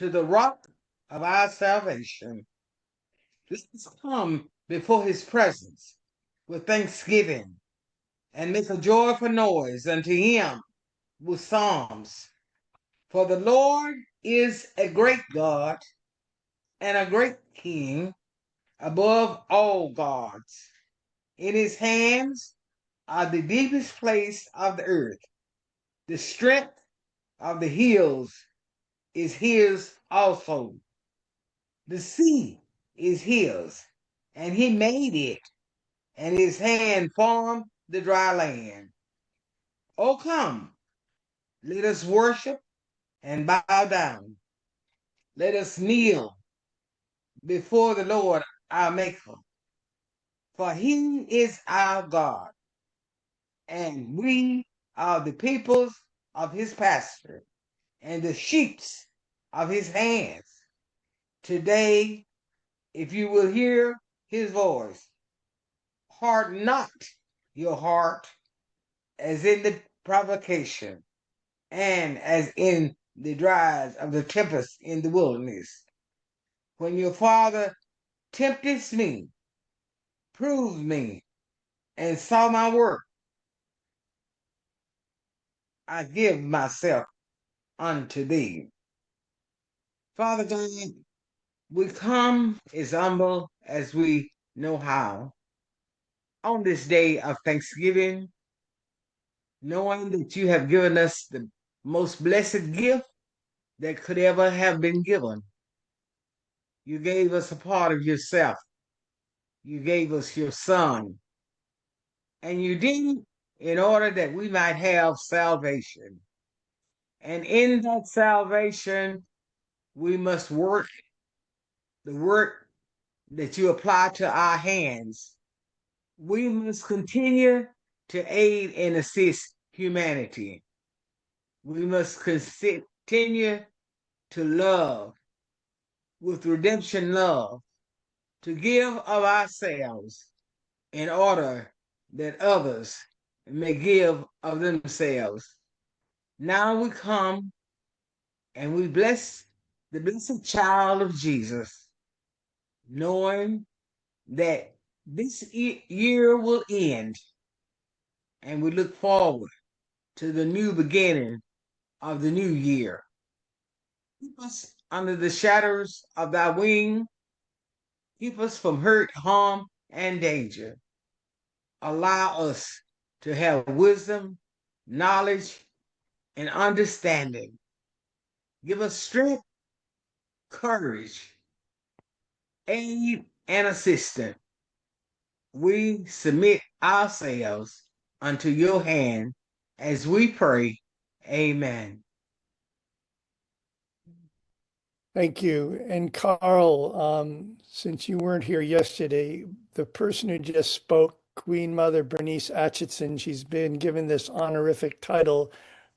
to the rock of our salvation. Let us come before his presence with thanksgiving and make a joyful noise unto him with psalms. For the Lord is a great God and a great King above all gods. In his hands are the deepest place of the earth. The strength of the hills is his also. The sea is his, and he made it, and his hand formed the dry land. Oh, come, let us worship and bow down. Let us kneel before the Lord our Maker. For he is our God, and we are the peoples of his pasture, and the sheep of his hands. Today, if you will hear his voice, harden not your heart as in the provocation, and as in the dries of the tempest in the wilderness. When your father tempteth me, proved me, and saw my work, I give myself unto thee. Father God, we come as humble as we know how on this day of Thanksgiving, knowing that you have given us the most blessed gift that could ever have been given. You gave us a part of yourself. You gave us your son. And you did it in order that we might have salvation. And in that salvation, we must work the work that you apply to our hands. We must continue to aid and assist humanity. We must continue to love with redemption love, to give of ourselves in order that others may give of themselves. Now we come and we bless the blessed child of Jesus, knowing that this year will end, and we look forward to the new beginning of the new year. Keep us under the shadows of thy wing. Keep us from hurt, harm, and danger. Allow us to have wisdom, knowledge, and understanding. Give us strength, courage, aid, and assistance. We submit ourselves unto your hand as we pray. Amen. Thank you. And Carl, since you weren't here yesterday, the person who just spoke, Queen Mother Bernice Atchison, she's been given this honorific title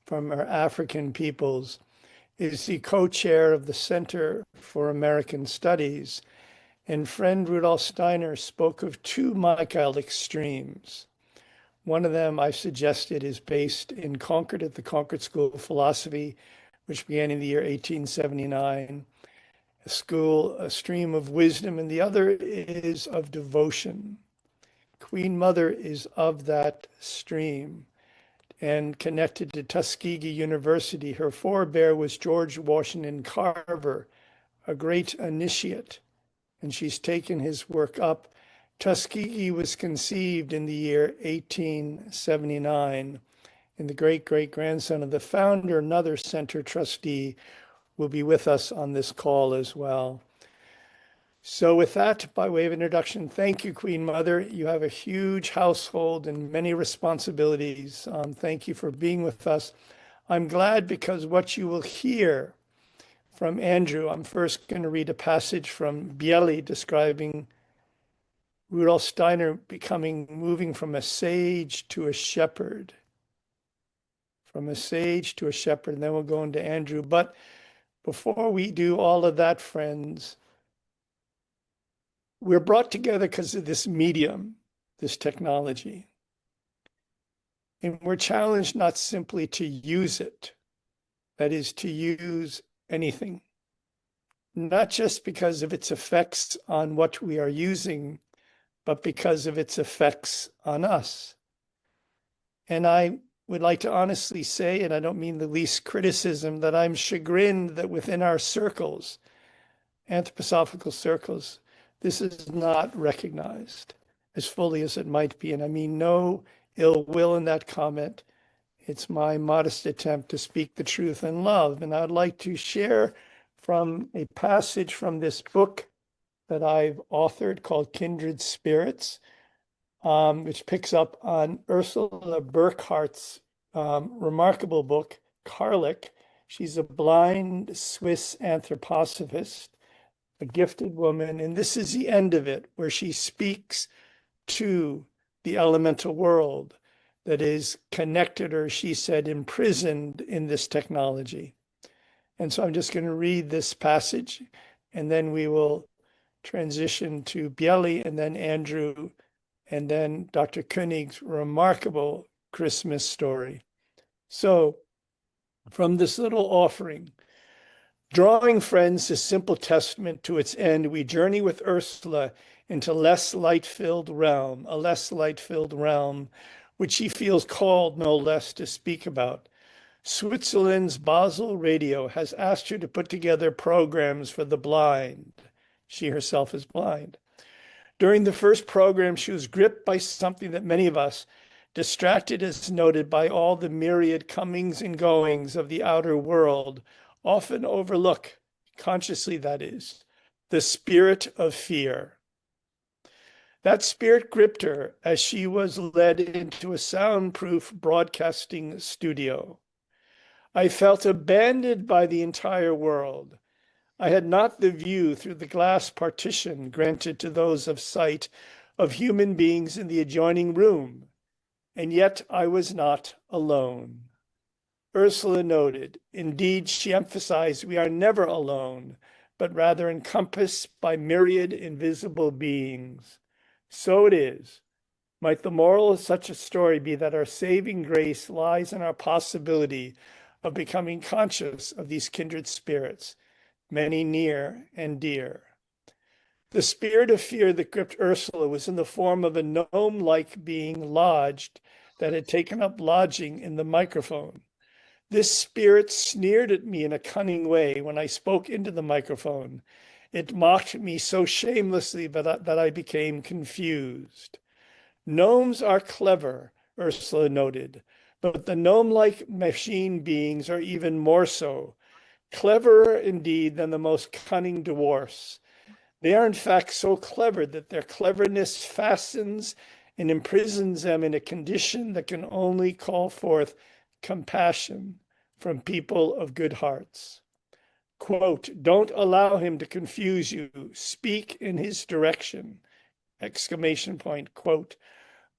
from our African peoples, is the co-chair of the Center for American Studies. And friend Rudolf Steiner spoke of two Michaelic streams. One of them I've suggested is based in Concord at the Concord School of Philosophy, which began in the year 1879, a stream of wisdom, and the other is of devotion. Queen Mother is of that stream and connected to Tuskegee University. Her forebear was George Washington Carver, a great initiate, and she's taken his work up. Tuskegee was conceived in the year 1879. And the great-great-grandson of the founder, another center trustee, will be with us on this call as well. So with that, by way of introduction, thank you, Queen Mother. You have a huge household and many responsibilities. Thank you for being with us. I'm glad because what you will hear from Andrew, I'm first going to read a passage from Bieli describing Rudolf Steiner moving from a sage to a shepherd. From a sage to a shepherd, and then we'll go into Andrew. But before we do all of that, friends, we're brought together because of this medium, this technology. And we're challenged not simply to use it, that is, to use anything, not just because of its effects on what we are using, but because of its effects on us. And I would like to honestly say, and I don't mean the least criticism, that I'm chagrined that within our circles, anthroposophical circles, this is not recognized as fully as it might be. And I mean no ill will in that comment. It's my modest attempt to speak the truth in love. And I'd like to share from a passage from this book that I've authored called Kindred Spirits, which picks up on Ursula Burkhart's remarkable book, Karlik. She's a blind Swiss anthroposophist, a gifted woman, and this is the end of it, where she speaks to the elemental world that is connected, or she said, imprisoned in this technology. And so I'm just going to read this passage, and then we will transition to Bieli, and then Andrew, and then Dr. Koenig's remarkable Christmas story. So from this little offering, drawing friends a simple testament to its end, we journey with Ursula into a less light-filled realm, which she feels called no less to speak about. Switzerland's Basel Radio has asked her to put together programs for the blind. She herself is blind. During the first program, she was gripped by something that many of us, distracted as noted by all the myriad comings and goings of the outer world, often overlook, consciously that is, the spirit of fear. That spirit gripped her as she was led into a soundproof broadcasting studio. I felt abandoned by the entire world. I had not the view through the glass partition granted to those of sight of human beings in the adjoining room, and yet I was not alone. Ursula noted, indeed, she emphasized, we are never alone, but rather encompassed by myriad invisible beings. So it is. Might the moral of such a story be that our saving grace lies in our possibility of becoming conscious of these kindred spirits, many near and dear. The spirit of fear that gripped Ursula was in the form of a gnome-like being lodged that had taken up lodging in the microphone. This spirit sneered at me in a cunning way when I spoke into the microphone. It mocked me so shamelessly that I became confused. Gnomes are clever, Ursula noted, but the gnome-like machine beings are even more so. Cleverer indeed than the most cunning dwarfs. They are in fact so clever that their cleverness fastens and imprisons them in a condition that can only call forth compassion from people of good hearts. Quote, don't allow him to confuse you. Speak in his direction. Exclamation point. Quote,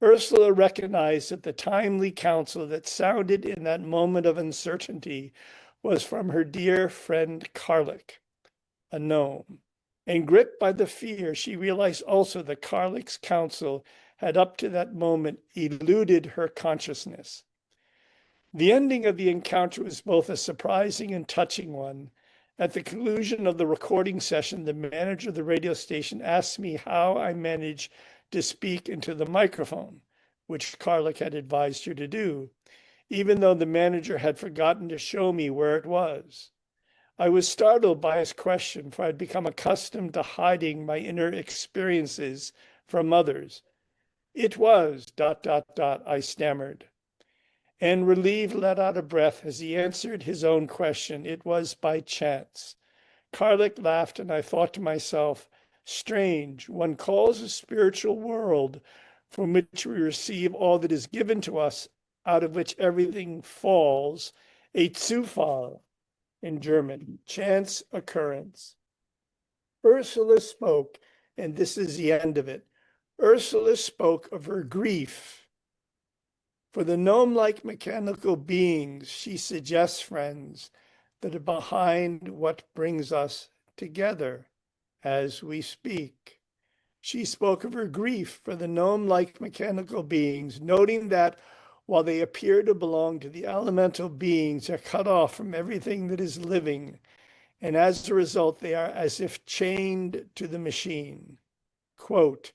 Ursula recognized that the timely counsel that sounded in that moment of uncertainty was from her dear friend Karlik, a gnome. And gripped by the fear, she realized also that Karlik's counsel had up to that moment eluded her consciousness. The ending of the encounter was both a surprising and touching one. At the conclusion of the recording session, the manager of the radio station asked me how I managed to speak into the microphone, which Karlik had advised her to do, even though the manager had forgotten to show me where it was. I was startled by his question, for I'd become accustomed to hiding my inner experiences from others. It was, ... I stammered. And relieved, let out a breath as he answered his own question. It was by chance. Karlik laughed, and I thought to myself, strange, one calls a spiritual world from which we receive all that is given to us, out of which everything falls, a Zufall in German, chance occurrence. Ursula spoke, and this is the end of it. Ursula spoke of her grief. For the gnome-like mechanical beings, she suggests, friends, that are behind what brings us together as we speak. She spoke of her grief for the gnome-like mechanical beings, noting that while they appear to belong to the elemental beings, they're cut off from everything that is living and as a result, they are as if chained to the machine. Quote,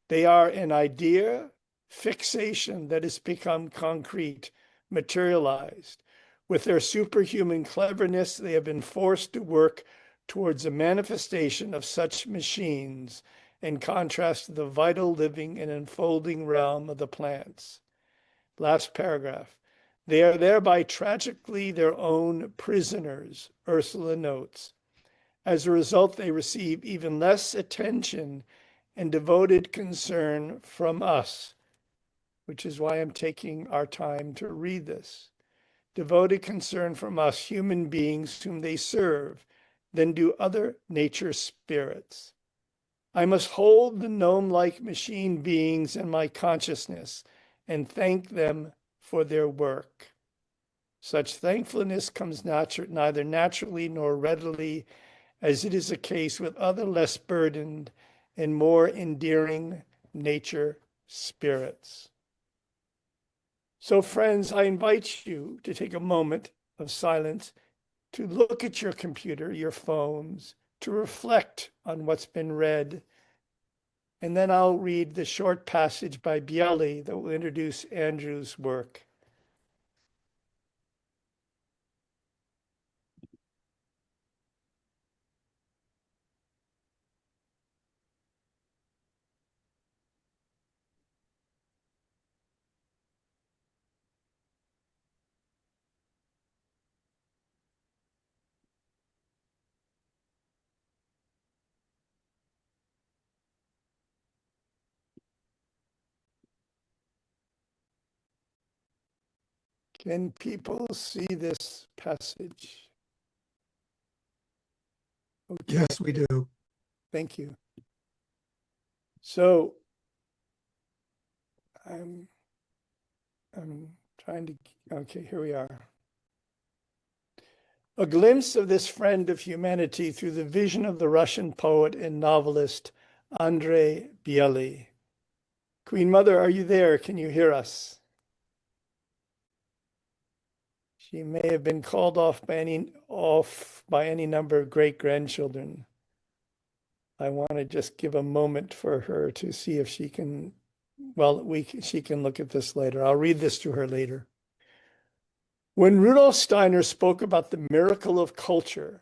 they are an idea, fixation that has become concrete, materialized. With their superhuman cleverness, they have been forced to work towards a manifestation of such machines, in contrast to the vital, living, and unfolding realm of the plants. Last paragraph. They are thereby tragically their own prisoners, Ursula notes. As a result, they receive even less attention and devoted concern from us, which is why I'm taking our time to read this. Devoted concern from us, human beings whom they serve, than do other nature spirits. I must hold the gnome-like machine beings in my consciousness and thank them for their work. Such thankfulness comes neither naturally nor readily, as it is the case with other less burdened and more endearing nature spirits. So, friends, I invite you to take a moment of silence to look at your computer, your phones, to reflect on what's been read. And then I'll read the short passage by Bielli that will introduce Andrew's work. Can people see this passage? Okay. Yes, we do. Thank you. So I'm trying to, okay, here we are. A glimpse of this friend of humanity through the vision of the Russian poet and novelist Andrei Bielli. Queen Mother, are you there? Can you hear us? She may have been called off by any number of great-grandchildren. I want to just give a moment for her to see if she can, she can look at this later. I'll read this to her later. When Rudolf Steiner spoke about the miracle of culture,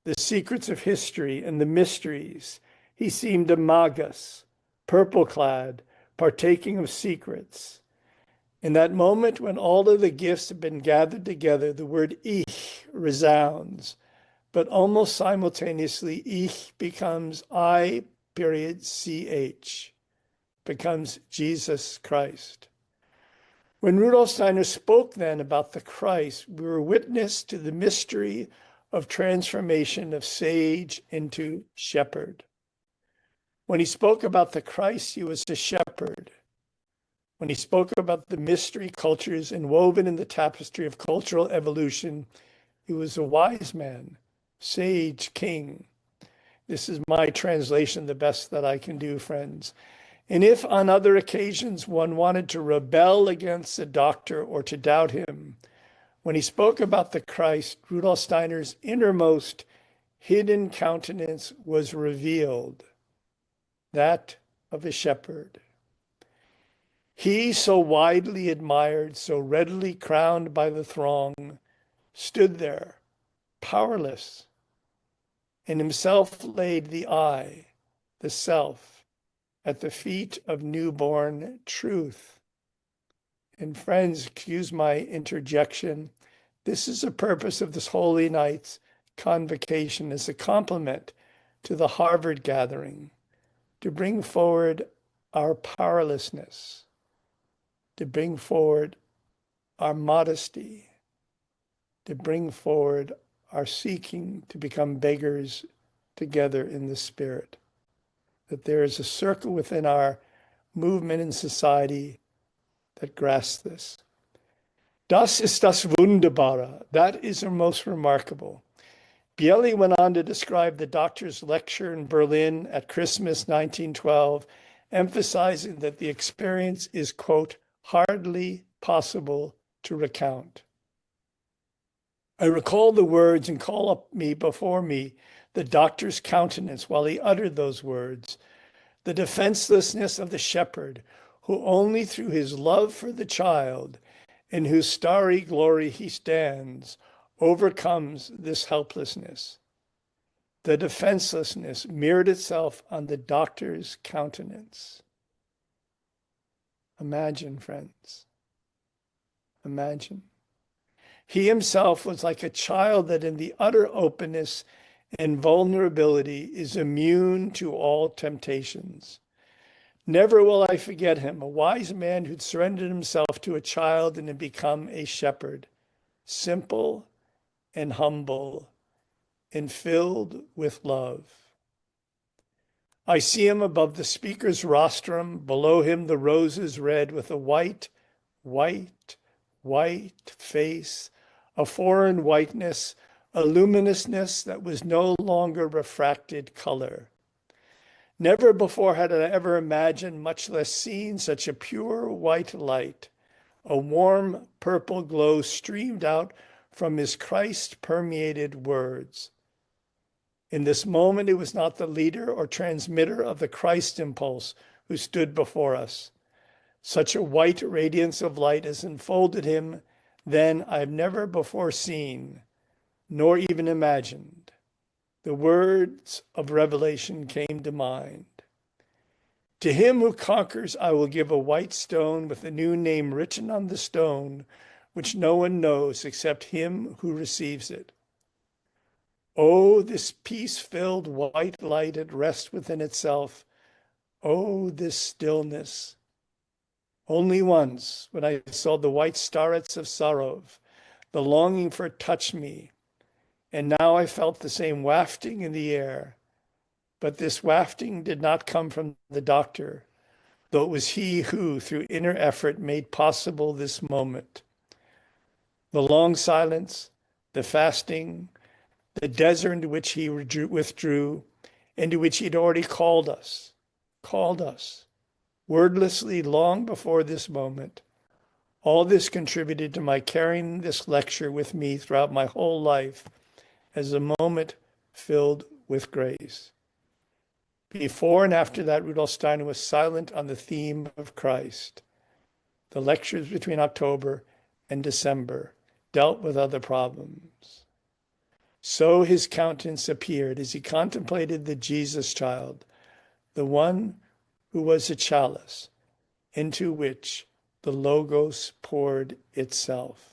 the secrets of history, and the mysteries, he seemed a magus, purple-clad, partaking of secrets. In that moment when all of the gifts have been gathered together, the word ich resounds, but almost simultaneously, ich becomes I.CH, becomes Jesus Christ. When Rudolf Steiner spoke then about the Christ, we were witness to the mystery of transformation of sage into shepherd. When he spoke about the Christ, he was a shepherd. When he spoke about the mystery cultures enwoven in the tapestry of cultural evolution, he was a wise man, sage, king. This is my translation, the best that I can do, friends. And if on other occasions one wanted to rebel against the doctor or to doubt him, when he spoke about the Christ, Rudolf Steiner's innermost hidden countenance was revealed, that of a shepherd. He, so widely admired, so readily crowned by the throng, stood there, powerless, and himself laid the I, the self, at the feet of newborn truth. And friends, excuse my interjection. This is the purpose of this holy night's convocation as a complement to the Harvard gathering, to bring forward our powerlessness, to bring forward our modesty, to bring forward our seeking to become beggars together in the Spirit. That there is a circle within our movement in society that grasps this. Das ist das Wunderbare. That is the most remarkable. Bielli went on to describe the doctor's lecture in Berlin at Christmas 1912, emphasizing that the experience is, quote, hardly possible to recount. I recall the words and call up before me the doctor's countenance while he uttered those words, the defenselessness of the shepherd who only through his love for the child in whose starry glory he stands overcomes this helplessness. The defenselessness mirrored itself on the doctor's countenance. Imagine, friends. Imagine. He himself was like a child that in the utter openness and vulnerability is immune to all temptations. Never will I forget him, a wise man who'd surrendered himself to a child and had become a shepherd, simple and humble and filled with love. I see him above the speaker's rostrum, below him the roses red with a white face, a foreign whiteness, a luminousness that was no longer refracted color. Never before had I ever imagined, much less seen, such a pure white light. A warm purple glow streamed out from his Christ-permeated words. In this moment, it was not the leader or transmitter of the Christ impulse who stood before us. Such a white radiance of light as enfolded him, then I have never before seen, nor even imagined. The words of Revelation came to mind. To him who conquers, I will give a white stone with a new name written on the stone, which no one knows except him who receives it. Oh, this peace-filled white light at rest within itself. Oh, this stillness. Only once, when I saw the white starrets of Sarov, the longing for it touched me, and now I felt the same wafting in the air. But this wafting did not come from the doctor, though it was he who, through inner effort, made possible this moment. The long silence, the fasting, the desert into which he withdrew, into which he'd already called us, wordlessly long before this moment. All this contributed to my carrying this lecture with me throughout my whole life as a moment filled with grace. Before and after that, Rudolf Steiner was silent on the theme of Christ. The lectures between October and December dealt with other problems. So his countenance appeared as he contemplated the Jesus child, the one who was a chalice into which the Logos poured itself.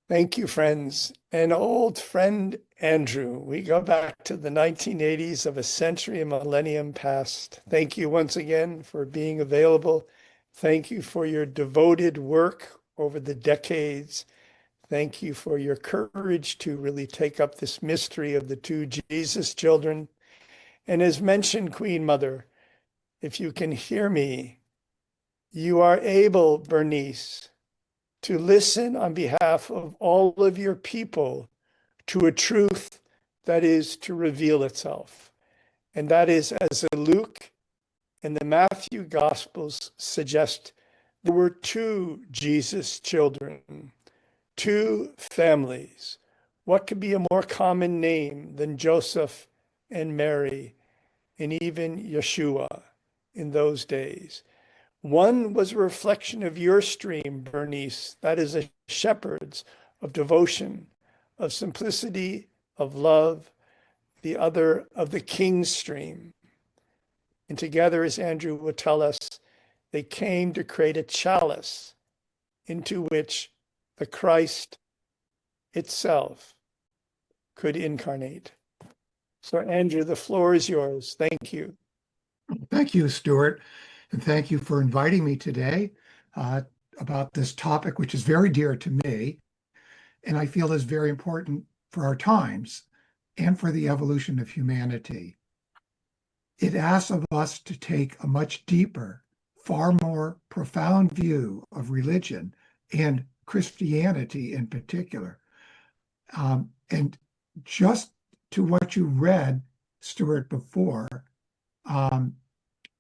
Thank you, friends. An old friend, Andrew. We go back to the 1980s of a century and millennium past. Thank you once again for being available. Thank you for your devoted work over the decades. Thank you for your courage to really take up this mystery of the two Jesus children. And as mentioned, Queen Mother, if you can hear me, you are able, Bernice, to listen on behalf of all of your people to a truth that is to reveal itself. And that is, as Luke and the Matthew Gospels suggest, there were two Jesus children, two families. What could be a more common name than Joseph and Mary and even Yeshua in those days? One was a reflection of your stream, Bernice, that is a shepherd's of devotion, of simplicity, of love, the other of the king's stream. And together, as Andrew will tell us, they came to create a chalice into which the Christ itself could incarnate. So Andrew, the floor is yours. Thank you. Thank you, Stuart. And thank you for inviting me today about this topic, which is very dear to me, and I feel is very important for our times and for the evolution of humanity. It asks of us to take a much deeper, far more profound view of religion and Christianity in particular. And just to what you read, Stuart, before,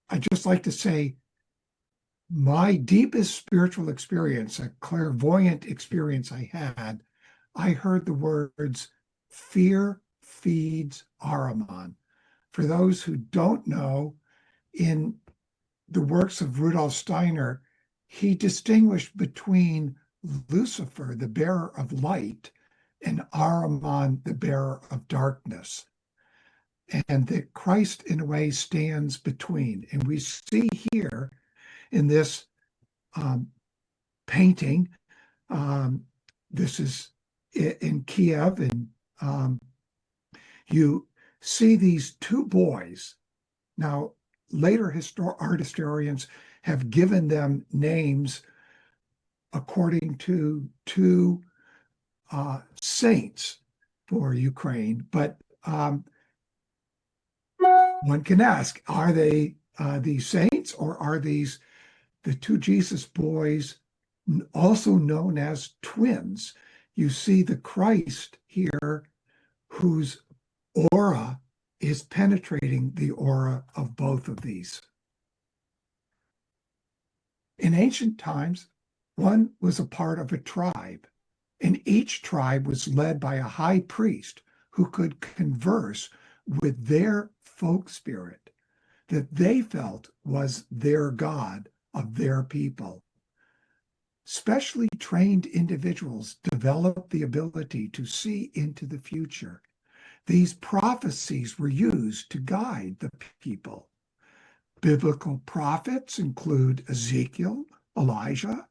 I'd just like to say my deepest spiritual experience, a clairvoyant experience I had, I heard the words, fear feeds Ahriman. For those who don't know, in the works of Rudolf Steiner, he distinguished between Lucifer, the bearer of light, and Ahriman, the bearer of darkness. And that Christ, in a way, stands between. And we see here in this painting, this is in Kiev, and you see these two boys. Now, later art historians have given them names according to two saints for Ukraine, but one can ask, are they these saints, or are these the two Jesus boys, also known as twins? You see the Christ here, whose aura is penetrating the aura of both of these. In ancient times, one was a part of a tribe, and each tribe was led by a high priest who could converse with their folk spirit that they felt was their God of their people. Specially trained individuals developed the ability to see into the future. These prophecies were used to guide the people. Biblical prophets include Ezekiel, Elijah,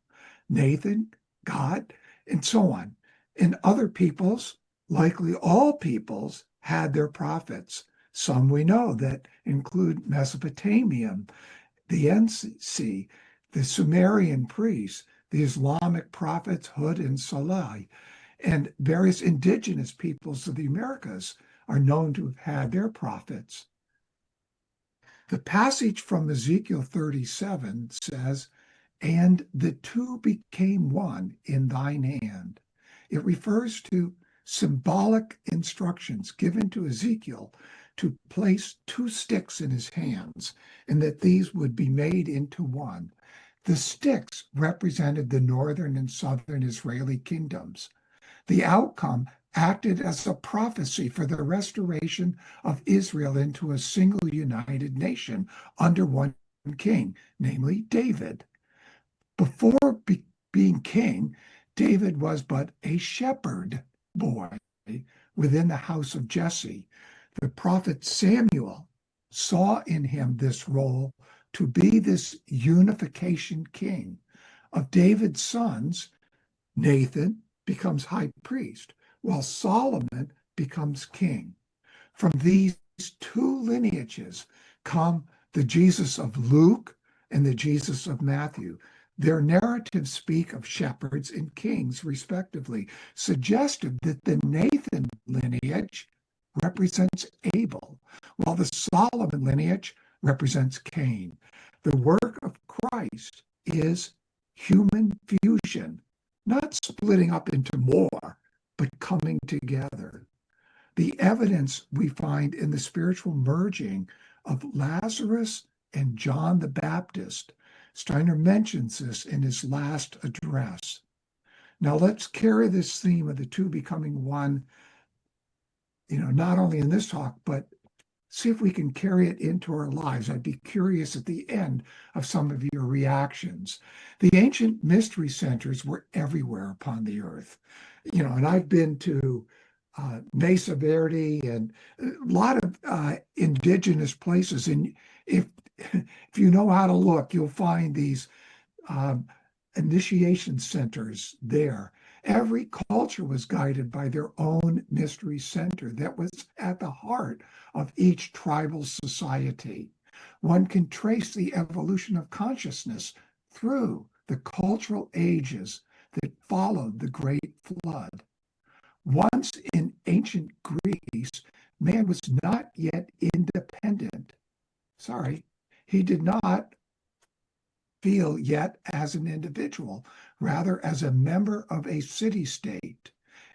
Nathan, God, and so on. And other peoples, likely all peoples, had their prophets. Some we know that include Mesopotamia, the NC, the Sumerian priests, the Islamic prophets Hud and Salih, and various indigenous peoples of the Americas are known to have had their prophets. The passage from Ezekiel 37 says, "And the two became one in thine hand." It refers to symbolic instructions given to Ezekiel to place two sticks in his hands, and that these would be made into one. The sticks represented the northern and southern Israeli kingdoms. The outcome acted as a prophecy for the restoration of Israel into a single united nation under one king, namely David. Before being king, David was but a shepherd boy within the house of Jesse. The prophet Samuel saw in him this role to be this unification king. Of David's sons, Nathan becomes high priest, while Solomon becomes king. From these two lineages come the Jesus of Luke and the Jesus of Matthew. Their narratives speak of shepherds and kings, respectively, suggestive that the Nathan lineage represents Abel, while the Solomon lineage represents Cain. The work of Christ is human fusion, not splitting up into more, but coming together. The evidence we find in the spiritual merging of Lazarus and John the Baptist. Steiner mentions this in his last address. Now let's carry this theme of the two becoming one, not only in this talk, but see if we can carry it into our lives. I'd be curious at the end of some of your reactions. The ancient mystery centers were everywhere upon the earth, and I've been to Mesa Verde and a lot of indigenous places. And if you know how to look, you'll find these initiation centers there. Every culture was guided by their own mystery center that was at the heart of each tribal society. One can trace the evolution of consciousness through the cultural ages that followed the Great Flood. Once in ancient Greece, man was not yet independent. He did not feel yet as an individual, rather as a member of a city-state,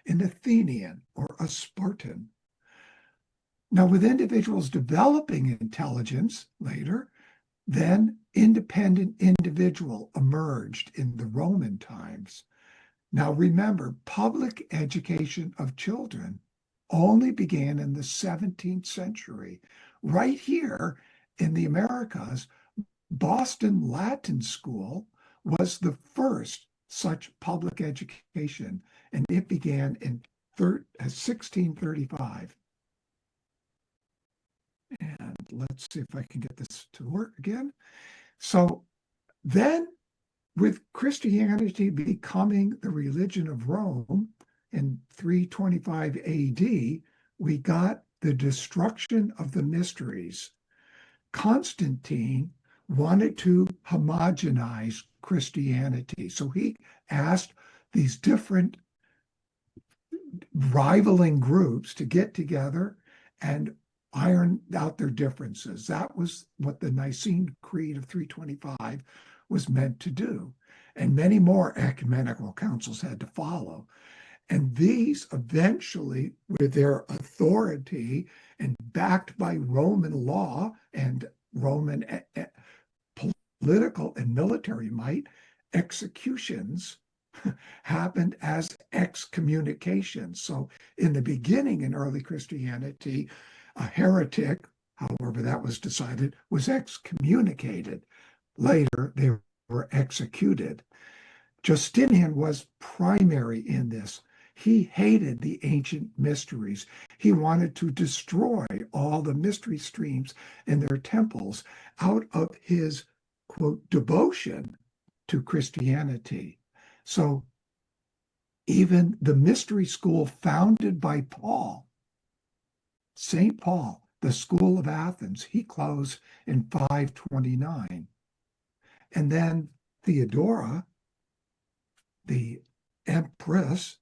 an Athenian or a Spartan. Now, with individuals developing intelligence later, Then independent individual emerged in the Roman times. Now remember, public education of children only began in the 17th century. Right here in the Americas, Boston Latin School was the first such public education, and it began in 1635. And let's see if I can get this to work again. So then, with Christianity becoming the religion of Rome in 325 AD, we got the destruction of the mysteries. Constantine wanted to homogenize Christianity. So he asked these different rivaling groups to get together and iron out their differences. That was what the Nicene Creed of 325 was meant to do. And many more ecumenical councils had to follow. And these eventually, with their authority and backed by Roman law and Roman political and military might, executions happened as excommunications. So in the beginning in early Christianity, a heretic, however that was decided, was excommunicated. Later, they were executed. Justinian was primary in this. He hated the ancient mysteries. He wanted to destroy all the mystery streams in their temples out of his, quote, devotion to Christianity. So even the mystery school founded by Paul, St. Paul, the School of Athens, he closed in 529. And then Theodora, the empress,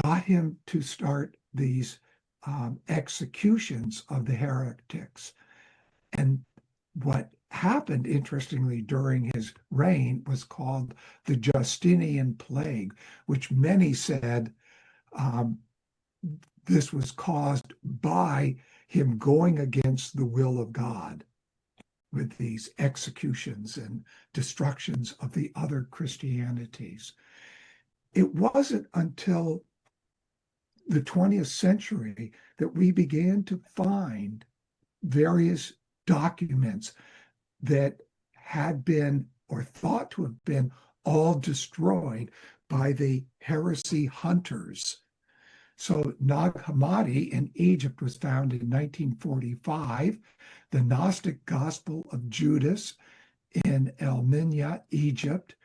got him to start these executions of the heretics. And what happened, interestingly, during his reign was called the Justinian Plague, which many said this was caused by him going against the will of God with these executions and destructions of the other Christianities. It wasn't until the 20th century that we began to find various documents that had been or thought to have been all destroyed by the heresy hunters. So Nag Hammadi in Egypt was found in 1945, the Gnostic Gospel of Judas in Elminya, Egypt,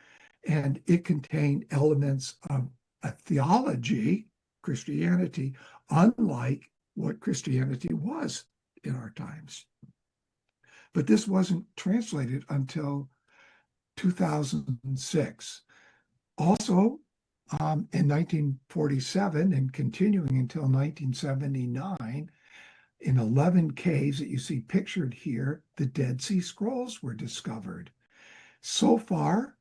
and it contained elements of a theology, Christianity, unlike what Christianity was in our times. But this wasn't translated until 2006. Also, in 1947 and continuing until 1979, in 11 caves that you see pictured here, the Dead Sea Scrolls were discovered. So far,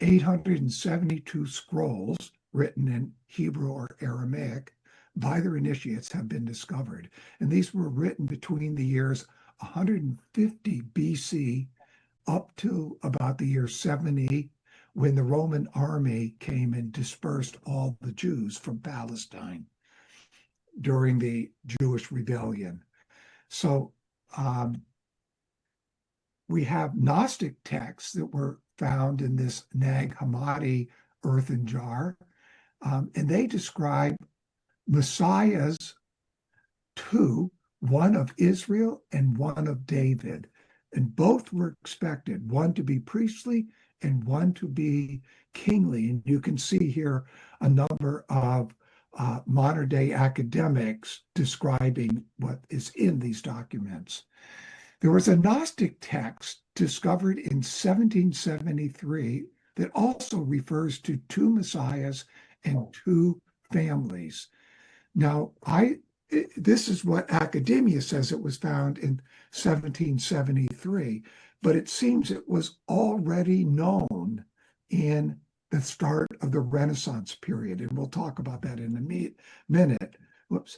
872 scrolls written in Hebrew or Aramaic by their initiates have been discovered. And these were written between the years 150 BC up to about the year 70, when the Roman army came and dispersed all the Jews from Palestine during the Jewish rebellion. So we have Gnostic texts that were found in this Nag Hammadi earthen jar, and they describe messiahs, two, one of Israel and one of David, and both were expected, one to be priestly and one to be kingly. And you can see here a number of modern day academics describing what is in these documents. There was a Gnostic text discovered in 1773 that also refers to two messiahs and two families. Now, this is what academia says it was found in 1773, but it seems it was already known in the start of the Renaissance period, and we'll talk about that in a minute. Whoops.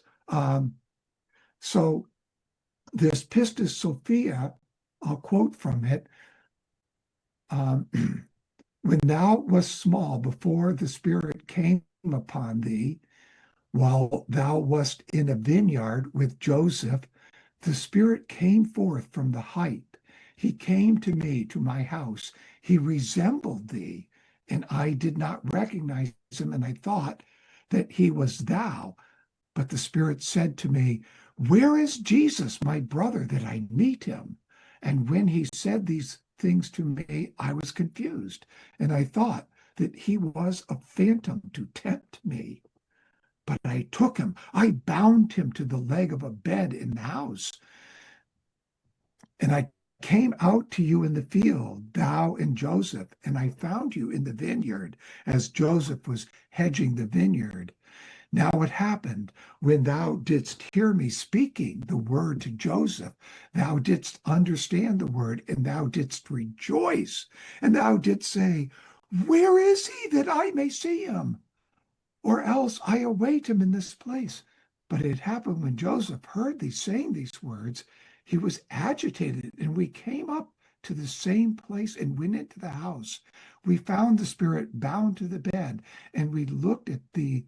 So this Pistis Sophia I'll quote from it. When thou wast small, before the Spirit came upon thee, while thou wast in a vineyard with Joseph, the Spirit came forth from the height. He came to me, to my house. He resembled thee, and I did not recognize him, and I thought that he was thou. But the Spirit said to me, where is Jesus, my brother, that I meet him? And when he said these things to me, I was confused, and I thought that he was a phantom to tempt me. But I took him, I bound him to the leg of a bed in the house, and I came out to you in the field, thou and Joseph, and I found you in the vineyard, as Joseph was hedging the vineyard. Now it happened, when thou didst hear me speaking the word to Joseph, thou didst understand the word, and thou didst rejoice, and thou didst say, where is he, that I may see him? Or else I await him in this place. But it happened, when Joseph heard thee saying these words, he was agitated, and we came up to the same place and went into the house. We found the Spirit bound to the bed, and we looked at thee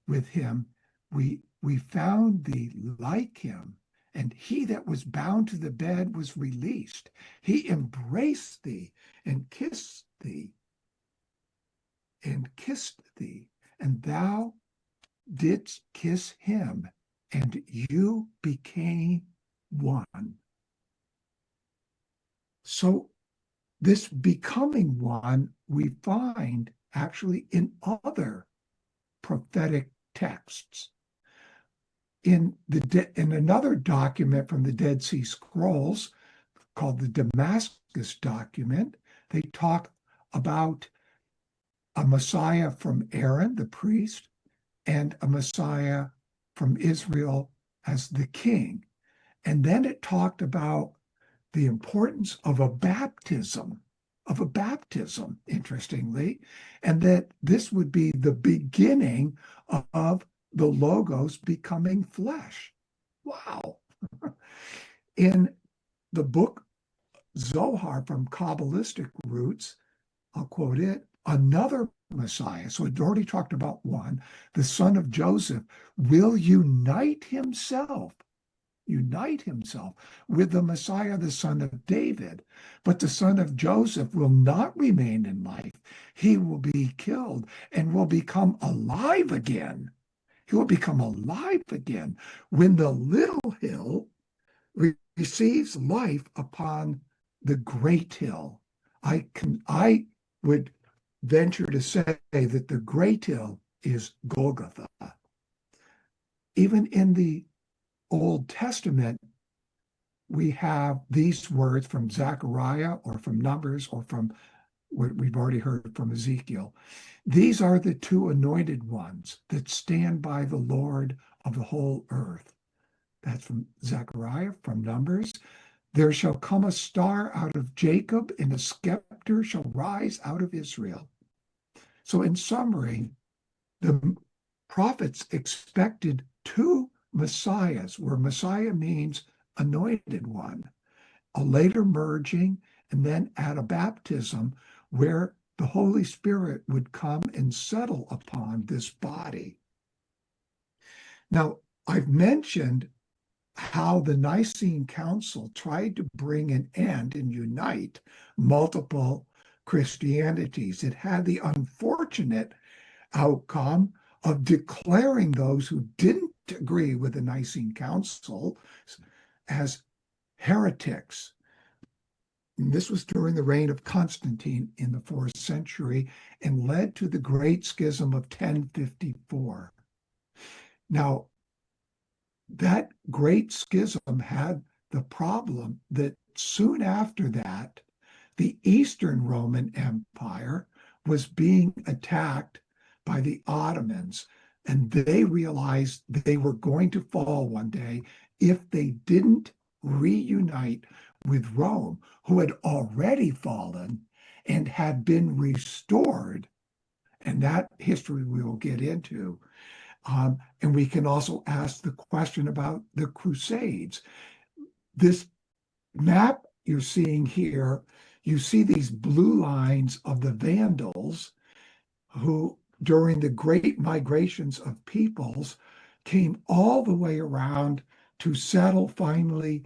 with him. We found thee like him, and he that was bound to the bed was released. He embraced thee and kissed thee, and thou didst kiss him, and you became one. So this becoming one we find actually in other prophetic texts. In another document from the Dead Sea Scrolls called the Damascus document, they talk about a Messiah from Aaron, the priest, and a Messiah from Israel as the king. And then it talked about the importance of a baptism, interestingly, and that this would be the beginning of the Logos becoming flesh. Wow. In the book Zohar from Kabbalistic roots, I'll quote it, another Messiah, so it already talked about one, the son of Joseph, will unite himself with the Messiah, the son of David. But the son of Joseph will not remain in life. He will be killed and will become alive again. He will become alive again when the little hill receives life upon the great hill. I would venture to say that the great hill is Golgotha. Even in the Old Testament, we have these words from Zechariah or from Numbers or from what we've already heard from Ezekiel. These are the two anointed ones that stand by the Lord of the whole earth. That's from Zechariah, from Numbers. There shall come a star out of Jacob, and a scepter shall rise out of Israel. So in summary, the prophets expected two Messiahs, where Messiah means anointed one, a later merging, and then at a baptism where the Holy Spirit would come and settle upon this body. Now, I've mentioned how the Nicene Council tried to bring an end and unite multiple Christianities. It had the unfortunate outcome of declaring those who didn't agree with the Nicene Council as heretics. And this was during the reign of Constantine in the 4th century and led to the Great Schism of 1054. Now, that Great Schism had the problem that soon after that, the Eastern Roman Empire was being attacked by the Ottomans, and they realized they were going to fall one day if they didn't reunite with Rome, who had already fallen and had been restored. And that history we will get into. And we can also ask the question about the Crusades. This map you're seeing here, you see these blue lines of the Vandals who, during the great migrations of peoples, came all the way around to settle finally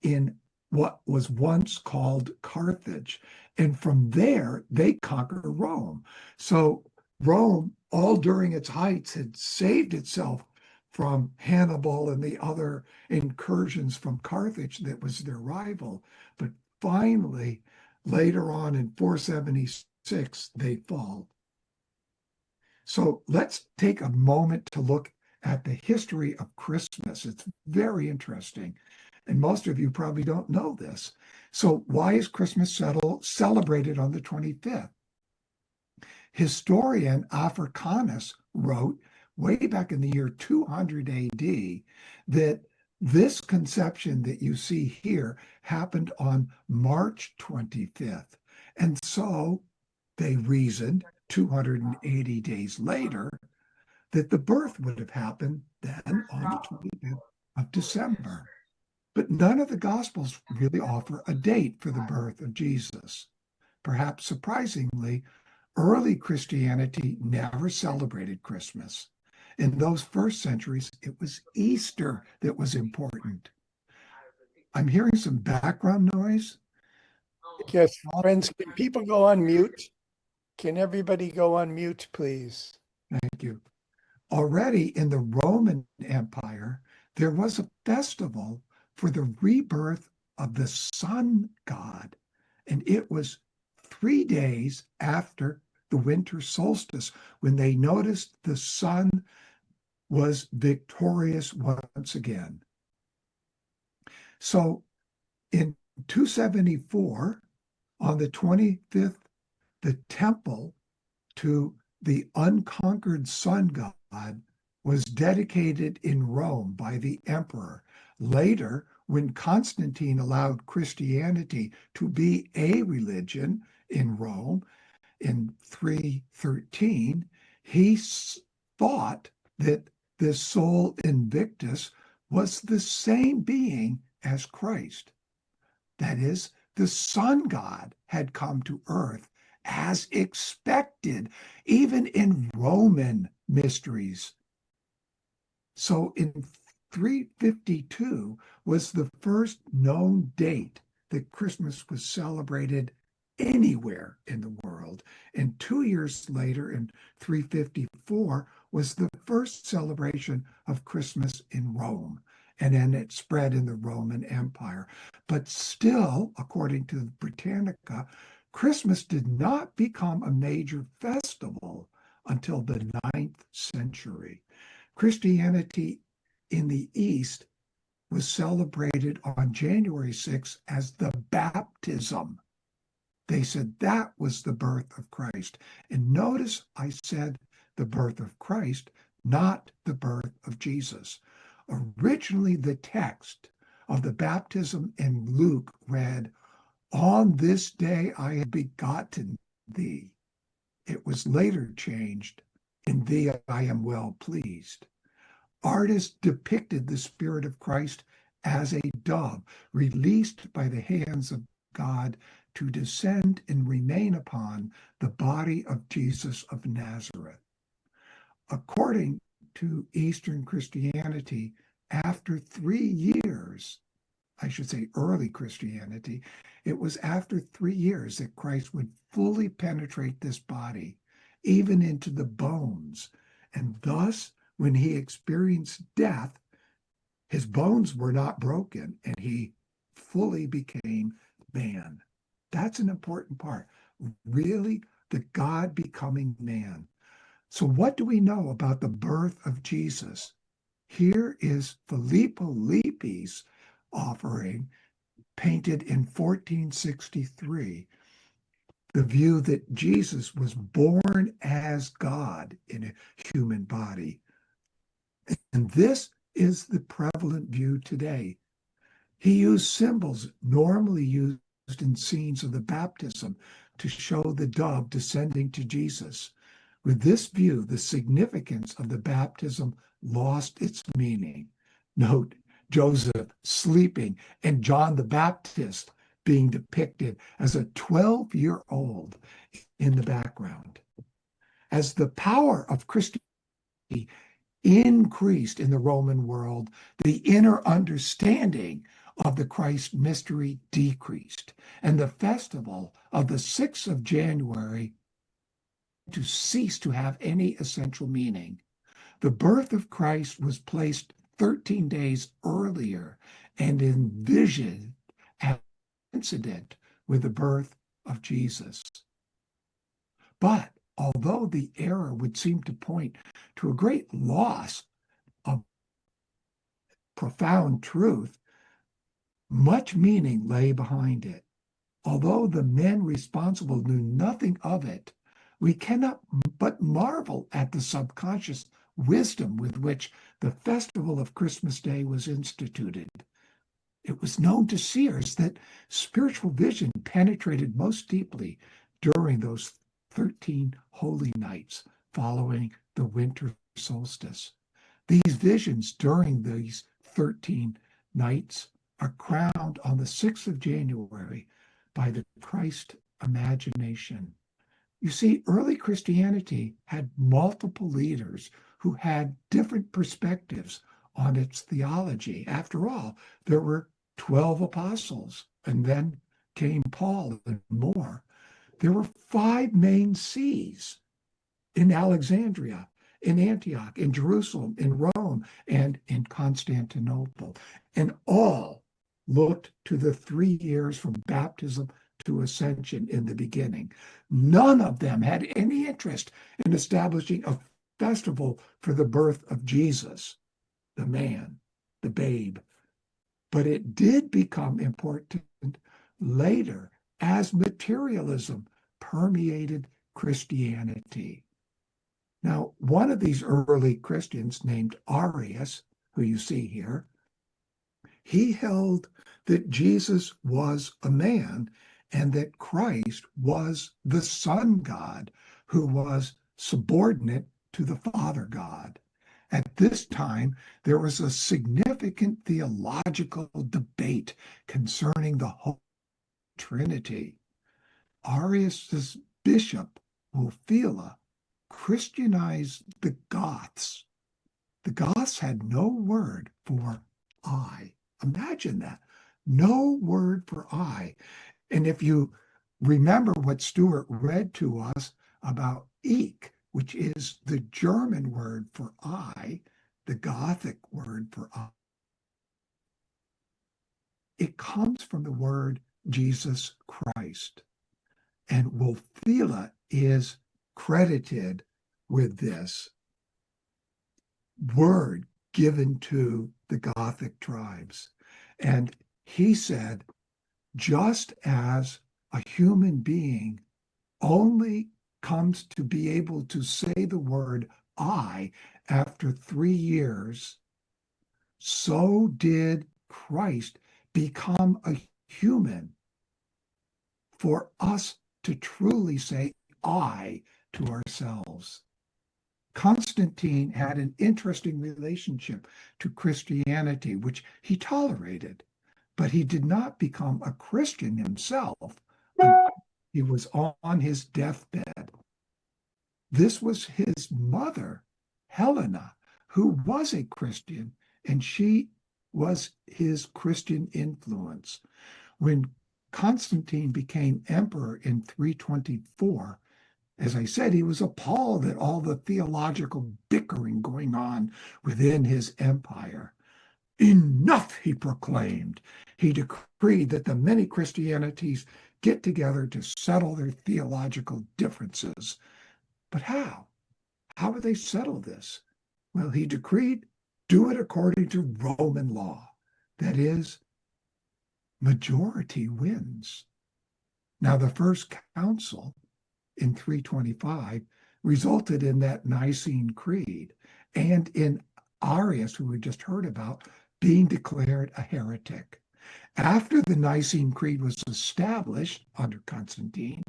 in what was once called Carthage. And from there, they conquered Rome. So Rome, all during its heights, had saved itself from Hannibal and the other incursions from Carthage that was their rival. But finally, later on in 476, they fall. So let's take a moment to look at the history of Christmas. It's very interesting. And most of you probably don't know this. So why is Christmas celebrated on the 25th? Historian Africanus wrote way back in the year 200 AD that this conception that you see here happened on March 25th. And so they reasoned 280 days later that the birth would have happened then on the 25th of December. But none of the Gospels really offer a date for the birth of Jesus. Perhaps surprisingly, early Christianity never celebrated Christmas. In those first centuries, it was Easter that was important. I'm hearing some background noise. Yes, friends, can people go on mute? Can everybody go on mute, please? Thank you. Already in the Roman Empire, there was a festival for the rebirth of the sun god. And it was 3 days after the winter solstice when they noticed the sun was victorious once again. So in 274, on the 25th, the temple to the unconquered sun god was dedicated in Rome by the emperor. Later, when Constantine allowed Christianity to be a religion in Rome in 313, he thought that the Sol Invictus was the same being as Christ. That is, the sun god had come to earth as expected, even in Roman mysteries. So in 352 was the first known date that Christmas was celebrated anywhere in the world. And 2 years later, in 354, was the first celebration of Christmas in Rome. And then it spread in the Roman Empire. But still, according to Britannica, Christmas did not become a major festival until the 9th century. Christianity in the East was celebrated on January 6th as the baptism. They said that was the birth of Christ. And notice I said the birth of Christ, not the birth of Jesus. Originally, the text of the baptism in Luke read, "On this day I have begotten thee." It was later changed, "In thee I am well pleased." Artists depicted the Spirit of Christ as a dove released by the hands of God to descend and remain upon the body of Jesus of Nazareth. According to Eastern Christianity, after 3 years, I should say early Christianity, it was after 3 years that Christ would fully penetrate this body, even into the bones. And thus, when he experienced death, his bones were not broken and he fully became man. That's an important part. Really, the God becoming man. So what do we know about the birth of Jesus? Here is Filippo Lippi's offering, painted in 1463, the view that Jesus was born as God in a human body. And this is the prevalent view today. He used symbols normally used in scenes of the baptism to show the dove descending to Jesus. With this view, the significance of the baptism lost its meaning. Note Joseph sleeping and John the Baptist being depicted as a 12-year-old in the background. As the power of Christianity increased in the Roman world, the inner understanding of the Christ mystery decreased, and the festival of the 6th of January to cease to have any essential meaning. The birth of Christ was placed 13 days earlier and envisioned as an incident with the birth of Jesus. But although the error would seem to point to a great loss of profound truth, much meaning lay behind it. Although the men responsible knew nothing of it, we cannot but marvel at the subconscious wisdom with which the festival of Christmas Day was instituted. It was known to seers that spiritual vision penetrated most deeply during those 13 holy nights following the winter solstice. These visions during these 13 nights are crowned on the 6th of January by the Christ imagination. You see, early Christianity had multiple leaders who had different perspectives on its theology. After all, there were 12 apostles, and then came Paul and more. There were 5 main sees in Alexandria, in Antioch, in Jerusalem, in Rome, and in Constantinople. And all looked to the 3 years from baptism to ascension in the beginning. None of them had any interest in establishing a festival for the birth of Jesus, the man, the babe. But it did become important later as materialism permeated Christianity. Now, one of these early Christians named Arius, who you see here, he held that Jesus was a man and that Christ was the Son God who was subordinate to the Father God. At this time, there was a significant theological debate concerning the Holy Trinity. Arius' bishop, Wulfila, Christianized the Goths. The Goths had no word for I. Imagine that. No word for I. And if you remember what Stuart read to us about ich, which is the German word for I, the Gothic word for I, it comes from the word Jesus Christ. And Wulfila is credited with this word given to the Gothic tribes. And he said, just as a human being only comes to be able to say the word I after 3 years, so did Christ become a human for us to truly say I to ourselves. Constantine had an interesting relationship to Christianity, which he tolerated, but he did not become a Christian himself until he was on his deathbed. This was his mother, Helena, who was a Christian, and she was his Christian influence. When Constantine became emperor in 324, as I said, he was appalled at all the theological bickering going on within his empire. Enough, he proclaimed. He decreed that the many Christianities get together to settle their theological differences. But how? How would they settle this? Well, he decreed, do it according to Roman law. That is, majority wins. Now, the first council in 325 resulted in that Nicene Creed and in Arius, who we just heard about, being declared a heretic. After the Nicene Creed was established under Constantine,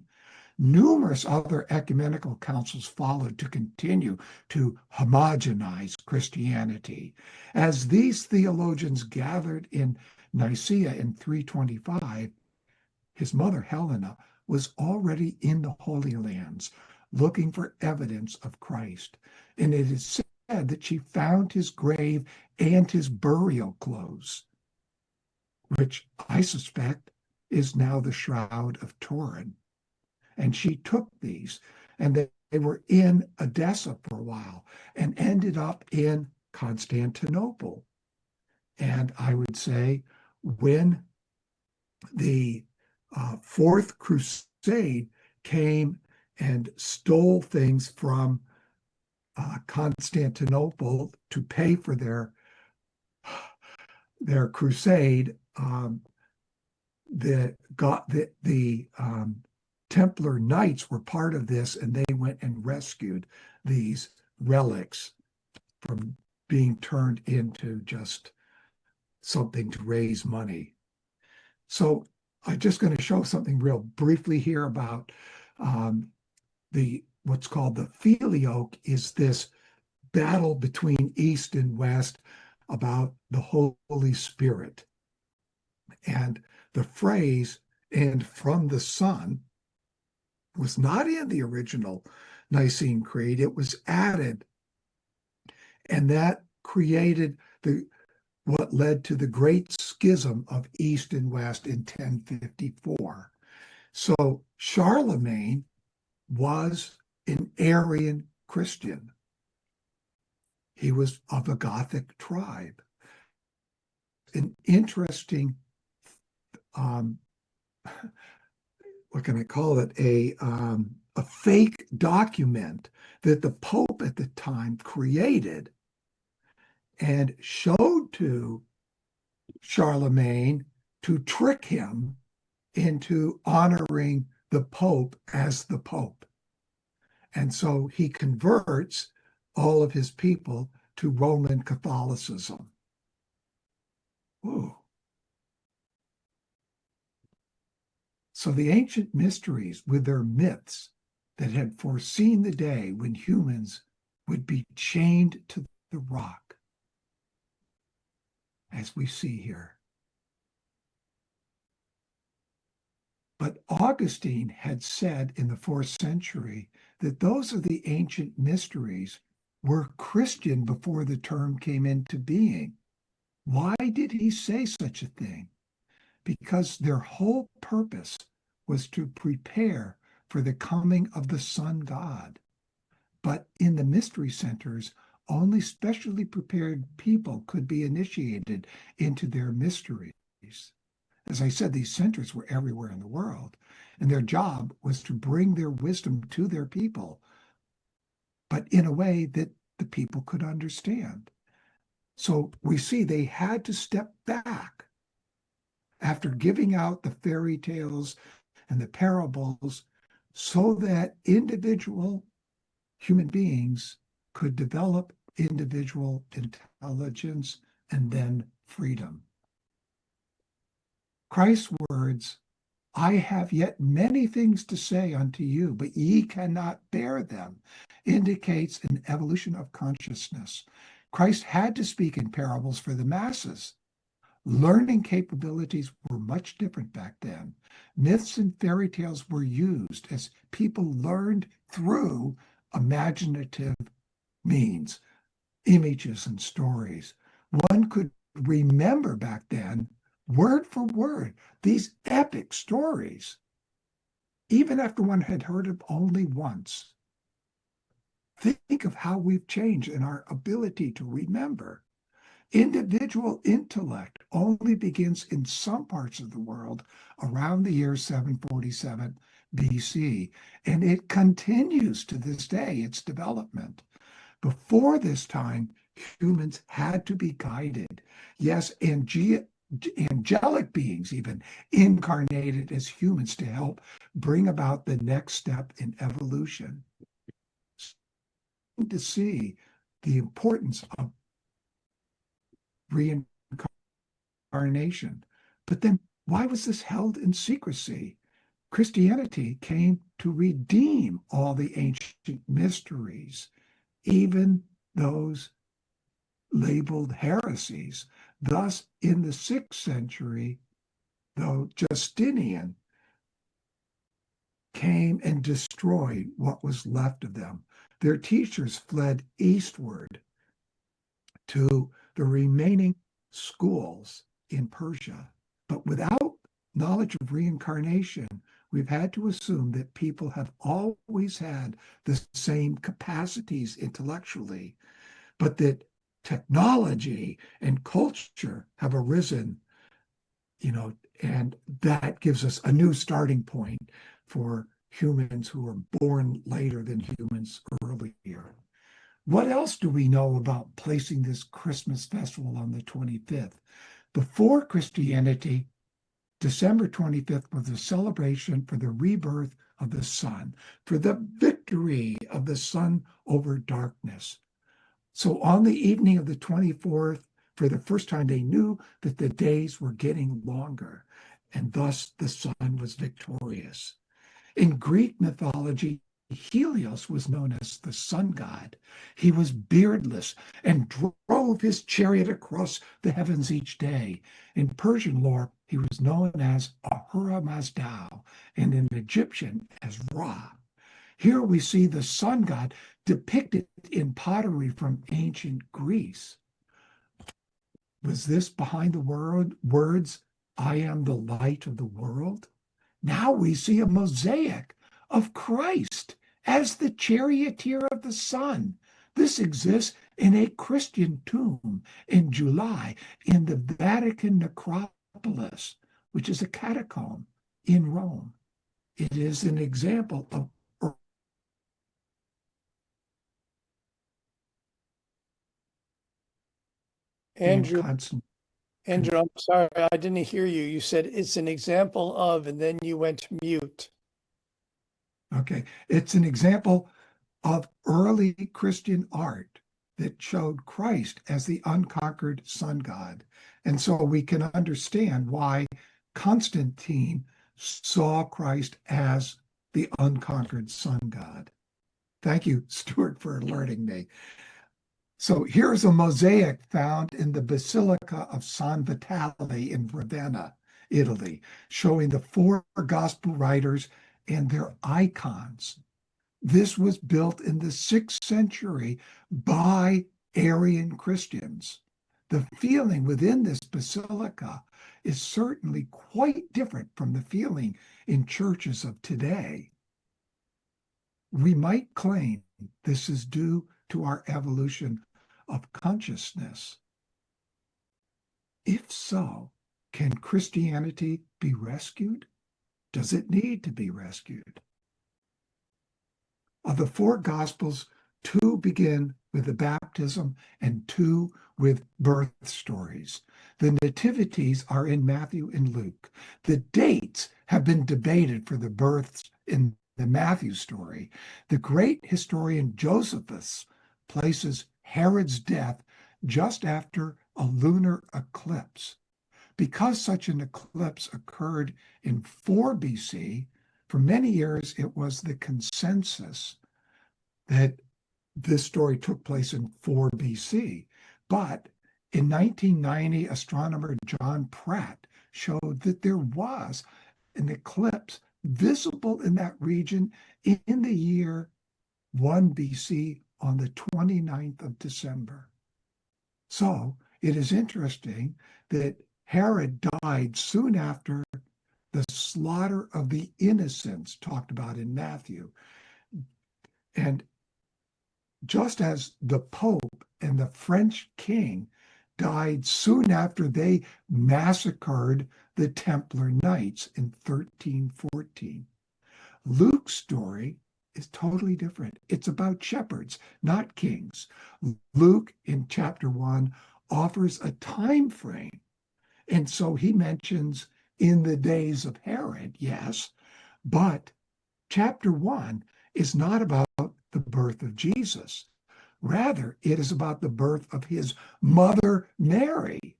numerous other ecumenical councils followed to continue to homogenize Christianity. As these theologians gathered in Nicaea in 325, his mother Helena, was already in the Holy Lands looking for evidence of Christ. And it is said that she found his grave and his burial clothes, which I suspect is now the Shroud of Turin. And she took these, and they were in Edessa for a while and ended up in Constantinople. And I would say when the Fourth Crusade came and stole things from Constantinople to pay for their crusade, the Templar Knights were part of this, and they went and rescued these relics from being turned into just something to raise money. So I'm just going to show something real briefly here about what's called the filioque, is this battle between East and West about the Holy Spirit. And the phrase, "and from the Son," was not in the original Nicene Creed. It was added, and that created what led to the Great Schism of East and West in 1054. So Charlemagne was an Arian Christian. He was of a Gothic tribe. An interesting, what can I call it? A fake document that the Pope at the time created and showed to Charlemagne to trick him into honoring the Pope as the Pope. And so he converts all of his people to Roman Catholicism. Ooh. So the ancient mysteries, with their myths that had foreseen the day when humans would be chained to the rock, as we see here. But Augustine had said in the 4th century that those are the ancient mysteries were Christian before the term came into being. Why did he say such a thing? Because their whole purpose was to prepare for the coming of the Sun God. But in the mystery centers, only specially prepared people could be initiated into their mysteries. As I said, these centers were everywhere in the world, and their job was to bring their wisdom to their people, but in a way that the people could understand. So we see they had to step back after giving out the fairy tales and the parables so that individual human beings could develop individual intelligence and then freedom. Christ's words, "I have yet many things to say unto you, but ye cannot bear them," indicates an evolution of consciousness. Christ had to speak in parables for the masses. Learning capabilities were much different back then. Myths and fairy tales were used as people learned through imaginative means, images and stories. One could remember back then, word for word, these epic stories, even after one had heard them only once. Think of how we've changed in our ability to remember. Individual intellect only begins in some parts of the world around the year 747 BC, and it continues to this day, its development. Before this time, humans had to be guided. Yes, angelic beings even incarnated as humans to help bring about the next step in evolution. To see the importance of reincarnation. But then why was this held in secrecy? Christianity came to redeem all the ancient mysteries, even those labeled heresies. Thus, in the 6th century, though Justinian came and destroyed what was left of them. Their teachers fled eastward to the remaining schools in Persia. But without knowledge of reincarnation, we've had to assume that people have always had the same capacities intellectually, but that technology and culture have arisen, and that gives us a new starting point for humans who were born later than humans earlier. What else do we know about placing this Christmas festival on the 25th? Before Christianity, December 25th was a celebration for the rebirth of the sun, for the victory of the sun over darkness. So on the evening of the 24th, for the first time, they knew that the days were getting longer, and thus the sun was victorious. In Greek mythology, Helios was known as the sun god. He was beardless and drove his chariot across the heavens each day. In Persian lore, he was known as Ahura Mazda, and in Egyptian as Ra. Here we see the sun god depicted in pottery from ancient Greece. Was this behind the words, "I am the light of the world"? Now we see a mosaic of Christ as the charioteer of the sun. This exists in a Christian tomb in July in the Vatican necropolis, which is a catacomb in Rome. It is an example of Andrew, constant. Andrew, I'm sorry, I didn't hear you. You said it's an example of, and then you went mute. Okay, it's an example of early Christian art that showed Christ as the unconquered sun god. And so we can understand why Constantine saw Christ as the unconquered sun god. Thank you, Stuart, for alerting me. So here's a mosaic found in the Basilica of San Vitale in Ravenna, Italy, showing the four gospel writers and their icons. This was built in the 6th century by Arian Christians. The feeling within this basilica is certainly quite different from the feeling in churches of today. We might claim this is due to our evolution of consciousness. If so, can Christianity be rescued? Does it need to be rescued? Of the four Gospels, 2 begin with the baptism and 2 with birth stories. The nativities are in Matthew and Luke. The dates have been debated for the births in the Matthew story. The great historian Josephus places Herod's death just after a lunar eclipse. Because such an eclipse occurred in 4 BC, for many years it was the consensus that this story took place in 4 BC. But in 1990, astronomer John Pratt showed that there was an eclipse visible in that region in the year 1 BC on the 29th of December. So it is interesting that Herod died soon after the slaughter of the innocents talked about in Matthew. And just as the Pope and the French king died soon after they massacred the Templar Knights in 1314. Luke's story is totally different. It's about shepherds, not kings. Luke in chapter 1 offers a time frame. And so he mentions in the days of Herod, yes, but chapter 1 is not about the birth of Jesus. Rather, it is about the birth of his mother, Mary.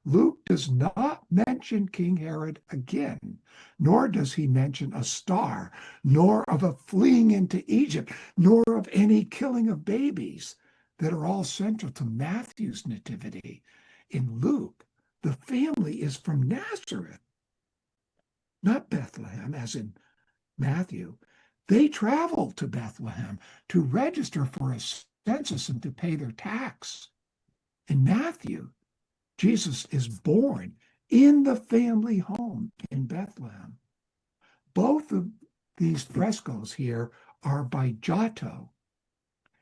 Luke does not mention King Herod again, nor does he mention a star, nor of a fleeing into Egypt, nor of any killing of babies that are all central to Matthew's nativity. In Luke, the family is from Nazareth, not Bethlehem, as in Matthew, they traveled to Bethlehem to register for a census and to pay their tax. In Matthew, Jesus is born in the family home in Bethlehem. Both of these frescoes here are by Giotto,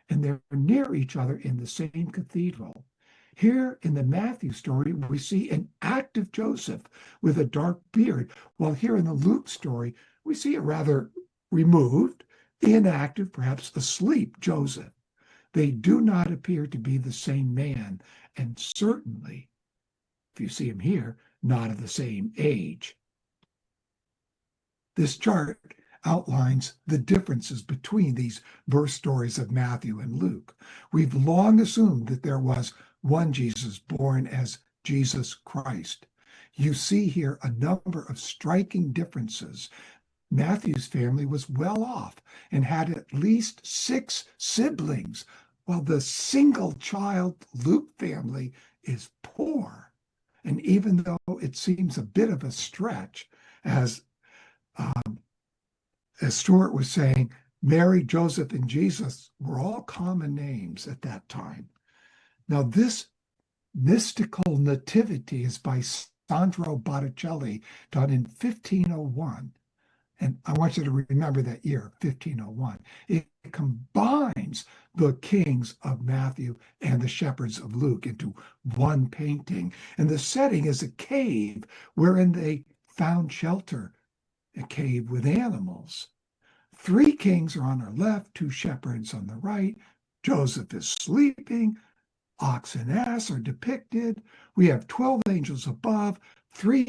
and they're near each other in the same cathedral. Here in the Matthew story, we see an active Joseph with a dark beard, while here in the Luke story, we see a rather removed, inactive, perhaps asleep Joseph. They do not appear to be the same man, and certainly, if you see him here, not of the same age. This chart outlines the differences between these birth stories of Matthew and Luke. We've long assumed that there was one Jesus born as Jesus Christ. You see here a number of striking differences. Matthew's family was well off and had at least 6 siblings, while the single child Luke family is poor. And even though it seems a bit of a stretch, as Stuart was saying, Mary, Joseph, and Jesus were all common names at that time. Now, this mystical nativity is by Sandro Botticelli, done in 1501. And I want you to remember that year, 1501. It combines the kings of Matthew and the shepherds of Luke into one painting. And the setting is a cave wherein they found shelter, a cave with animals. 3 kings are on our left, 2 shepherds on the right. Joseph is sleeping. Ox and ass are depicted. We have 12 angels above, 3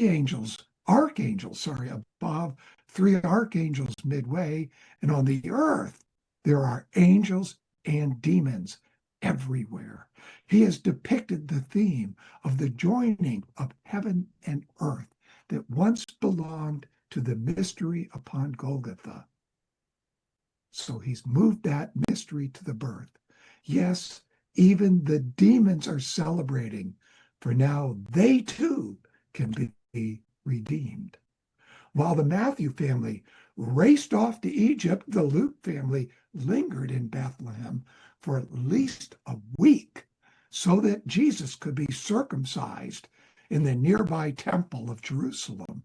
archangels above, 3 archangels midway. And on the earth, there are angels and demons everywhere. He has depicted the theme of the joining of heaven and earth that once belonged to the mystery upon Golgotha. So he's moved that mystery to the birth. Yes, even the demons are celebrating, for now they too can be redeemed. While the Matthew family raced off to Egypt, the Luke family lingered in Bethlehem for at least a week so that Jesus could be circumcised in the nearby temple of Jerusalem.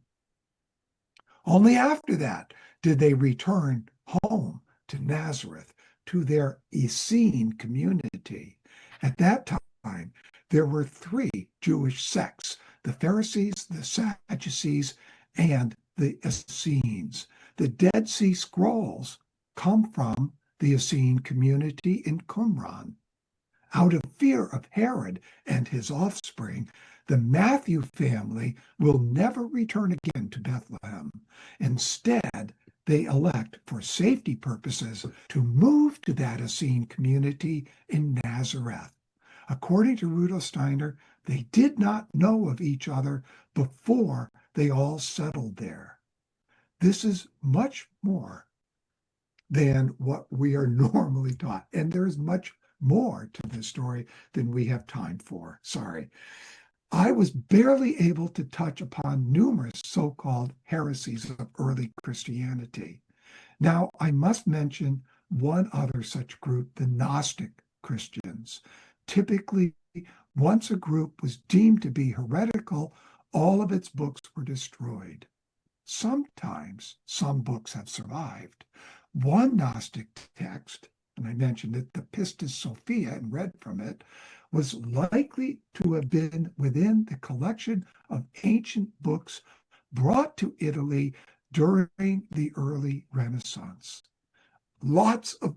Only after that did they return home to Nazareth, to their Essene community. At that time, there were 3 Jewish sects, the Pharisees, the Sadducees, and the Essenes. The Dead Sea Scrolls come from the Essene community in Qumran. Out of fear of Herod and his offspring, the Matthew family will never return again to Bethlehem. Instead, they elect, for safety purposes, to move to that Essene community in Nazareth. According to Rudolf Steiner, they did not know of each other before they all settled there. This is much more than what we are normally taught. And there's much more to this story than we have time for. Sorry. I was barely able to touch upon numerous so-called heresies of early Christianity. Now, I must mention one other such group, the Gnostic Christians. Typically, once a group was deemed to be heretical, all of its books were destroyed. Sometimes some books have survived. One Gnostic text, and I mentioned it, the Pistis Sophia, and read from it, was likely to have been within the collection of ancient books brought to Italy during the early Renaissance. Lots of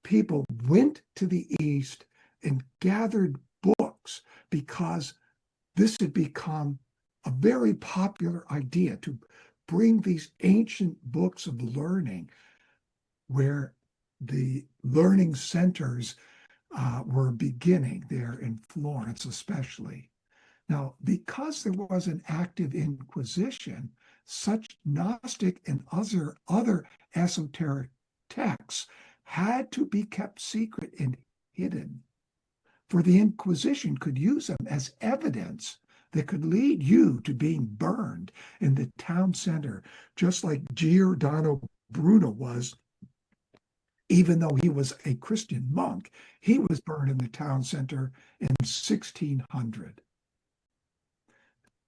people went to the East and gathered books because this had become a very popular idea to bring these ancient books of learning where the learning centers were beginning there in Florence especially. Now, because there was an active Inquisition, such Gnostic and other esoteric texts had to be kept secret and hidden, for the Inquisition could use them as evidence that could lead you to being burned in the town center, just like Giordano Bruno was. Even though he was a Christian monk, he was burned in the town center in 1600.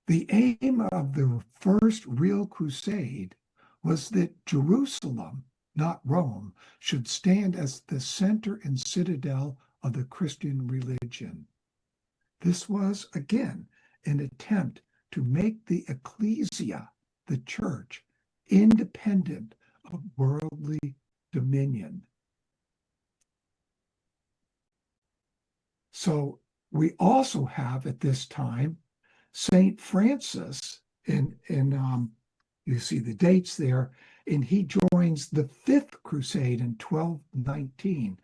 The aim of the first real crusade was that Jerusalem, not Rome, should stand as the center and citadel of the Christian religion. This was, again, an attempt to make the ecclesia, the church, independent of worldly dominion. So we also have at this time St. Francis, you see the dates there, and he joins the Fifth Crusade in 1219.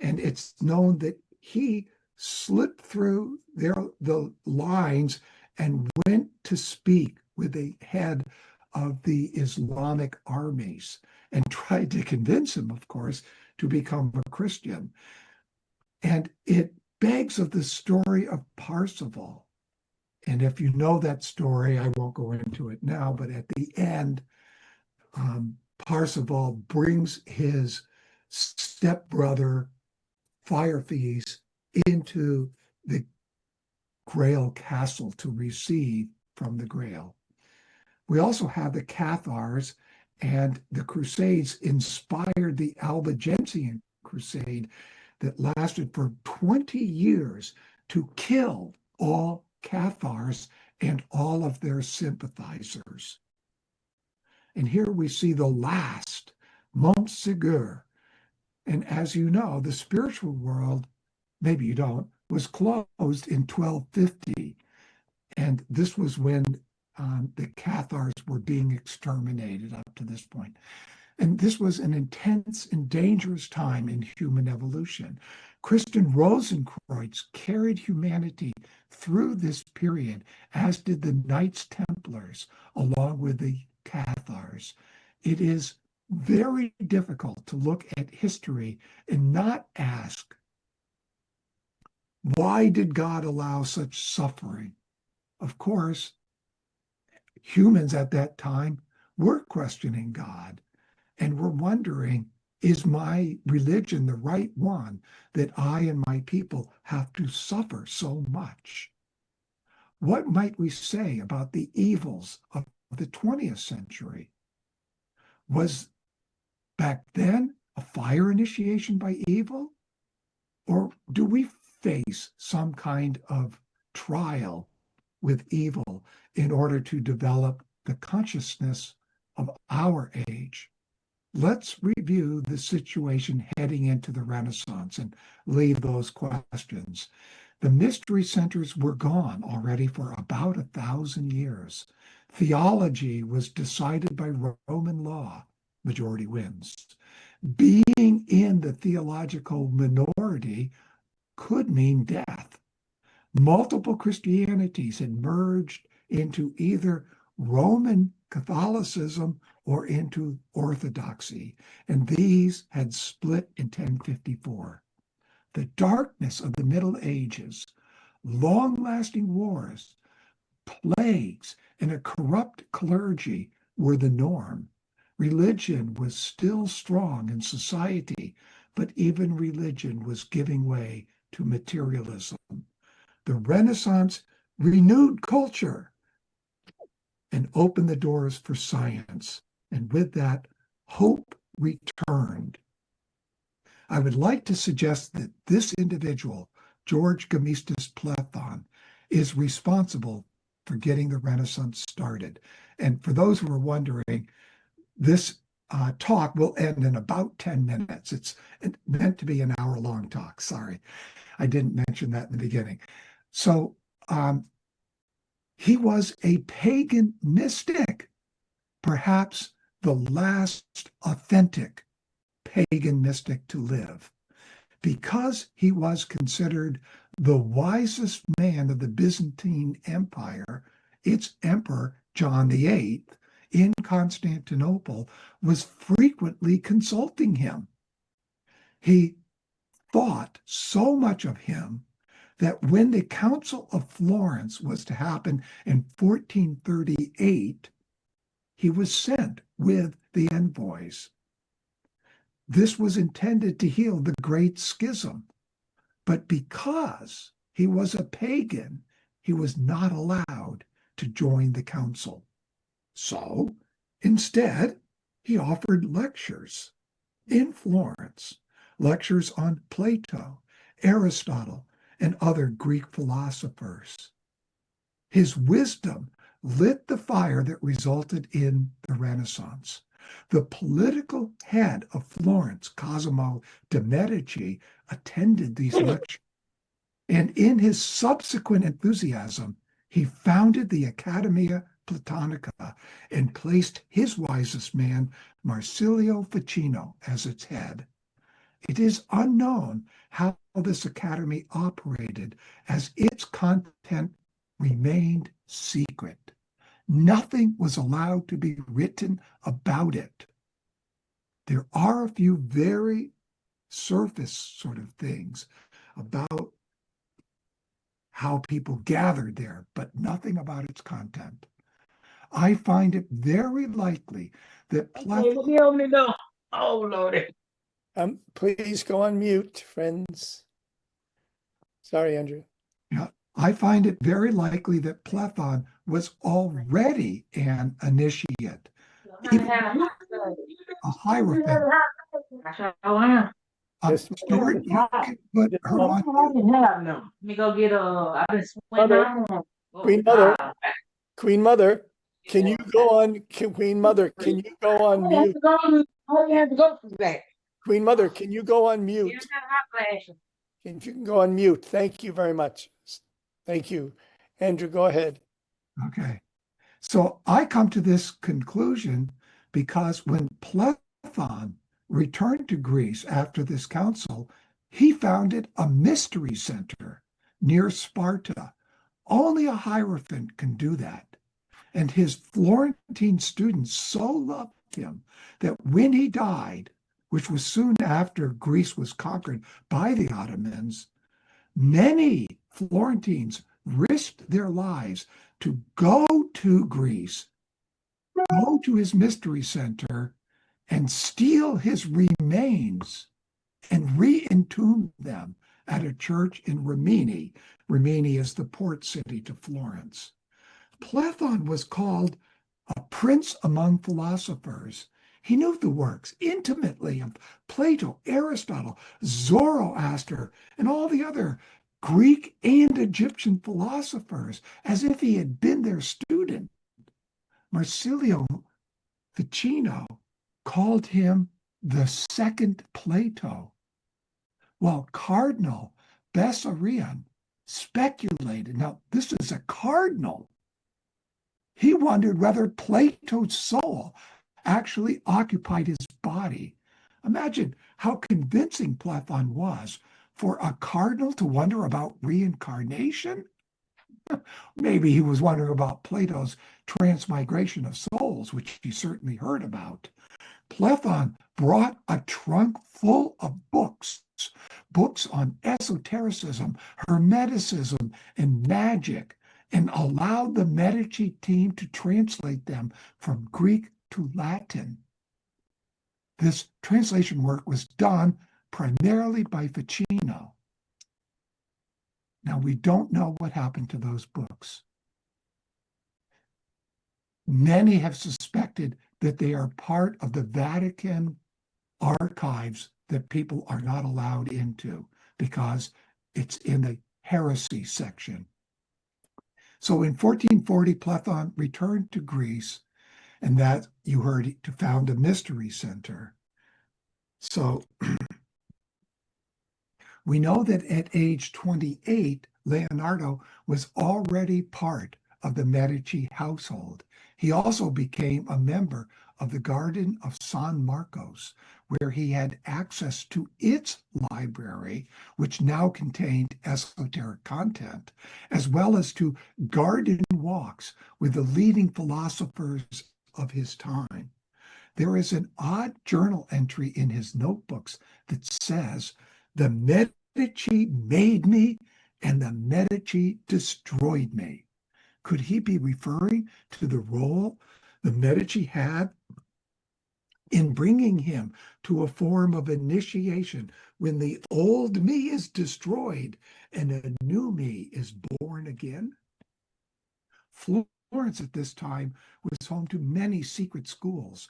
And it's known that he slipped through the lines and went to speak with the head of the Islamic armies and tried to convince him, of course, to become a Christian. And it begs of the story of Parzival. And if you know that story, I won't go into it now, but at the end, Parzival brings his stepbrother Firefees into the Grail castle to receive from the Grail. We also have the Cathars, and the Crusades inspired the Albigensian Crusade that lasted for 20 years to kill all Cathars and all of their sympathizers. And here we see the last, Montségur. And as you know, the spiritual world, maybe you don't, was closed in 1250. And this was when the Cathars were being exterminated up to this point. And this was an intense and dangerous time in human evolution. Christian Rosenkreuz carried humanity through this period, as did the Knights Templars, along with the Cathars. It is very difficult to look at history and not ask, why did God allow such suffering? Of course, humans at that time were questioning God. And we're wondering, is my religion the right one that I and my people have to suffer so much? What might we say about the evils of the 20th century? Was back then a fire initiation by evil? Or do we face some kind of trial with evil in order to develop the consciousness of our age? Let's review the situation heading into the Renaissance and leave those questions. The mystery centers were gone already for about 1,000 years. Theology was decided by Roman law. Majority wins. Being in the theological minority could mean death. Multiple Christianities had merged into either Roman Catholicism or into Orthodoxy, and these had split in 1054. The darkness of the Middle Ages, long-lasting wars, plagues, and a corrupt clergy were the norm. Religion was still strong in society, but even religion was giving way to materialism. The Renaissance renewed culture and opened the doors for science. And with that, hope returned. I would like to suggest that this individual, George Gemistus Plethon, is responsible for getting the Renaissance started. And for those who are wondering, this talk will end in about 10 minutes. It's meant to be an hour-long talk. Sorry, I didn't mention that in the beginning. So he was a pagan mystic, perhaps the last authentic pagan mystic to live. Because he was considered the wisest man of the Byzantine Empire, its emperor, John VIII, in Constantinople, was frequently consulting him. He thought so much of him that when the Council of Florence was to happen in 1438, he was sent with the envoys. This was intended to heal the Great Schism, but because he was a pagan, he was not allowed to join the council. So, instead, he offered lectures in Florence, lectures on Plato, Aristotle, and other Greek philosophers. His wisdom lit the fire that resulted in the Renaissance. The political head of Florence, Cosimo de' Medici, attended these lectures, and in his subsequent enthusiasm, he founded the Accademia Platonica and placed his wisest man, Marsilio Ficino, as its head. It is unknown how this academy operated, as its content remained secret. Nothing was allowed to be written about it. There are a few very surface sort of things about how people gathered there, but nothing about its content. I find it very likely that Oh, Lordy. Please go on mute, friends. Sorry, Andrew. I find it very likely that Platon was already an initiate, even a hierophant. Stuart, you can put her on mute. Let me go get I've been Queen Mother, can you go on? Queen Mother, can you go on mute? Queen Mother, can you go on mute? If you can go on mute, thank you very much. Thank you. Andrew, go ahead. Okay. So I come to this conclusion because when Platon returned to Greece after this council, he founded a mystery center near Sparta. Only a hierophant can do that. And his Florentine students so loved him that when he died, which was soon after Greece was conquered by the Ottomans, many Florentines risked their lives to go to Greece, go to his mystery center, and steal his remains and re-entomb them at a church in Rimini. Rimini is the port city to Florence. Platon was called a prince among philosophers. He knew the works intimately of Plato, Aristotle, Zoroaster, and all the other Greek and Egyptian philosophers, as if he had been their student. Marsilio Ficino called him the second Plato, while Cardinal Bessarion speculated. Now, this is a cardinal. He wondered whether Plato's soul actually occupied his body. Imagine how convincing Platon was for a cardinal to wonder about reincarnation. Maybe he was wondering about Plato's transmigration of souls, which he certainly heard about. Platon brought a trunk full of books on esotericism, hermeticism, and magic, and allowed the Medici team to translate them from Greek to Latin. This translation work was done primarily by Ficino. Now, we don't know what happened to those books. Many have suspected that they are part of the Vatican archives that people are not allowed into because it's in the heresy section. So in 1440, Platon returned to Greece, and that you heard, to found a mystery center. So we know that at age 28, Leonardo was already part of the Medici household. He also became a member of the Garden of San Marcos, where he had access to its library, which now contained esoteric content, as well as to garden walks with the leading philosophers of his time. There is an odd journal entry in his notebooks that says, "The Medici made me and the Medici destroyed me. Could he be referring to the role the Medici had in bringing him to a form of initiation when the old me is destroyed and a new me is born again? Florence at this time was home to many secret schools.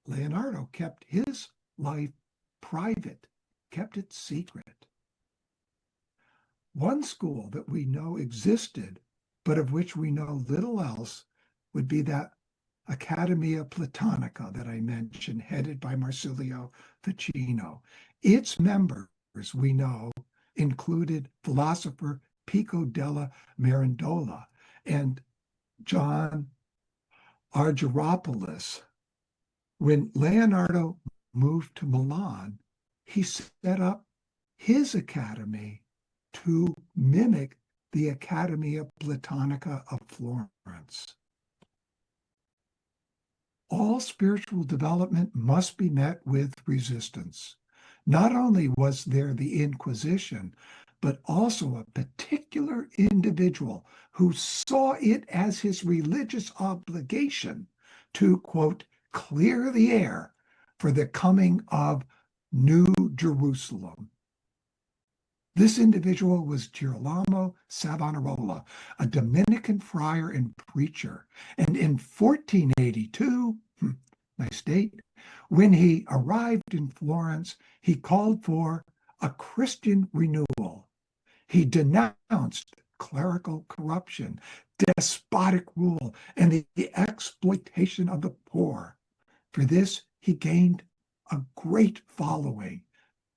Leonardo kept his life private, kept it secret. One school that we know existed, but of which we know little else, would be that Accademia Platonica that I mentioned, headed by Marsilio Ficino. Its members, we know, included philosopher Pico della Mirandola and John Argyropoulos. When Leonardo moved to Milan, he set up his academy to mimic the Accademia Platonica of Florence. All spiritual development must be met with resistance. Not only was there the Inquisition, but also a particular individual who saw it as his religious obligation to, quote, clear the air for the coming of New Jerusalem. This individual was Girolamo Savonarola, a Dominican friar and preacher. And in 1482, nice date, when he arrived in Florence, he called for a Christian renewal. He denounced clerical corruption, despotic rule, and the exploitation of the poor. For this, he gained a great following,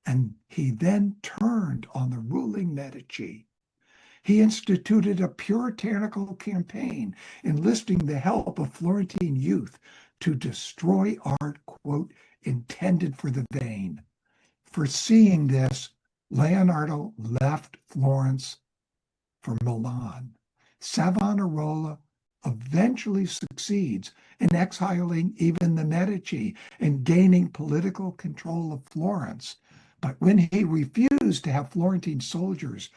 and he then turned on the ruling Medici. He instituted a puritanical campaign enlisting the help of Florentine youth to destroy art, quote, intended for the vain. Foreseeing this, Leonardo left Florence for Milan. Savonarola eventually succeeds in exiling even the Medici and gaining political control of Florence. But when he refused to have Florentine soldiers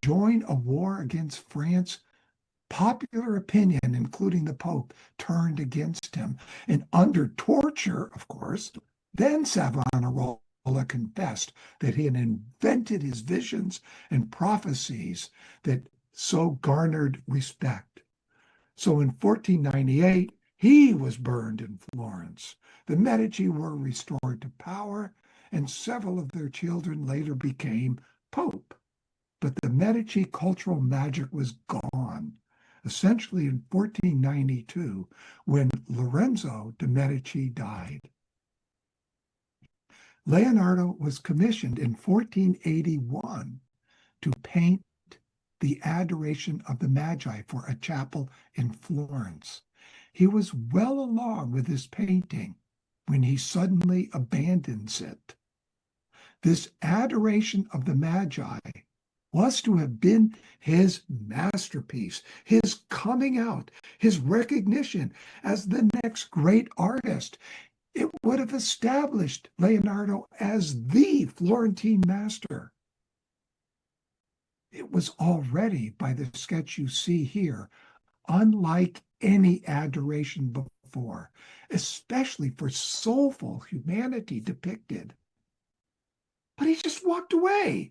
join a war against France, popular opinion, including the Pope, turned against him. And under torture, of course, then Savonarola confessed that he had invented his visions and prophecies that so garnered respect. So in 1498, he was burned in Florence. The Medici were restored to power, and several of their children later became Pope. But the Medici cultural magic was gone, essentially in 1492, when Lorenzo de' Medici died. Leonardo was commissioned in 1481 to paint the Adoration of the Magi for a chapel in Florence. He was well along with his painting when he suddenly abandons it. This Adoration of the Magi was to have been his masterpiece, his coming out, his recognition as the next great artist. It would have established Leonardo as the Florentine master. It was already, by the sketch you see here, unlike any adoration before, especially for soulful humanity depicted. But he just walked away,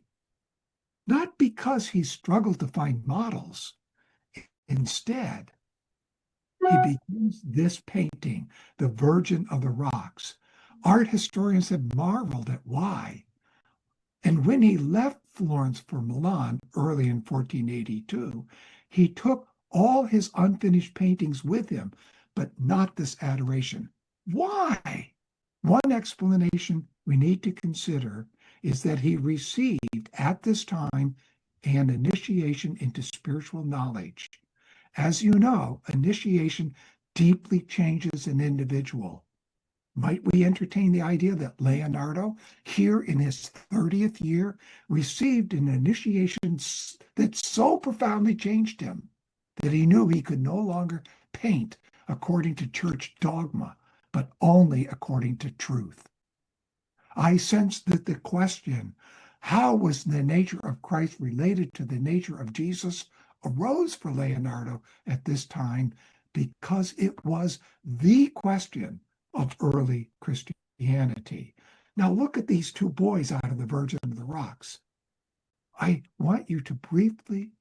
not because he struggled to find models. Instead, he begins this painting, The Virgin of the Rocks. Art historians have marveled at why. And when he left Florence for Milan early in 1482, he took all his unfinished paintings with him, but not this adoration. Why? One explanation we need to consider is that he received at this time an initiation into spiritual knowledge. As you know, initiation deeply changes an individual. Might we entertain the idea that Leonardo, here in his 30th year, received an initiation that so profoundly changed him that he knew he could no longer paint according to church dogma, but only according to truth? I sense that the question How was the nature of Christ related to the nature of Jesus arose for Leonardo at this time because it was the question of early Christianity. Now look at these two boys out of the Virgin of the Rocks. I want you to briefly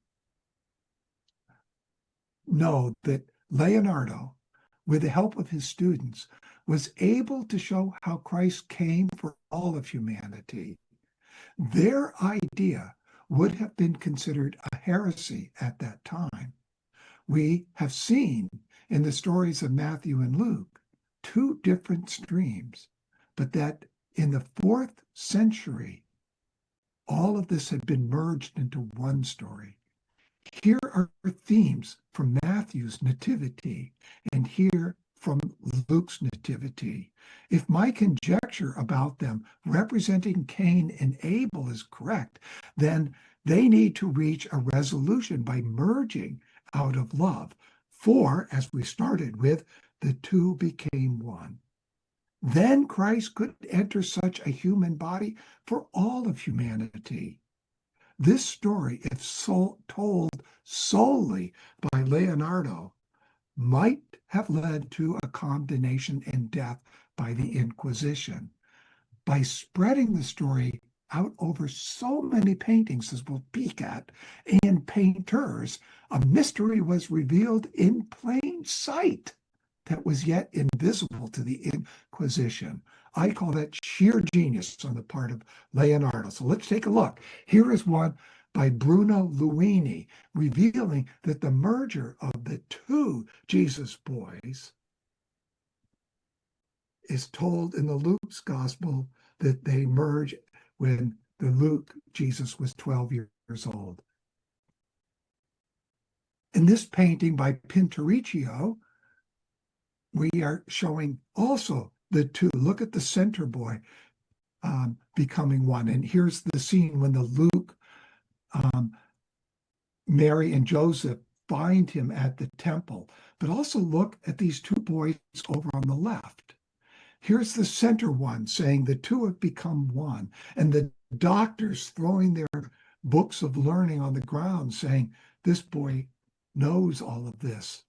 know that Leonardo, with the help of his students, was able to show how Christ came for all of humanity. Their idea would have been considered a heresy at that time. We have seen in the stories of Matthew and Luke two different streams, but that in the 4th century, all of this had been merged into one story. Here are themes from Matthew's nativity, and here from Luke's nativity. If my conjecture about them representing Cain and Abel is correct, then they need to reach a resolution by merging out of love. For, as we started with, the two became one. Then Christ could enter such a human body for all of humanity. This story, if told solely by Leonardo, might have led to a condemnation and death by the Inquisition. By spreading the story out over so many paintings as we'll peek at and painters, a mystery was revealed in plain sight that was yet invisible to the Inquisition. I call that sheer genius on the part of Leonardo. So let's take a look. Here is one by Bruno Luini, revealing that the merger of the two Jesus boys is told in the Luke's gospel that they merge when the Luke Jesus was 12 years old. In this painting by Pinturicchio, we are showing also the two. Look at the center boy becoming one. And here's the scene when the Luke, Mary and Joseph find him at the temple. But also look at these two boys over on the left. Here's the center one saying the two have become one. And the doctors throwing their books of learning on the ground saying, this boy knows all of this.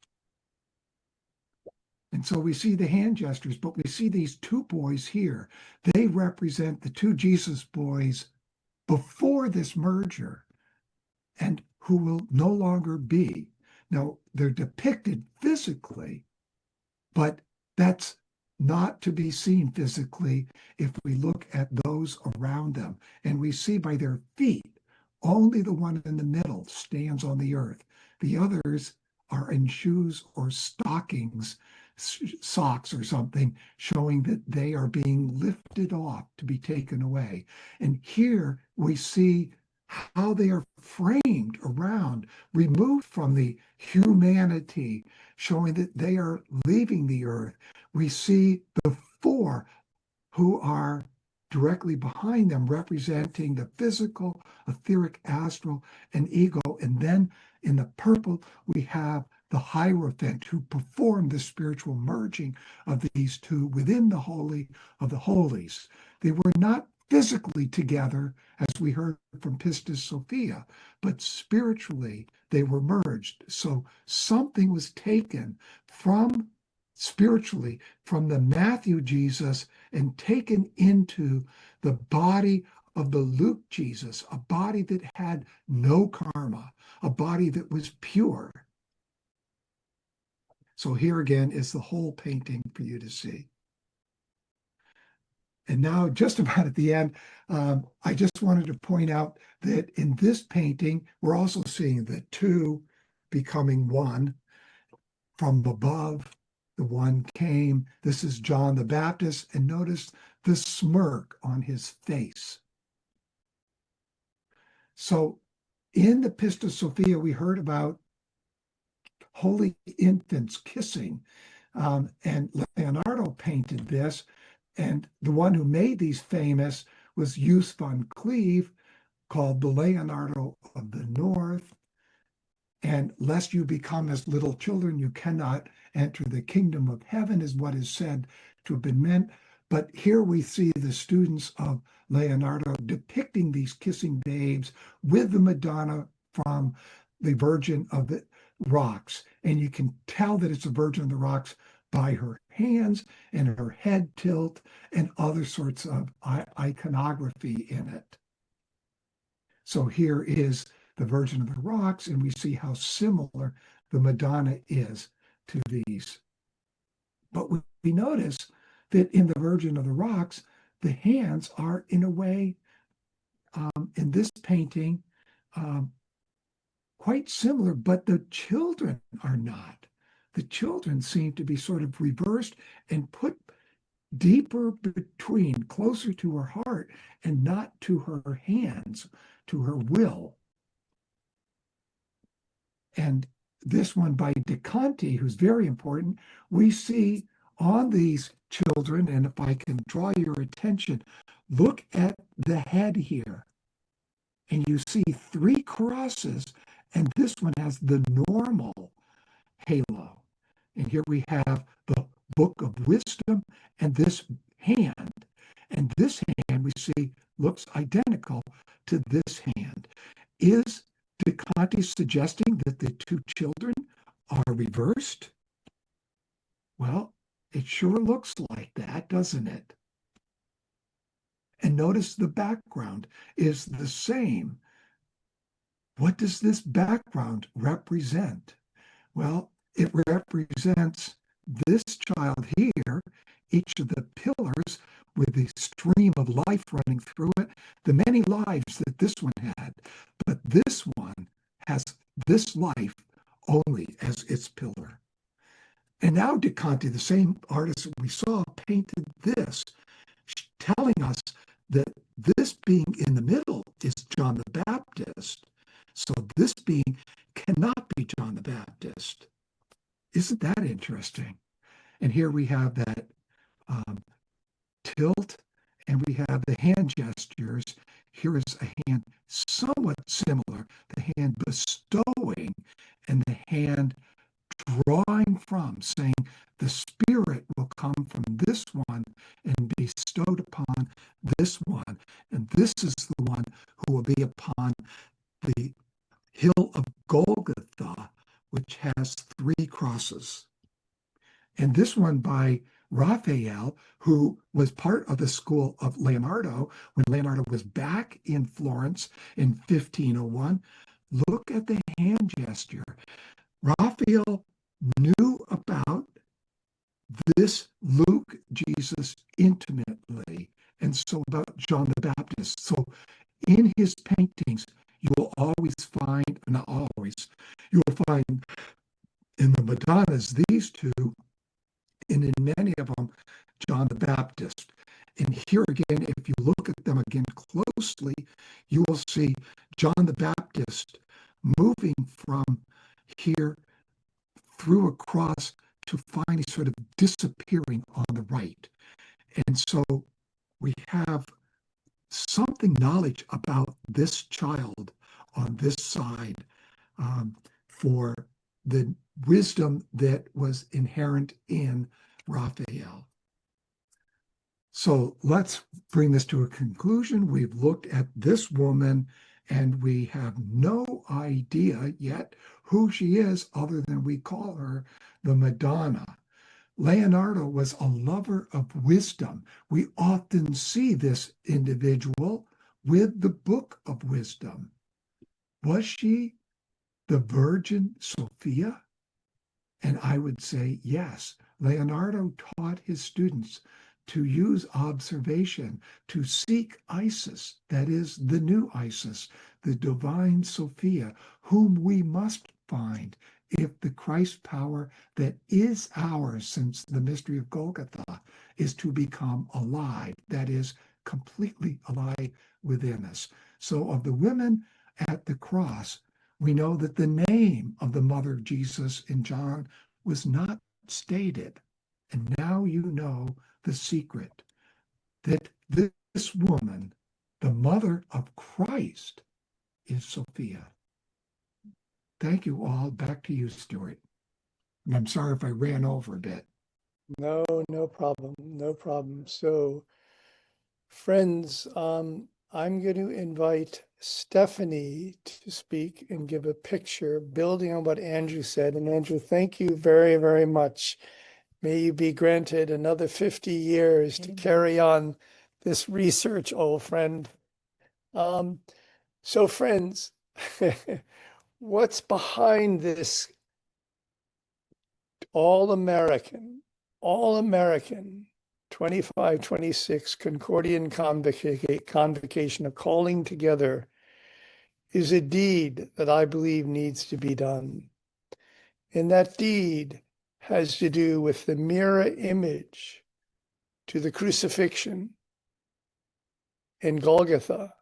And so we see the hand gestures, but we see these two boys here. They represent the two Jesus boys before this merger and who will no longer be. Now, they're depicted physically, but that's not to be seen physically if we look at those around them. And we see by their feet, only the one in the middle stands on the earth. The others are in shoes or stockings, socks or something, showing that they are being lifted off to be taken away. And here we see how they are framed around, removed from the humanity, showing that they are leaving the earth. We see the four who are directly behind them representing the physical, etheric, astral, and ego. And then in the purple, we have the Hierophant who performed the spiritual merging of these two within the Holy of the Holies. They were not physically together, as we heard from Pistis Sophia, but spiritually they were merged. So something was taken from spiritually from the Matthew Jesus and taken into the body of the Luke Jesus, a body that had no karma, a body that was pure. So here again is the whole painting for you to see. And now, just about at the end, I just wanted to point out that in this painting, we're also seeing the two becoming one. From above, the one came. This is John the Baptist, and notice the smirk on his face. So in the Pistis Sophia, we heard about holy infants kissing, and Leonardo painted this. And the one who made these famous was Jus van Cleve, called the Leonardo of the North. And lest you become as little children, you cannot enter the kingdom of heaven, is what is said to have been meant But here we see the students of Leonardo depicting these kissing babes with the Madonna from the Virgin of the Rocks. And you can tell that it's a Virgin of the Rocks by her hands and her head tilt and other sorts of iconography in it. So here is the Virgin of the Rocks, and we see how similar the Madonna is to these. But we notice that in the Virgin of the Rocks, the hands are in a way, in this painting, quite similar, but the children are not. The children seem to be sort of reversed and put deeper between, closer to her heart and not to her hands, to her will. And this one by De Conti, who's very important, we see on these children, and if I can draw your attention, look at the head here. And you see 3 crosses, and this one has the normal halo. And here we have the Book of Wisdom and this hand. And this hand we see looks identical to this hand. Is De Conti suggesting that the 2 children are reversed? Well, it sure looks like that, doesn't it? And notice the background is the same. What does this background represent? Well, it represents this child here, each of the pillars with the stream of life running through it, the many lives that this one had. But this one has this life only as its pillar. And now De Conti, the same artist that we saw, painted this, telling us that this being in the middle is John the Baptist. So this being cannot be John the Baptist. Isn't that interesting? And here we have that tilt, and we have the hand gestures. Here is a hand somewhat similar, the hand bestowing and the hand drawing from, saying the Spirit will come from this one and be bestowed upon this one. And this is the one who will be upon the hill of Golgotha, which has 3 crosses. And this one by Raphael, who was part of the school of Leonardo, when Leonardo was back in Florence in 1501. Look at the hand gesture. Raphael knew about this Luke Jesus intimately, and so about John the Baptist. So in his paintings, you will always find, not always, you will find in the Madonnas these 2, and in many of them, John the Baptist. And here again, if you look at them again closely, you will see John the Baptist moving from here through a cross to finally sort of disappearing on the right. And so we have something knowledge about this child on this side for the wisdom that was inherent in Raphael. So let's bring this to a conclusion. We've looked at this woman and we have no idea yet who she is other than we call her the Madonna. Leonardo was a lover of wisdom. We often see this individual with the Book of Wisdom. Was she the Virgin Sophia? And I would say yes. Leonardo taught his students to use observation, to seek Isis, that is the new Isis, the divine Sophia, whom we must find if the Christ power that is ours since the mystery of Golgotha is to become alive, that is completely alive within us. So of the women at the cross, we know that the name of the mother of Jesus in John was not stated. And now you know the secret, that this woman, the mother of Christ, is Sophia. Thank you all. Back to you, Stuart. And I'm sorry if I ran over a bit. No, no problem. No problem. So, friends, I'm going to invite Stephanie to speak and give a picture building on what Andrew said. And Andrew, thank you very, very much. May you be granted another 50 years to carry on this research, old friend. So friends, what's behind this all-American 25-26 Concordian Convocation, a calling together, is a deed that I believe needs to be done. And that deed has to do with the mirror image to the crucifixion in Golgotha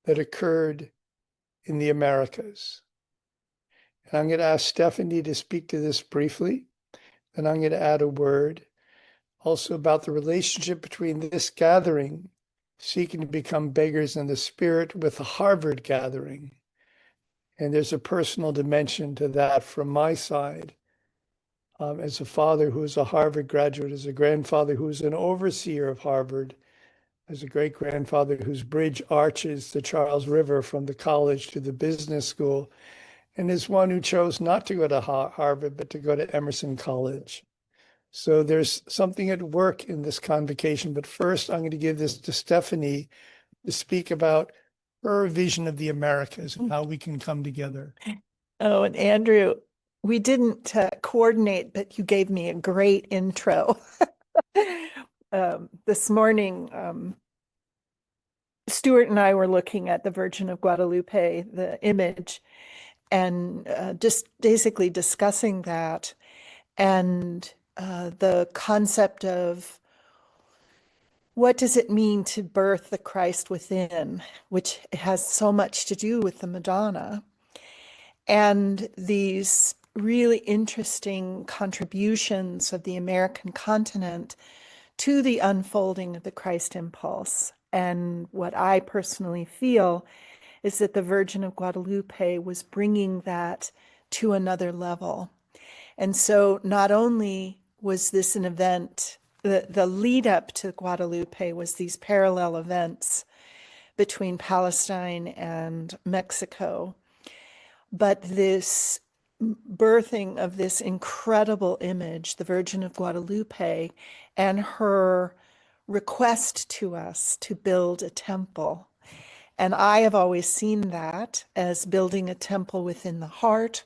that occurred in the Americas. And I'm going to ask Stephanie to speak to this briefly. And I'm going to add a word also about the relationship between this gathering, seeking to become beggars in the spirit, with the Harvard gathering. And there's a personal dimension to that from my side. As a father who's a Harvard graduate, as a grandfather who's an overseer of Harvard, as a great-grandfather whose bridge arches the Charles River from the college to the business school, and as one who chose not to go to Harvard, but to go to Emerson College. So there's something at work in this convocation. But first, I'm going to give this to Stephanie to speak about her vision of the Americas and how we can come together. Oh, and Andrew, we didn't coordinate, but you gave me a great intro. This morning, Stuart and I were looking at the Virgin of Guadalupe, the image, and just basically discussing that and the concept of what does it mean to birth the Christ within, which has so much to do with the Madonna, and these really interesting contributions of the American continent to the unfolding of the Christ impulse. And what I personally feel is that the Virgin of Guadalupe was bringing that to another level. And so not only was this an event, the lead up to Guadalupe was these parallel events between Palestine and Mexico, but this birthing of this incredible image, the Virgin of Guadalupe, and her request to us to build a temple. And I have always seen that as building a temple within the heart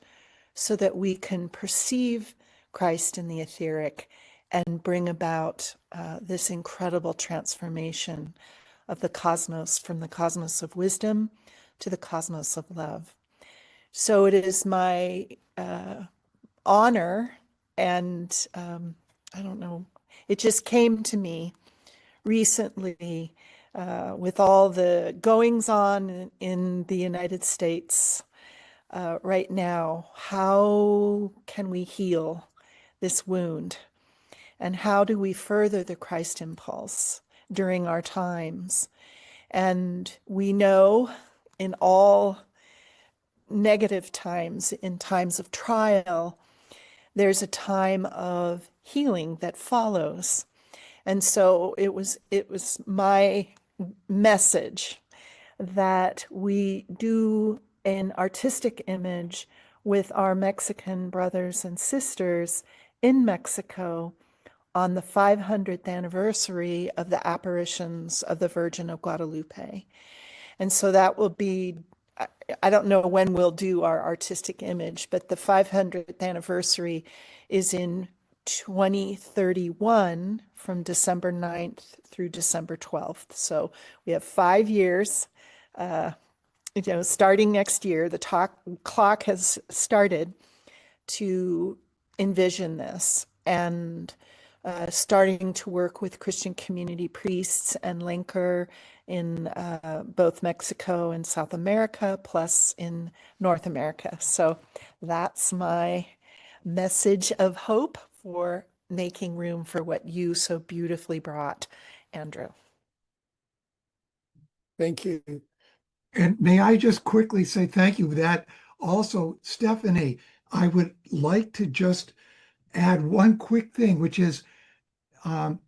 so that we can perceive Christ in the etheric and bring about this incredible transformation of the cosmos, from the cosmos of wisdom to the cosmos of love. So it is my honor, and I don't know, it just came to me recently with all the goings on in the United States right now. How can we heal this wound? And how do we further the Christ impulse during our times? And we know in all negative times, in times of trial, there's a time of healing that follows. And so it was my message that we do an artistic image with our Mexican brothers and sisters in Mexico on the 500th anniversary of the apparitions of the Virgin of Guadalupe. And so that will be, I don't know when we'll do our artistic image, but the 500th anniversary is in 2031 from December 9th through December 12th. So we have 5 years, starting next year. The clock has started to envision this, and starting to work with Christian community priests and linker in both Mexico and South America, plus in North America. So that's my message of hope for making room for what you so beautifully brought, Andrew. Thank you. And may I just quickly say thank you for that. Also, Stephanie, I would like to just add one quick thing, which is um,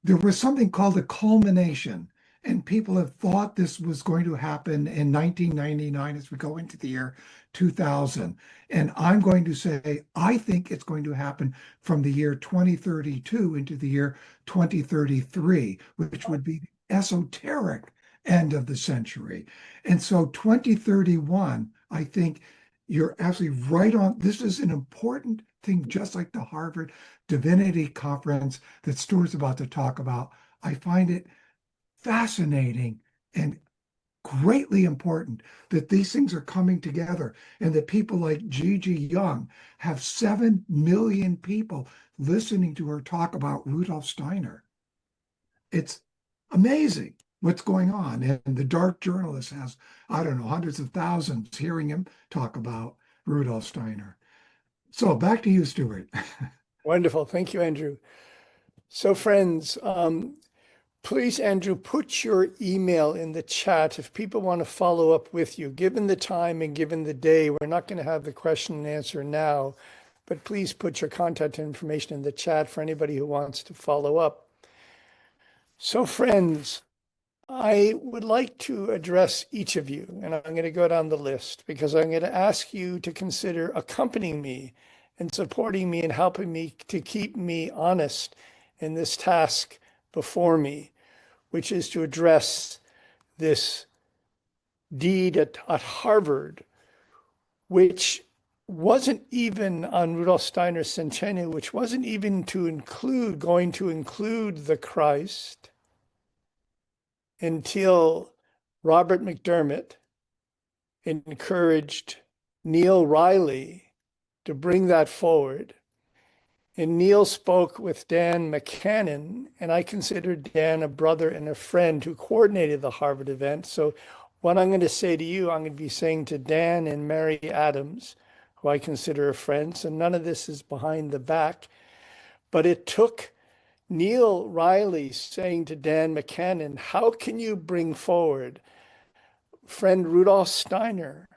there was something called a culmination, and people have thought this was going to happen in 1999 as we go into the year 2000. And I'm going to say, I think it's going to happen from the year 2032 into the year 2033, which would be the esoteric end of the century. And so 2031, I think you're absolutely right on. This is an important thing, just like the Harvard Divinity Conference that Stuart's about to talk about. I find it fascinating and greatly important that these things are coming together and that people like Gigi Young have 7 million people listening to her talk about Rudolf Steiner. It's amazing what's going on. And the Dark Journalist has, I don't know, hundreds of thousands hearing him talk about Rudolf Steiner. So back to you, Stuart. Wonderful. Thank you, Andrew. So friends, please, Andrew, put your email in the chat if people want to follow up with you. Given the time and given the day, we're not going to have the question and answer now, but please put your contact information in the chat for anybody who wants to follow up. So friends, I would like to address each of you, and I'm going to go down the list because I'm going to ask you to consider accompanying me and supporting me and helping me to keep me honest in this task before me, which is to address this deed at Harvard, which wasn't even on Rudolf Steiner's centennial, which wasn't even going to include the Christ until Robert McDermott encouraged Neil Riley to bring that forward. And Neil spoke with Dan McCannon, and I consider Dan a brother and a friend who coordinated the Harvard event. So what I'm going to say to you, I'm going to be saying to Dan and Mary Adams, who I consider a friend. So none of this is behind the back. But it took Neil Riley saying to Dan McCannon, how can you bring forward friend Rudolf Steiner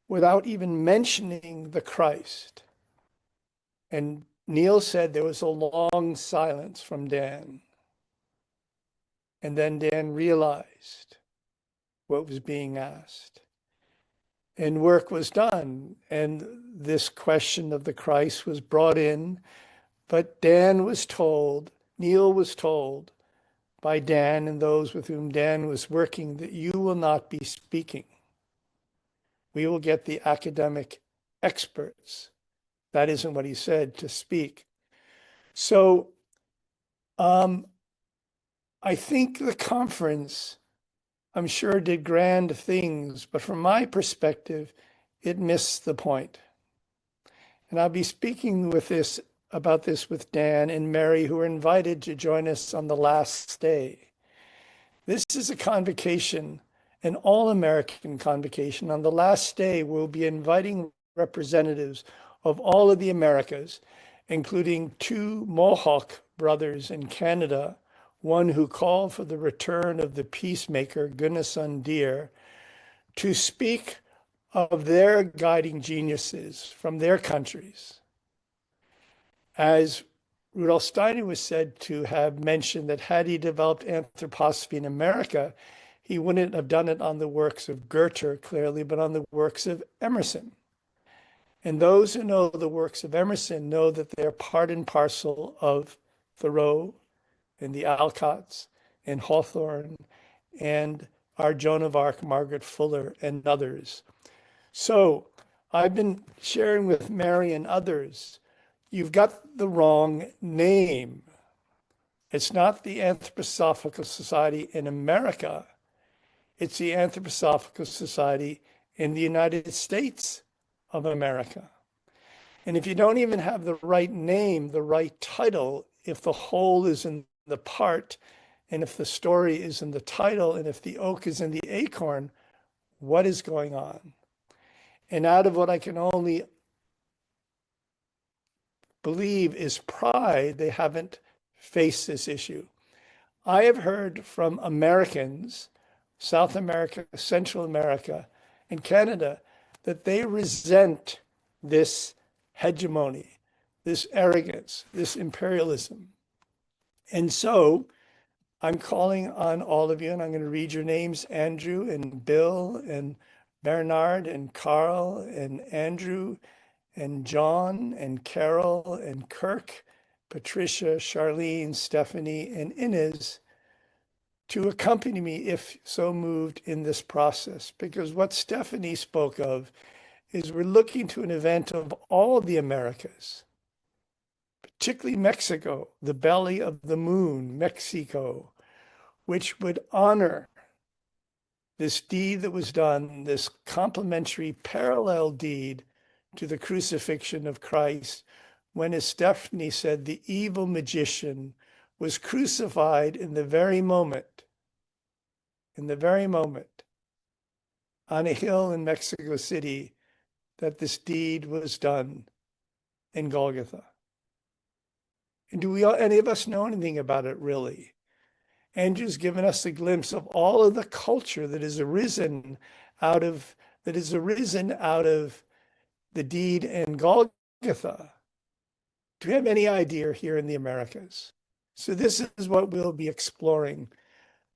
without even mentioning the Christ? And Neil said there was a long silence from Dan. And then Dan realized what was being asked. And work was done. And this question of the Christ was brought in. But Dan was told, Neil was told by Dan and those with whom Dan was working that you will not be speaking. We will get the academic experts. That isn't what he said, to speak. So I think the conference, I'm sure, did grand things, but from my perspective, it missed the point. And I'll be speaking about this with Dan and Mary, who are invited to join us on the last day. This is a convocation, an all-American convocation. On the last day, we'll be inviting representatives of all of the Americas, including 2 Mohawk brothers in Canada, one who called for the return of the peacemaker, Gunnison Deer, to speak of their guiding geniuses from their countries. As Rudolf Steiner was said to have mentioned that had he developed anthroposophy in America, he wouldn't have done it on the works of Goethe, clearly, but on the works of Emerson. And those who know the works of Emerson know that they're part and parcel of Thoreau and the Alcotts and Hawthorne and our Joan of Arc, Margaret Fuller, and others. So I've been sharing with Mary and others, you've got the wrong name. It's not the Anthroposophical Society in America. It's the Anthroposophical Society in the United States of America. And if you don't even have the right name, the right title, if the whole is in the part, and if the story is in the title, and if the oak is in the acorn, what is going on? And out of what I can only believe is pride, they haven't faced this issue. I have heard from Americans, South America, Central America, and Canada, that they resent this hegemony, this arrogance, this imperialism. And so I'm calling on all of you, and I'm going to read your names: Andrew and Bill and Bernard and Carl and Andrew and John and Carol and Kirk, Patricia, Charlene, Stephanie, and Inez, to accompany me, if so moved, in this process. Because what Stephanie spoke of is we're looking to an event of all the Americas, particularly Mexico, the belly of the moon, Mexico, which would honor this deed that was done, this complementary parallel deed to the crucifixion of Christ, when, as Stephanie said, the evil magician was crucified in the very moment, on a hill in Mexico City, that this deed was done in Golgotha. And do any of us know anything about it, really? Andrew's given us a glimpse of all of the culture that has arisen out of the deed in Golgotha. Do we have any idea here in the Americas? So this is what we'll be exploring.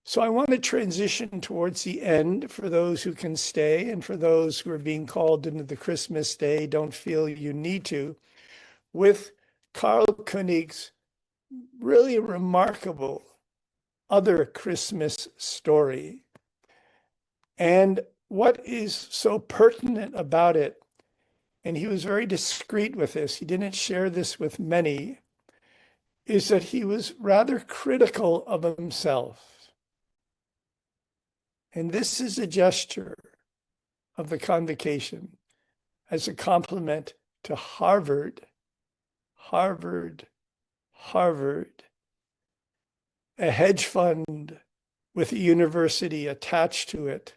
So I want to transition towards the end for those who can stay, and for those who are being called into the Christmas day, don't feel you need to, with Karl Koenig's really remarkable other Christmas story. And what is so pertinent about it, and he was very discreet with this, he didn't share this with many, is that he was rather critical of himself. And this is a gesture of the convocation as a compliment to Harvard, a hedge fund with a university attached to it.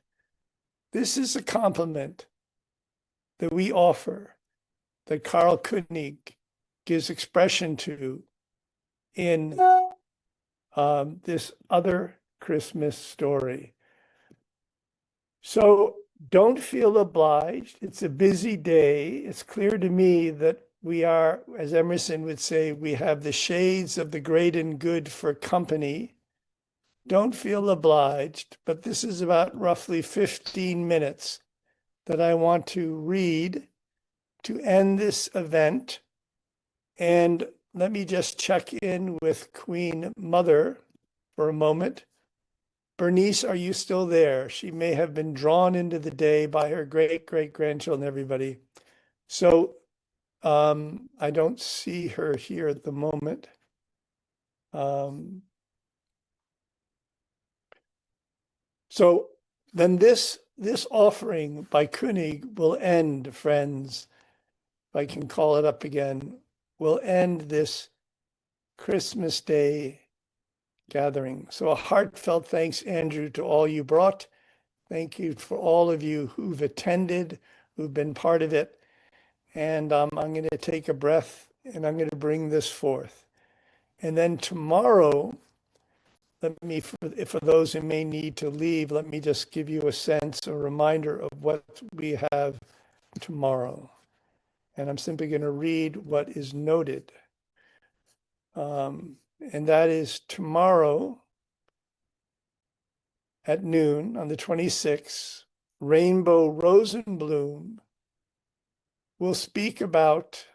This is a compliment that we offer, that Karl Koenig gives expression to in this other Christmas story. So don't feel obliged. It's a busy day. It's clear to me that we are, as Emerson would say, we have the shades of the great and good for company. Don't feel obliged, but this is about roughly 15 minutes that I want to read to end this event. And let me just check in with Queen Mother for a moment. Bernice, are you still there? She may have been drawn into the day by her great-great-grandchildren, everybody. So I don't see her here at the moment. So then this offering by Koenig will end, friends, if I can call it up again, will end this Christmas Day gathering. So a heartfelt thanks, Andrew, to all you brought. Thank you for all of you who've attended, who've been part of it. And I'm going to take a breath and I'm going to bring this forth. And then tomorrow, for those who may need to leave, let me just give you a sense, a reminder of what we have tomorrow. And I'm simply going to read what is noted. And that is tomorrow at noon on the 26th, Rainbow Rosenblum will speak about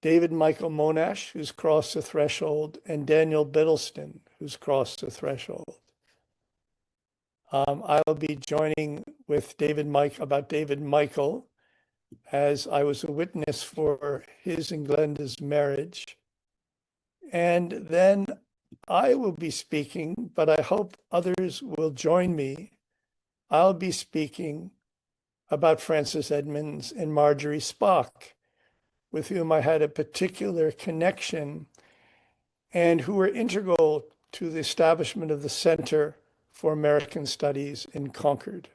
David Michael Monash, who's crossed the threshold, and Daniel Biddleston, who's crossed the threshold. I'll be joining with David Michael, as I was a witness for his and Glenda's marriage. And then I will be speaking, but I hope others will join me. I'll be speaking about Francis Edmonds and Marjorie Spock, with whom I had a particular connection and who were integral to the establishment of the Center for American Studies in Concord.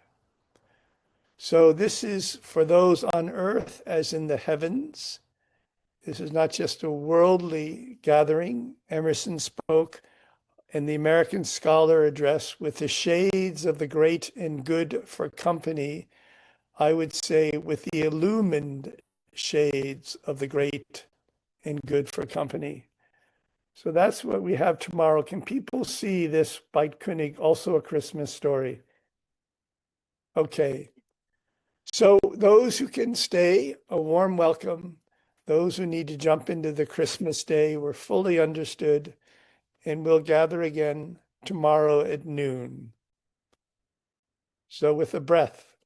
So this is for those on earth as in the heavens. This is not just a worldly gathering. Emerson spoke in the American Scholar Address with the shades of the great and good for company. I would say with the illumined shades of the great and good for company. So that's what we have tomorrow. Can people see this Beit-König, also a Christmas story? Okay. So those who can stay, a warm welcome. Those who need to jump into the Christmas day, we're fully understood, and we'll gather again tomorrow at noon. So with a breath.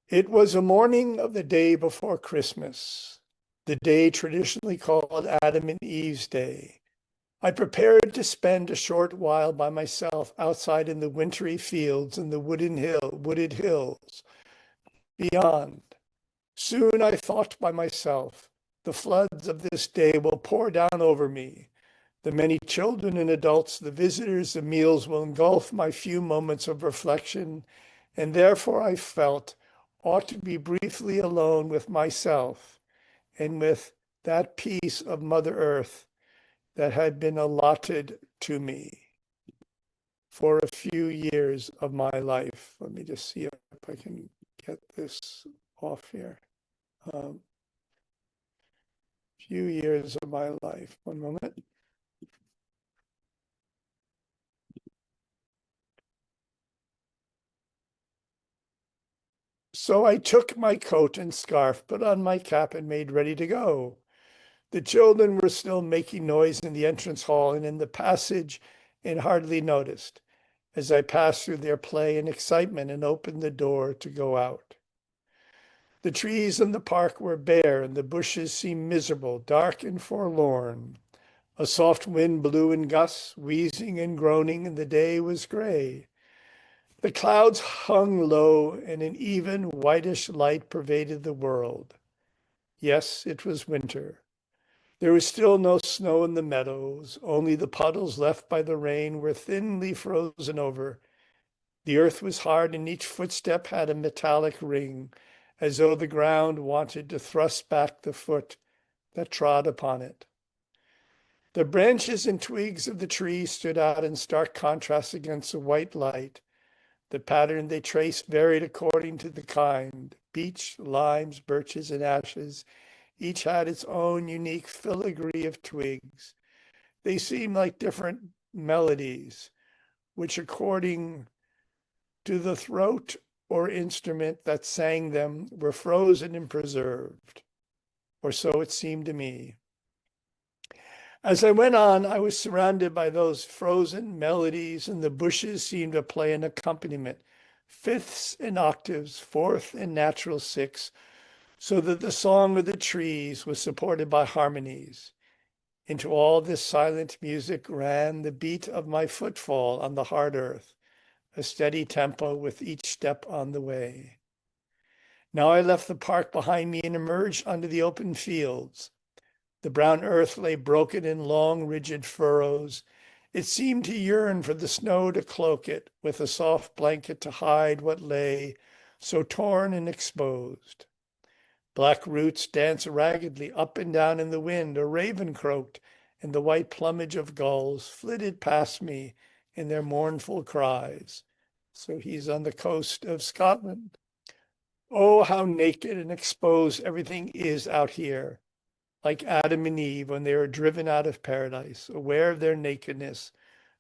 It was a morning of the day before Christmas, the day traditionally called Adam and Eve's Day. I prepared to spend a short while by myself outside in the wintry fields and the wooded hills beyond. Soon I thought by myself, the floods of this day will pour down over me. The many children and adults, the visitors, the meals will engulf my few moments of reflection, and therefore I felt ought to be briefly alone with myself and with that piece of Mother Earth that had been allotted to me for a few years of my life. Let me just see if I can get this off here. Few years of my life. One moment. So I took my coat and scarf, put on my cap, and made ready to go. The children were still making noise in the entrance hall and in the passage, and hardly noticed as I passed through their play and excitement and opened the door to go out. The trees in the park were bare, and the bushes seemed miserable, dark and forlorn. A soft wind blew in gusts, wheezing and groaning, and the day was gray. The clouds hung low, and an even whitish light pervaded the world. Yes, it was winter. There was still no snow in the meadows, only the puddles left by the rain were thinly frozen over. The earth was hard, and each footstep had a metallic ring, as though the ground wanted to thrust back the foot that trod upon it. The branches and twigs of the trees stood out in stark contrast against the white light. The pattern they traced varied according to the kind. Beech, limes, birches, and ashes each had its own unique filigree of twigs. They seemed like different melodies, which according to the throat or instrument that sang them were frozen and preserved, or so it seemed to me. As I went on, I was surrounded by those frozen melodies, and the bushes seemed to play an accompaniment, fifths and octaves, fourth and natural sixths, so that the song of the trees was supported by harmonies. Into all this silent music ran the beat of my footfall on the hard earth, a steady tempo with each step on the way. Now I left the park behind me and emerged onto the open fields. The brown earth lay broken in long, rigid furrows. It seemed to yearn for the snow to cloak it with a soft blanket to hide what lay so torn and exposed. Black roots danced raggedly up and down in the wind. A raven croaked, and the white plumage of gulls flitted past me in their mournful cries. So he's on the coast of Scotland. Oh, how naked and exposed everything is out here. Like Adam and Eve when they were driven out of paradise, aware of their nakedness.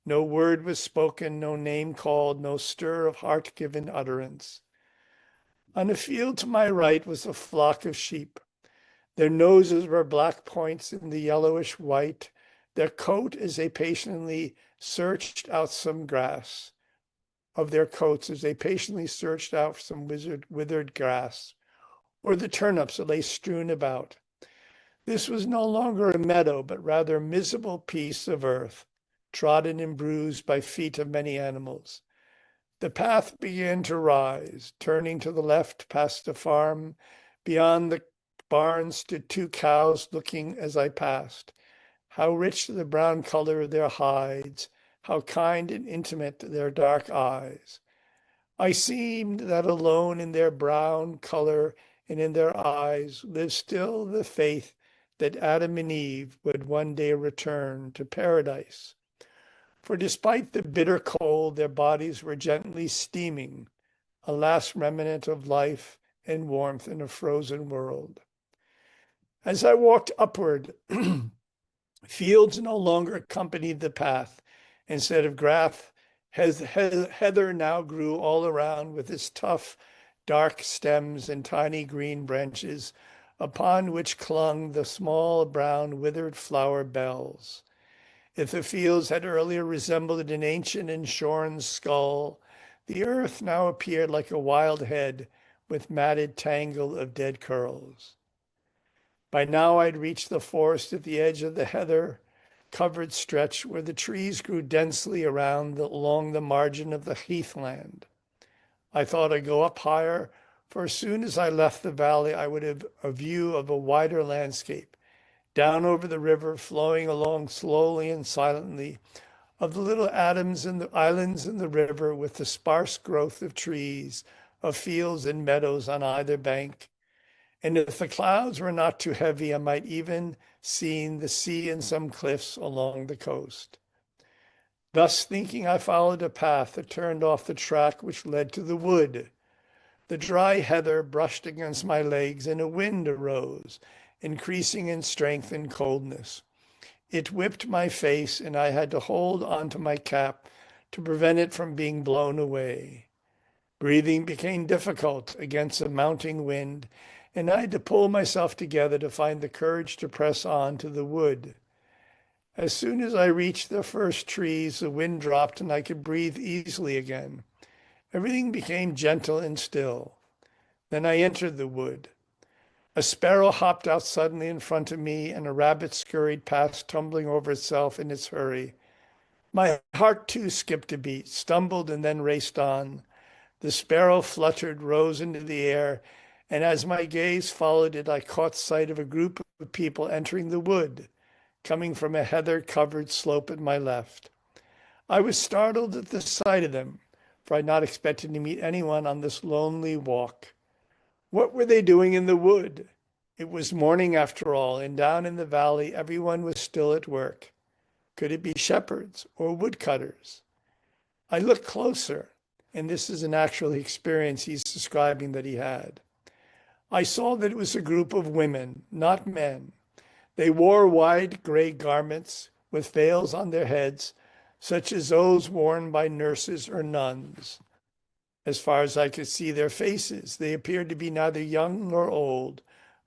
No word was spoken, no name called, no stir of heart-given utterance. On a field to my right was a flock of sheep. Their noses were black points in the yellowish white, their coat as they patiently searched out some grass. Of their coats as they patiently searched out some withered grass, or the turnips that lay strewn about. This was no longer a meadow, but rather a miserable piece of earth, trodden and bruised by feet of many animals. The path began to rise, turning to the left past the farm. Beyond the barns stood 2 cows looking as I passed. How rich the brown color of their hides, how kind and intimate their dark eyes. I seemed that alone in their brown color and in their eyes lived still the faith that Adam and Eve would one day return to paradise. For despite the bitter cold, their bodies were gently steaming, a last remnant of life and warmth in a frozen world. As I walked upward, fields no longer accompanied the path. Instead of grass, heather now grew all around with its tough, dark stems and tiny green branches, upon which clung the small brown withered flower bells. If the fields had earlier resembled an ancient and shorn skull, the earth now appeared like a wild head with matted tangle of dead curls. By now I'd reached the forest at the edge of the heather-covered stretch where the trees grew densely along the margin of the heathland. I thought I'd go up higher, for as soon as I left the valley, I would have a view of a wider landscape, down over the river, flowing along slowly and silently, of the little atoms and the islands in the river with the sparse growth of trees, of fields and meadows on either bank. And if the clouds were not too heavy, I might even see the sea and some cliffs along the coast. Thus thinking, I followed a path that turned off the track which led to the wood. The dry heather brushed against my legs, and a wind arose, increasing in strength and coldness. It whipped my face, and I had to hold onto my cap to prevent it from being blown away. Breathing became difficult against the mounting wind, and I had to pull myself together to find the courage to press on to the wood. As soon as I reached the first trees, the wind dropped and I could breathe easily again. Everything became gentle and still. Then I entered the wood. A sparrow hopped out suddenly in front of me, and a rabbit scurried past, tumbling over itself in its hurry. My heart too skipped a beat, stumbled, and then raced on. The sparrow fluttered, rose into the air, and as my gaze followed it, I caught sight of a group of people entering the wood, coming from a heather-covered slope at my left. I was startled at the sight of them, for I had not expected to meet anyone on this lonely walk. What were they doing in the wood? It was morning after all, and down in the valley everyone was still at work. Could it be shepherds or woodcutters? I looked closer, and this is an actual experience he's describing that he had. I saw that it was a group of women, not men. They wore wide gray garments with veils on their heads, such as those worn by nurses or nuns. As far as I could see their faces, they appeared to be neither young nor old,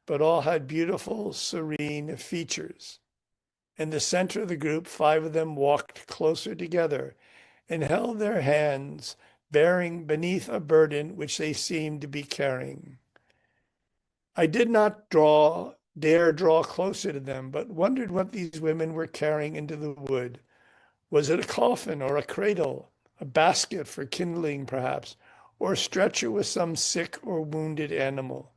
but all had beautiful, serene features. In the center of the group, 5 of them walked closer together and held their hands, bearing beneath a burden which they seemed to be carrying. I did not dare draw closer to them, but wondered what these women were carrying into the wood. Was it a coffin or a cradle, a basket for kindling perhaps, or a stretcher with some sick or wounded animal?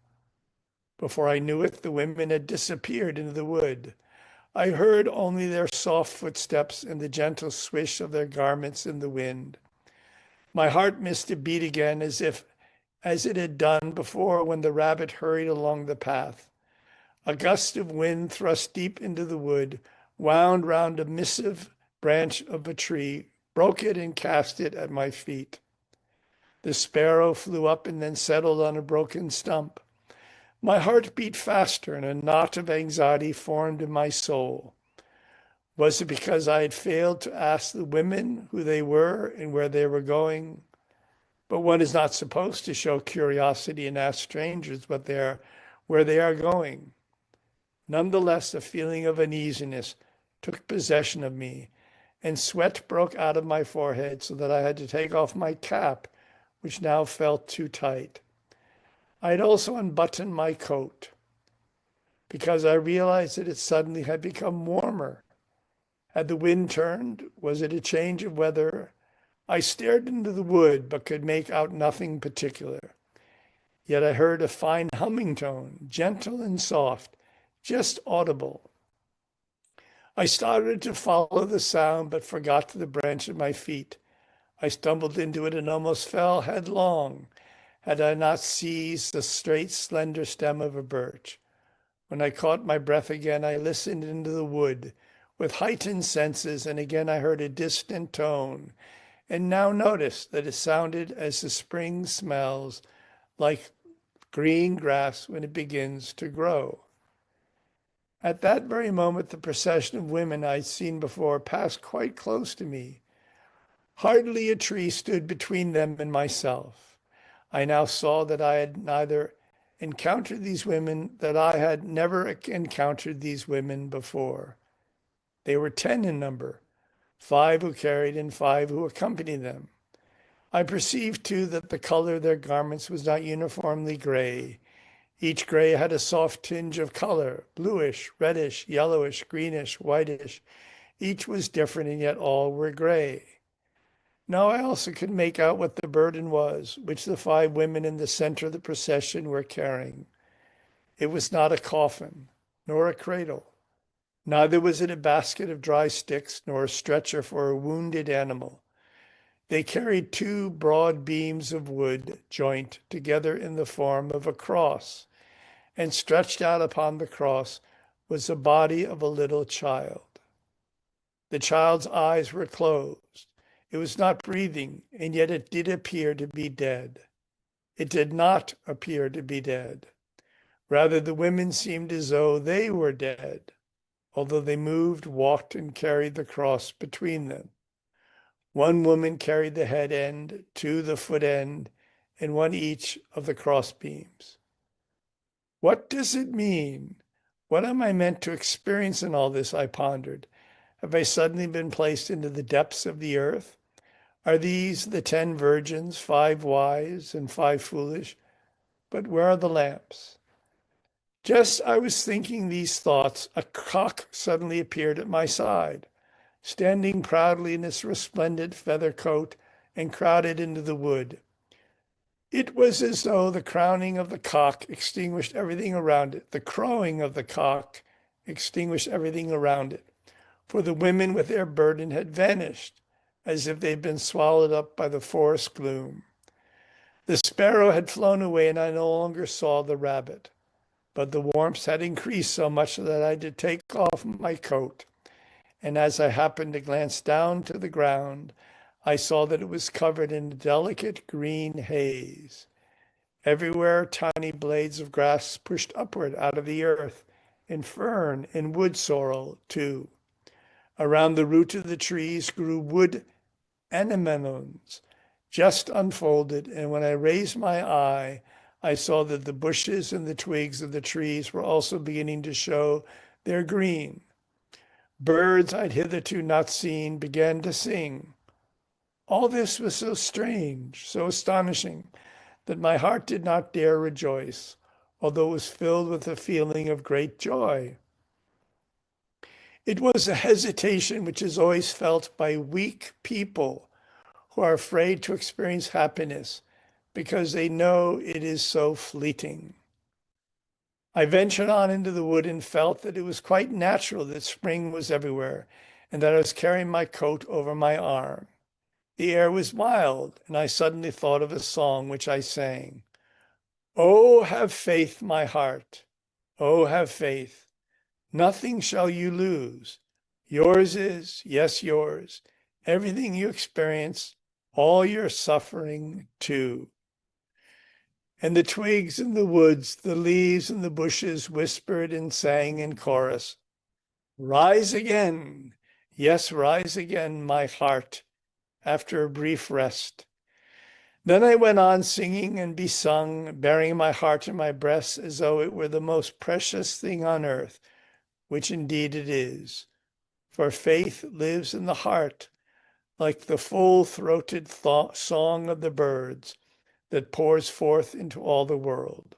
Before I knew it, the women had disappeared into the wood. I heard only their soft footsteps and the gentle swish of their garments in the wind. My heart missed a beat again, as it had done before when the rabbit hurried along the path. A gust of wind thrust deep into the wood, wound round a massive branch of a tree, broke it and cast it at my feet. The sparrow flew up and then settled on a broken stump. My heart beat faster and a knot of anxiety formed in my soul. Was it because I had failed to ask the women who they were and where they were going? But one is not supposed to show curiosity and ask strangers where they are going. Nonetheless, a feeling of uneasiness took possession of me, and sweat broke out of my forehead so that I had to take off my cap, which now felt too tight. I had also unbuttoned my coat because I realized that it suddenly had become warmer. Had the wind turned? Was it a change of weather? I stared into the wood, but could make out nothing particular. Yet I heard a fine humming tone, gentle and soft, just audible. I started to follow the sound, but forgot the branch at my feet. I stumbled into it and almost fell headlong, had I not seized the straight, slender stem of a birch. When I caught my breath again, I listened into the wood with heightened senses, and again I heard a distant tone, and now noticed that it sounded as the spring smells like green grass when it begins to grow. At that very moment, the procession of women I'd seen before passed quite close to me. Hardly a tree stood between them and myself. I now saw that I had never encountered these women before. They were 10 in number, 5 who carried and 5 who accompanied them. I perceived, too, that the color of their garments was not uniformly gray. Each gray had a soft tinge of color, bluish, reddish, yellowish, greenish, whitish. Each was different, and yet all were gray. Now I also could make out what the burden was, which the 5 women in the center of the procession were carrying. It was not a coffin, nor a cradle. Neither was it a basket of dry sticks, nor a stretcher for a wounded animal. They carried 2 broad beams of wood joined together in the form of a cross, and stretched out upon the cross was the body of a little child. The child's eyes were closed. It was not breathing, and yet it did appear to be dead. It did not appear to be dead. Rather, the women seemed as though they were dead, although they moved, walked, and carried the cross between them. One woman carried the head end, 2 the foot end, and 1 each of the cross beams. What does it mean? What am I meant to experience in all this? I pondered. Have I suddenly been placed into the depths of the earth? Are these the 10 virgins, 5 wise and 5 foolish? But where are the lamps? Just as I was thinking these thoughts, a cock suddenly appeared at my side, standing proudly in its resplendent feather coat and crowded into the wood. It was as though the crowing of the cock extinguished everything around it. The crowing of the cock extinguished everything around it, for the women with their burden had vanished, as if they'd been swallowed up by the forest gloom. The sparrow had flown away, and I no longer saw the rabbit, but the warmth had increased so much that I had to take off my coat, and as I happened to glance down to the ground, I saw that it was covered in a delicate green haze. Everywhere, tiny blades of grass pushed upward out of the earth, and fern and wood sorrel, too. Around the root of the trees grew wood anemones, just unfolded, and when I raised my eye, I saw that the bushes and the twigs of the trees were also beginning to show their green. Birds I'd hitherto not seen began to sing. All this was so strange, so astonishing, that my heart did not dare rejoice, although it was filled with a feeling of great joy. It was a hesitation which is always felt by weak people who are afraid to experience happiness because they know it is so fleeting. I ventured on into the wood and felt that it was quite natural that spring was everywhere and that I was carrying my coat over my arm. The air was mild, and I suddenly thought of a song which I sang. Oh, have faith, my heart. Oh, have faith. Nothing shall you lose. Yours is, yes, yours. Everything you experience, all your suffering too. And the twigs in the woods, the leaves in the bushes whispered and sang in chorus. Rise again. Yes, rise again, my heart, after a brief rest. Then I went on singing and be sung, bearing my heart in my breast as though it were the most precious thing on earth, which indeed it is. For faith lives in the heart, like the full-throated song of the birds that pours forth into all the world.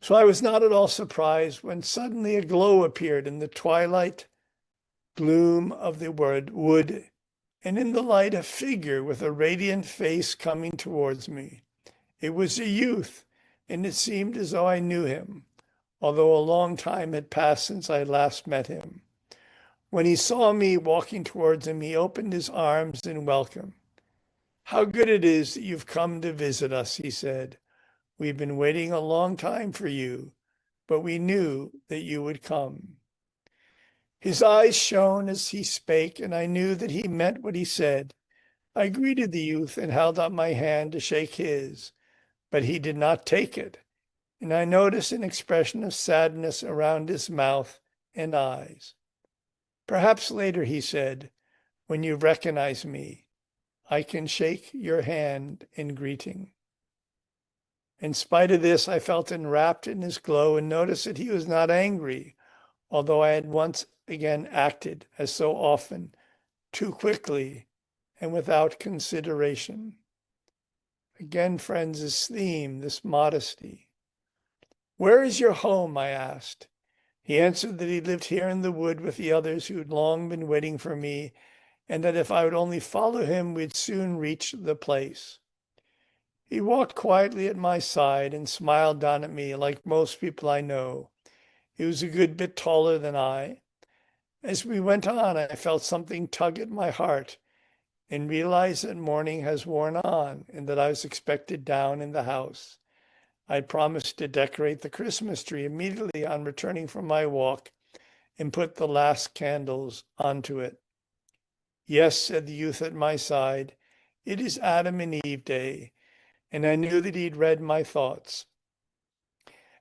So I was not at all surprised when suddenly a glow appeared in the twilight gloom of the wood, and in the light a figure with a radiant face coming towards me. It was a youth, and it seemed as though I knew him, although a long time had passed since I last met him. When he saw me walking towards him, he opened his arms in welcome. How good it is that you've come to visit us, he said. We've been waiting a long time for you, but we knew that you would come. His eyes shone as he spake, and I knew that he meant what he said. I greeted the youth and held out my hand to shake his, but he did not take it. and I noticed an expression of sadness around his mouth and eyes. Perhaps later, he said, when you recognize me, I can shake your hand in greeting. In spite of this, I felt enwrapped in his glow and noticed that he was not angry, although I had once again acted, as so often, too quickly and without consideration. Again, friends, this theme, this modesty. Where is your home? I asked. He answered that he lived here in the wood with the others who had long been waiting for me, and that if I would only follow him, we'd soon reach the place. He walked quietly at my side and smiled down at me like most people I know. He was a good bit taller than I. As we went on, I felt something tug at my heart and realized that morning has worn on and that I was expected down in the house. I'd promised to decorate the Christmas tree immediately on returning from my walk and put the last candles onto it. Yes, said the youth at my side, it is Adam and Eve Day, and I knew that he'd read my thoughts.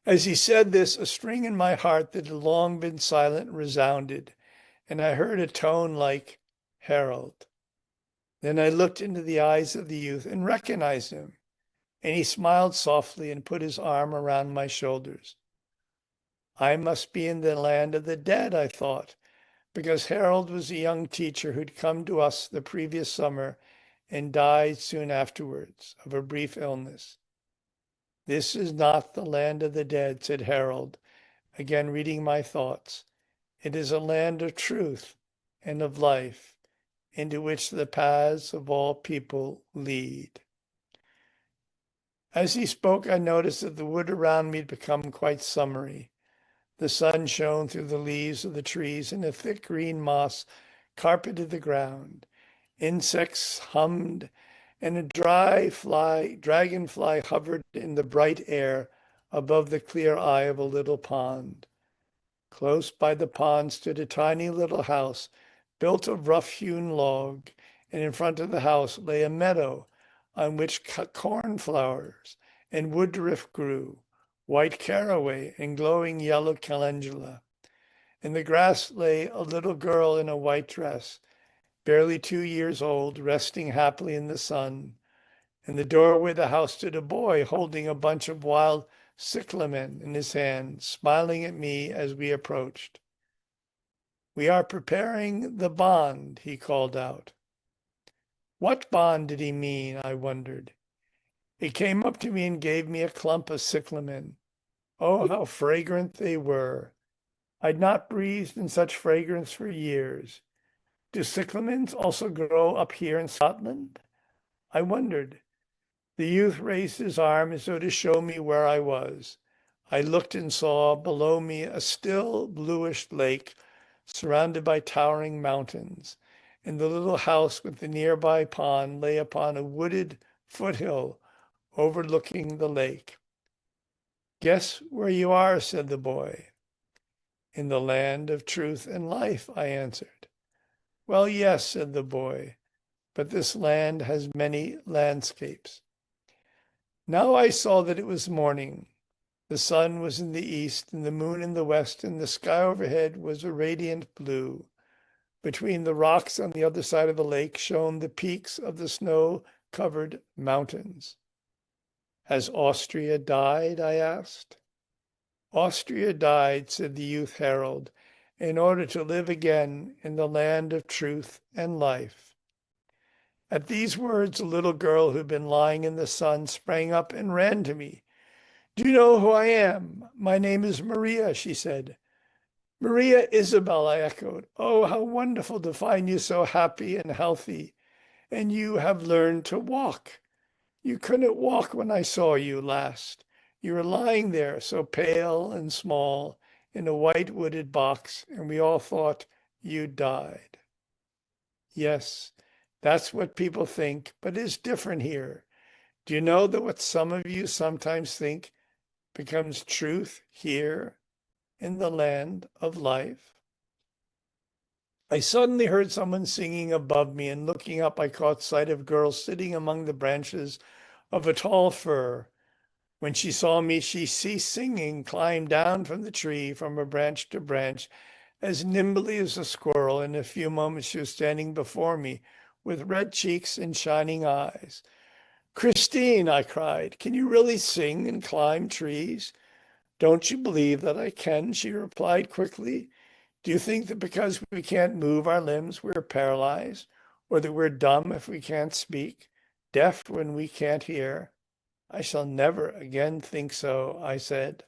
As he said this, a string in my heart that had long been silent resounded, and I heard a tone like, Harold. Then I looked into the eyes of the youth and recognized him, and he smiled softly and put his arm around my shoulders. I must be in the land of the dead, I thought, because Harold was a young teacher who'd come to us the previous summer and died soon afterwards of a brief illness. This is not the land of the dead, said Harold, again reading my thoughts. It is a land of truth and of life, into which the paths of all people lead. As he spoke, I noticed that the wood around me had become quite summery. The sun shone through the leaves of the trees, and a thick green moss carpeted the ground. Insects hummed, and a dragonfly hovered in the bright air above the clear eye of a little pond. Close by the pond stood a tiny little house built of rough-hewn log, and in front of the house lay a meadow on which cornflowers and woodruff grew, white caraway and glowing yellow calendula. In the grass lay a little girl in a white dress, barely 2 years old, resting happily in the sun. In the doorway of the house stood a boy holding a bunch of wild cyclamen in his hand, smiling at me as we approached. We are preparing the bond, he called out. What bond did he mean, I wondered. He came up to me and gave me a clump of cyclamen. Oh, how fragrant they were. I'd not breathed in such fragrance for years. Do cyclamens also grow up here in Scotland? I wondered. The youth raised his arm as though to show me where I was. I looked and saw below me a still bluish lake surrounded by towering mountains, and the little house with the nearby pond lay upon a wooded foothill overlooking the lake. Guess where you are, said the boy. In the land of truth and life, I answered. Well, yes, said the boy, but this land has many landscapes. Now I saw that it was morning. The sun was in the east and the moon in the west, and the sky overhead was a radiant blue. Between the rocks on the other side of the lake shone the peaks of the snow-covered mountains. Has Austria died? I asked. Austria died, said the youth Harold, in order to live again in the land of truth and life. At these words, a little girl who had been lying in the sun sprang up and ran to me. Do you know who I am? My name is Maria, she said. Maria Isabel, I echoed. Oh, how wonderful to find you so happy and healthy. And you have learned to walk. You couldn't walk when I saw you last. You were lying there, so pale and small, in a white wooded box, and we all thought you died. Yes, that's what people think, but it's different here. Do you know that what some of you sometimes think becomes truth here in the land of life? I suddenly heard someone singing above me, and looking up, I caught sight of girls sitting among the branches of a tall fir. When she saw me, she ceased singing, climbed down from the tree, from a branch to branch, as nimbly as a squirrel. In a few moments, she was standing before me with red cheeks and shining eyes. Christine, I cried, can you really sing and climb trees? Don't you believe that I can? She replied quickly. Do you think that because we can't move our limbs, we're paralyzed? Or that we're dumb if we can't speak, deaf when we can't hear? I shall never again think so, I said.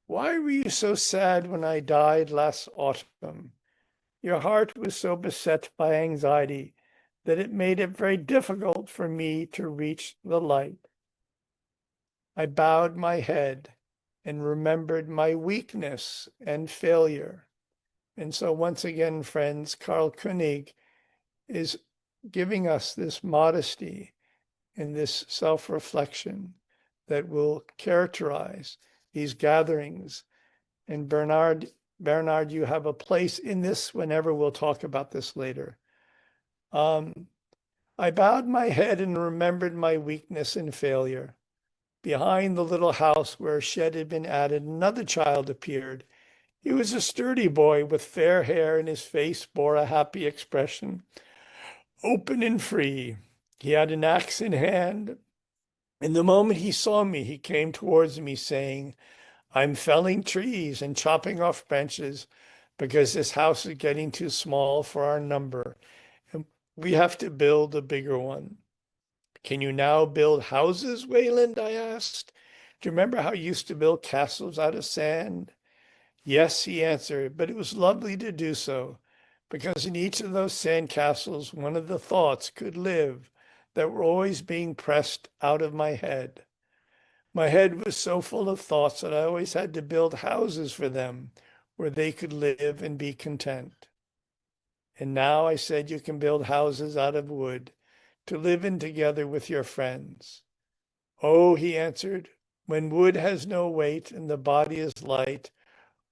Why were you so sad when I died last autumn? Your heart was so beset by anxiety that it made it very difficult for me to reach the light. I bowed my head and remembered my weakness and failure. And so once again, friends, Karl Koenig is giving us this modesty and this self-reflection that will characterize these gatherings. And Bernard, you have a place in this whenever we'll talk about this later. I bowed my head and remembered my weakness and failure. Behind the little house where a shed had been added, another child appeared. He was a sturdy boy with fair hair, and his face bore a happy expression, open and free. He had an axe in hand, and the moment he saw me, he came towards me saying, I'm felling trees and chopping off branches because this house is getting too small for our number, and we have to build a bigger one. Can you now build houses, Wayland? I asked. Do you remember how you used to build castles out of sand? Yes, he answered, but it was lovely to do so, because in each of those sand castles, one of the thoughts could live that were always being pressed out of my head. My head was so full of thoughts that I always had to build houses for them where they could live and be content. And now, I said, you can build houses out of wood to live in together with your friends. Oh, he answered, when wood has no weight and the body is light,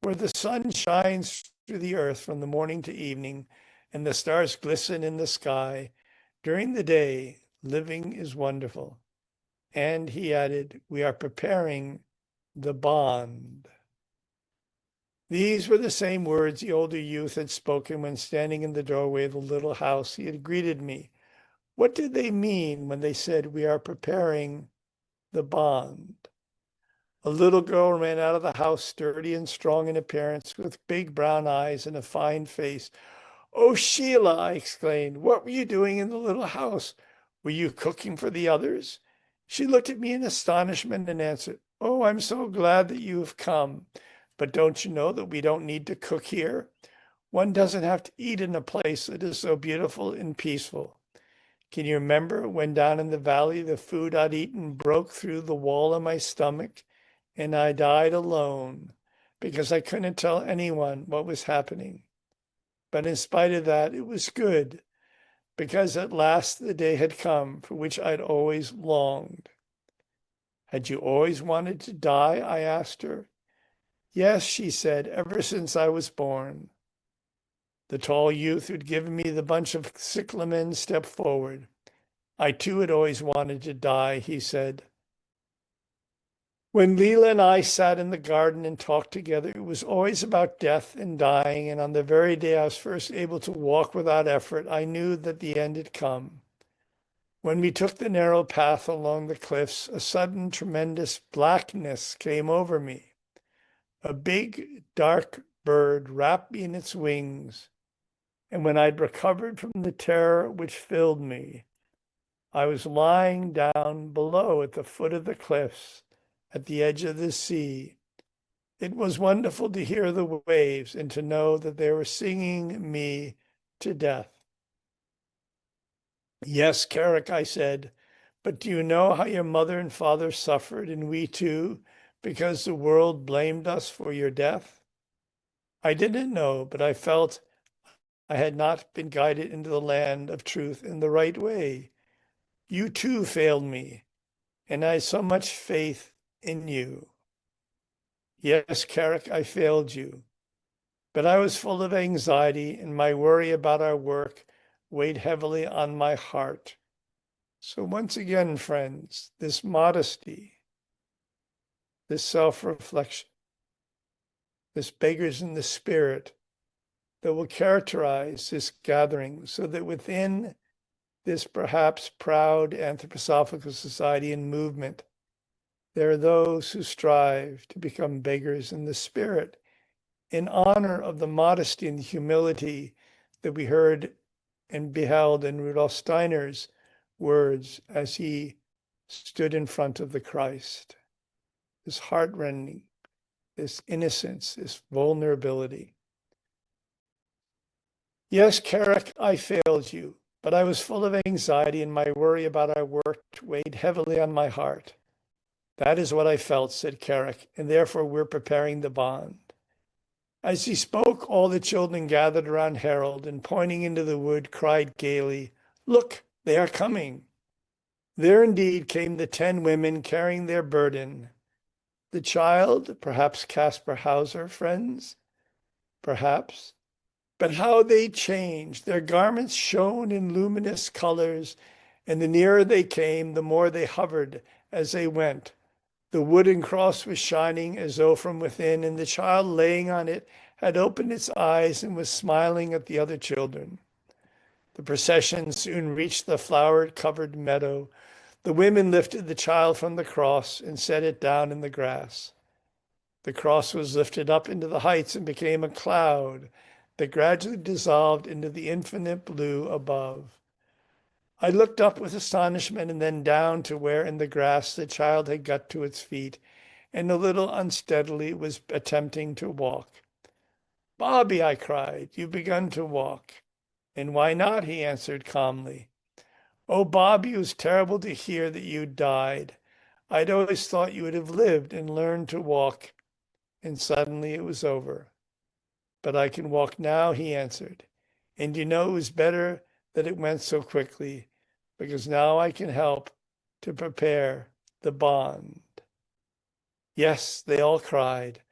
where the sun shines through the earth from the morning to evening, and the stars glisten in the sky, during the day, living is wonderful. And he added, we are preparing the bond. These were the same words the older youth had spoken when standing in the doorway of the little house he had greeted me. What did they mean when they said, we are preparing the bond? A little girl ran out of the house, sturdy and strong in appearance, with big brown eyes and a fine face. Oh, Sheila, I exclaimed, what were you doing in the little house? Were you cooking for the others? She looked at me in astonishment and answered, oh, I'm so glad that you have come. But don't you know that we don't need to cook here? One doesn't have to eat in a place that is so beautiful and peaceful. Can you remember when down in the valley the food I'd eaten broke through the wall of my stomach and I died alone because I couldn't tell anyone what was happening? But in spite of that, it was good because at last the day had come for which I'd always longed. Had you always wanted to die? I asked her. Yes, she said, ever since I was born. The tall youth who'd given me the bunch of cyclamen stepped forward. I too had always wanted to die, he said. When Leela and I sat in the garden and talked together, it was always about death and dying, and on the very day I was first able to walk without effort, I knew that the end had come. When we took the narrow path along the cliffs, a sudden tremendous blackness came over me. A big, dark bird wrapped me in its wings, and when I'd recovered from the terror which filled me, I was lying down below at the foot of the cliffs, at the edge of the sea. It was wonderful to hear the waves and to know that they were singing me to death. Yes, Carrick, I said, but do you know how your mother and father suffered, and we too, because the world blamed us for your death? I didn't know, but I felt I had not been guided into the land of truth in the right way. You too failed me, and I had so much faith in you. Yes, Carrick, I failed you, but I was full of anxiety, and my worry about our work weighed heavily on my heart. So once again, friends, this modesty this self-reflection, this beggars in the spirit that will characterize this gathering, so that within this perhaps proud anthroposophical society and movement, there are those who strive to become beggars in the spirit in honor of the modesty and humility that we heard and beheld in Rudolf Steiner's words as he stood in front of the Christ. This heartrending, this innocence, this vulnerability. Yes, Carrick, I failed you, but I was full of anxiety, and my worry about our work weighed heavily on my heart. That is what I felt, said Carrick, and therefore we're preparing the bond. As he spoke, all the children gathered around Harold and, pointing into the wood, cried gaily, "Look, they are coming." There indeed came the 10 women carrying their burden. The child, perhaps Caspar Hauser, friends, perhaps. But how they changed! Their garments shone in luminous colors, and the nearer they came, the more they hovered as they went. The wooden cross was shining as though from within, and the child laying on it had opened its eyes and was smiling at the other children. The procession soon reached the flower-covered meadow. The women lifted the child from the cross and set it down in the grass. The cross was lifted up into the heights and became a cloud that gradually dissolved into the infinite blue above. I looked up with astonishment and then down to where in the grass the child had got to its feet and a little unsteadily was attempting to walk. "Bobby," I cried, "you've begun to walk." "And why not?" he answered calmly. "Oh, Bobby, it was terrible to hear that you'd died. I'd always thought you would have lived and learned to walk." And suddenly it was over. "But I can walk now," he answered. "And you know it was better that it went so quickly, because now I can help to prepare the bond." Yes, they all cried,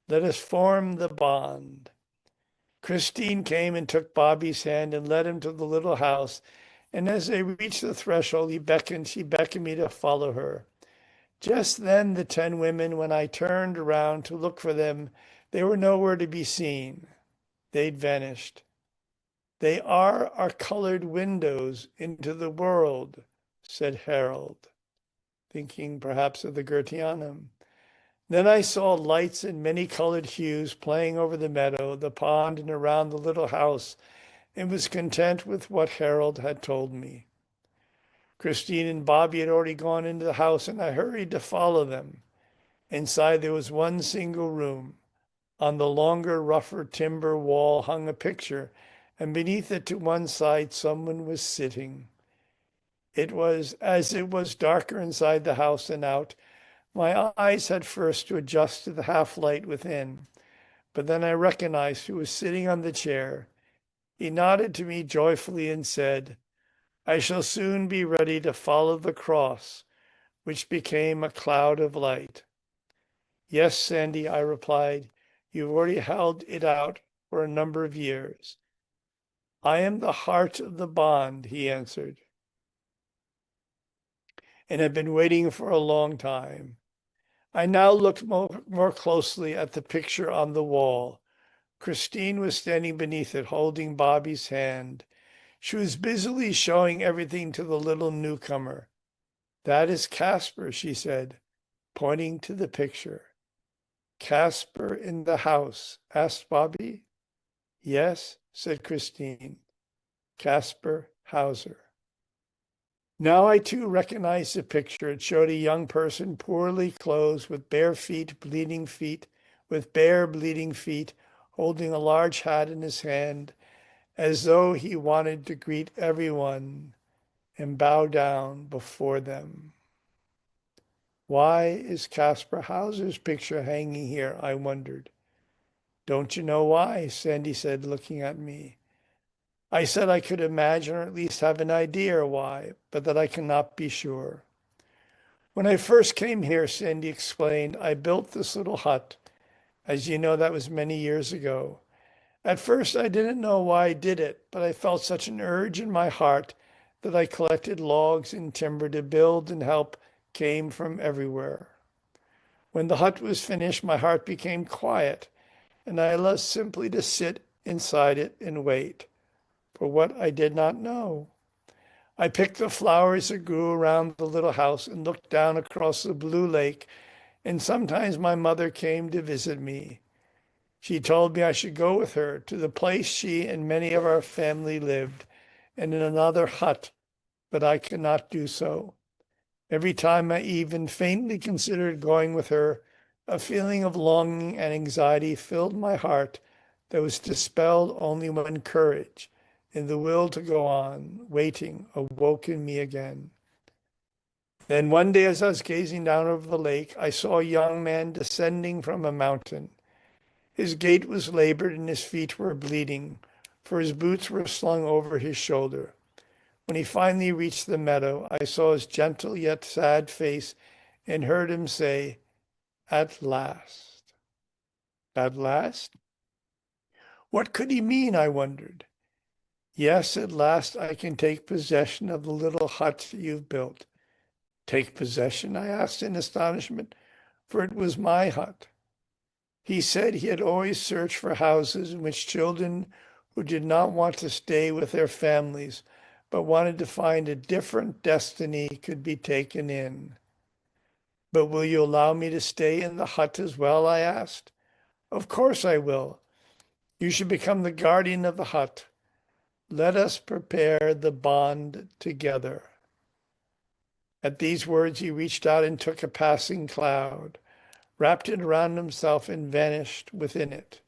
"Let us form the bond." Christine came and took Bobby's hand and led him to the little house, and as they reached the threshold, she beckoned me to follow her. Just then the 10 women, when I turned around to look for them, they were nowhere to be seen. They'd vanished. "They are our colored windows into the world," said Harold, thinking perhaps of the Goetheanum. Then I saw lights in many colored hues playing over the meadow, the pond, and around the little house, and was content with what Harold had told me. Christine and Bobby had already gone into the house, and I hurried to follow them. Inside there was one single room. On the longer, rougher timber wall hung a picture, and beneath it to one side someone was sitting. It was darker inside the house than out. My eyes had first to adjust to the half-light within, but then I recognized who was sitting on the chair. He nodded to me joyfully and said, "I shall soon be ready to follow the cross," which became a cloud of light. "Yes, Sandy," I replied, "you've already held it out for a number of years." "I am the heart of the bond," he answered, "and have been waiting for a long time." I now looked more closely at the picture on the wall. Christine was standing beneath it, holding Bobby's hand. She was busily showing everything to the little newcomer. "That is Caspar," she said, pointing to the picture. "Caspar in the house?" asked Bobby. "Yes," said Christine. "Caspar Hauser." Now I too recognized the picture. It showed a young person poorly clothed with bare bleeding feet, holding a large hat in his hand, as though he wanted to greet everyone and bow down before them. Why is Caspar Hauser's picture hanging here, I wondered. "Don't you know why?" Sandy said, looking at me. I said I could imagine, or at least have an idea why, but that I cannot be sure. "When I first came here," Sandy explained, "I built this little hut. As you know, that was many years ago. At first, I didn't know why I did it, but I felt such an urge in my heart that I collected logs and timber to build, and help came from everywhere. When the hut was finished, my heart became quiet, and I loved simply to sit inside it and wait for what I did not know. I picked the flowers that grew around the little house and looked down across the blue lake, and sometimes my mother came to visit me. She told me I should go with her to the place she and many of our family lived, and in another hut, but I could not do so. Every time I even faintly considered going with her, a feeling of longing and anxiety filled my heart that was dispelled only when courage and the will to go on, waiting, awoke in me again. Then one day, as I was gazing down over the lake, I saw a young man descending from a mountain. His gait was labored and his feet were bleeding, for his boots were slung over his shoulder. When he finally reached the meadow, I saw his gentle yet sad face and heard him say, "At last." At last? What could he mean, I wondered. Yes, at last I can take possession of the little hut you've built. Take possession? I asked in astonishment, for it was my hut. He said he had always searched for houses in which children who did not want to stay with their families but wanted to find a different destiny could be taken in. But will you allow me to stay in the hut as well? I asked. Of course I will. You should become the guardian of the hut. Let us prepare the bond together. At these words, he reached out and took a passing cloud, wrapped it around himself, and vanished within it.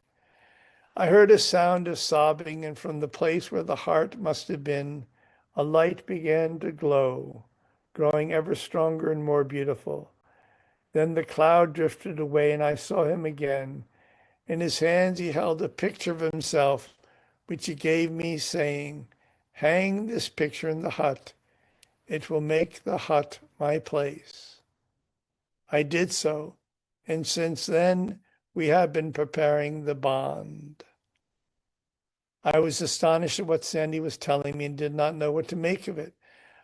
I heard a sound of sobbing, and from the place where the heart must have been, a light began to glow, growing ever stronger and more beautiful. Then the cloud drifted away, and I saw him again. In his hands he held a picture of himself, which he gave me, saying, "Hang this picture in the hut. It will make the hut my place." I did so, and since then we have been preparing the bond. I was astonished at what Sandy was telling me and did not know what to make of it.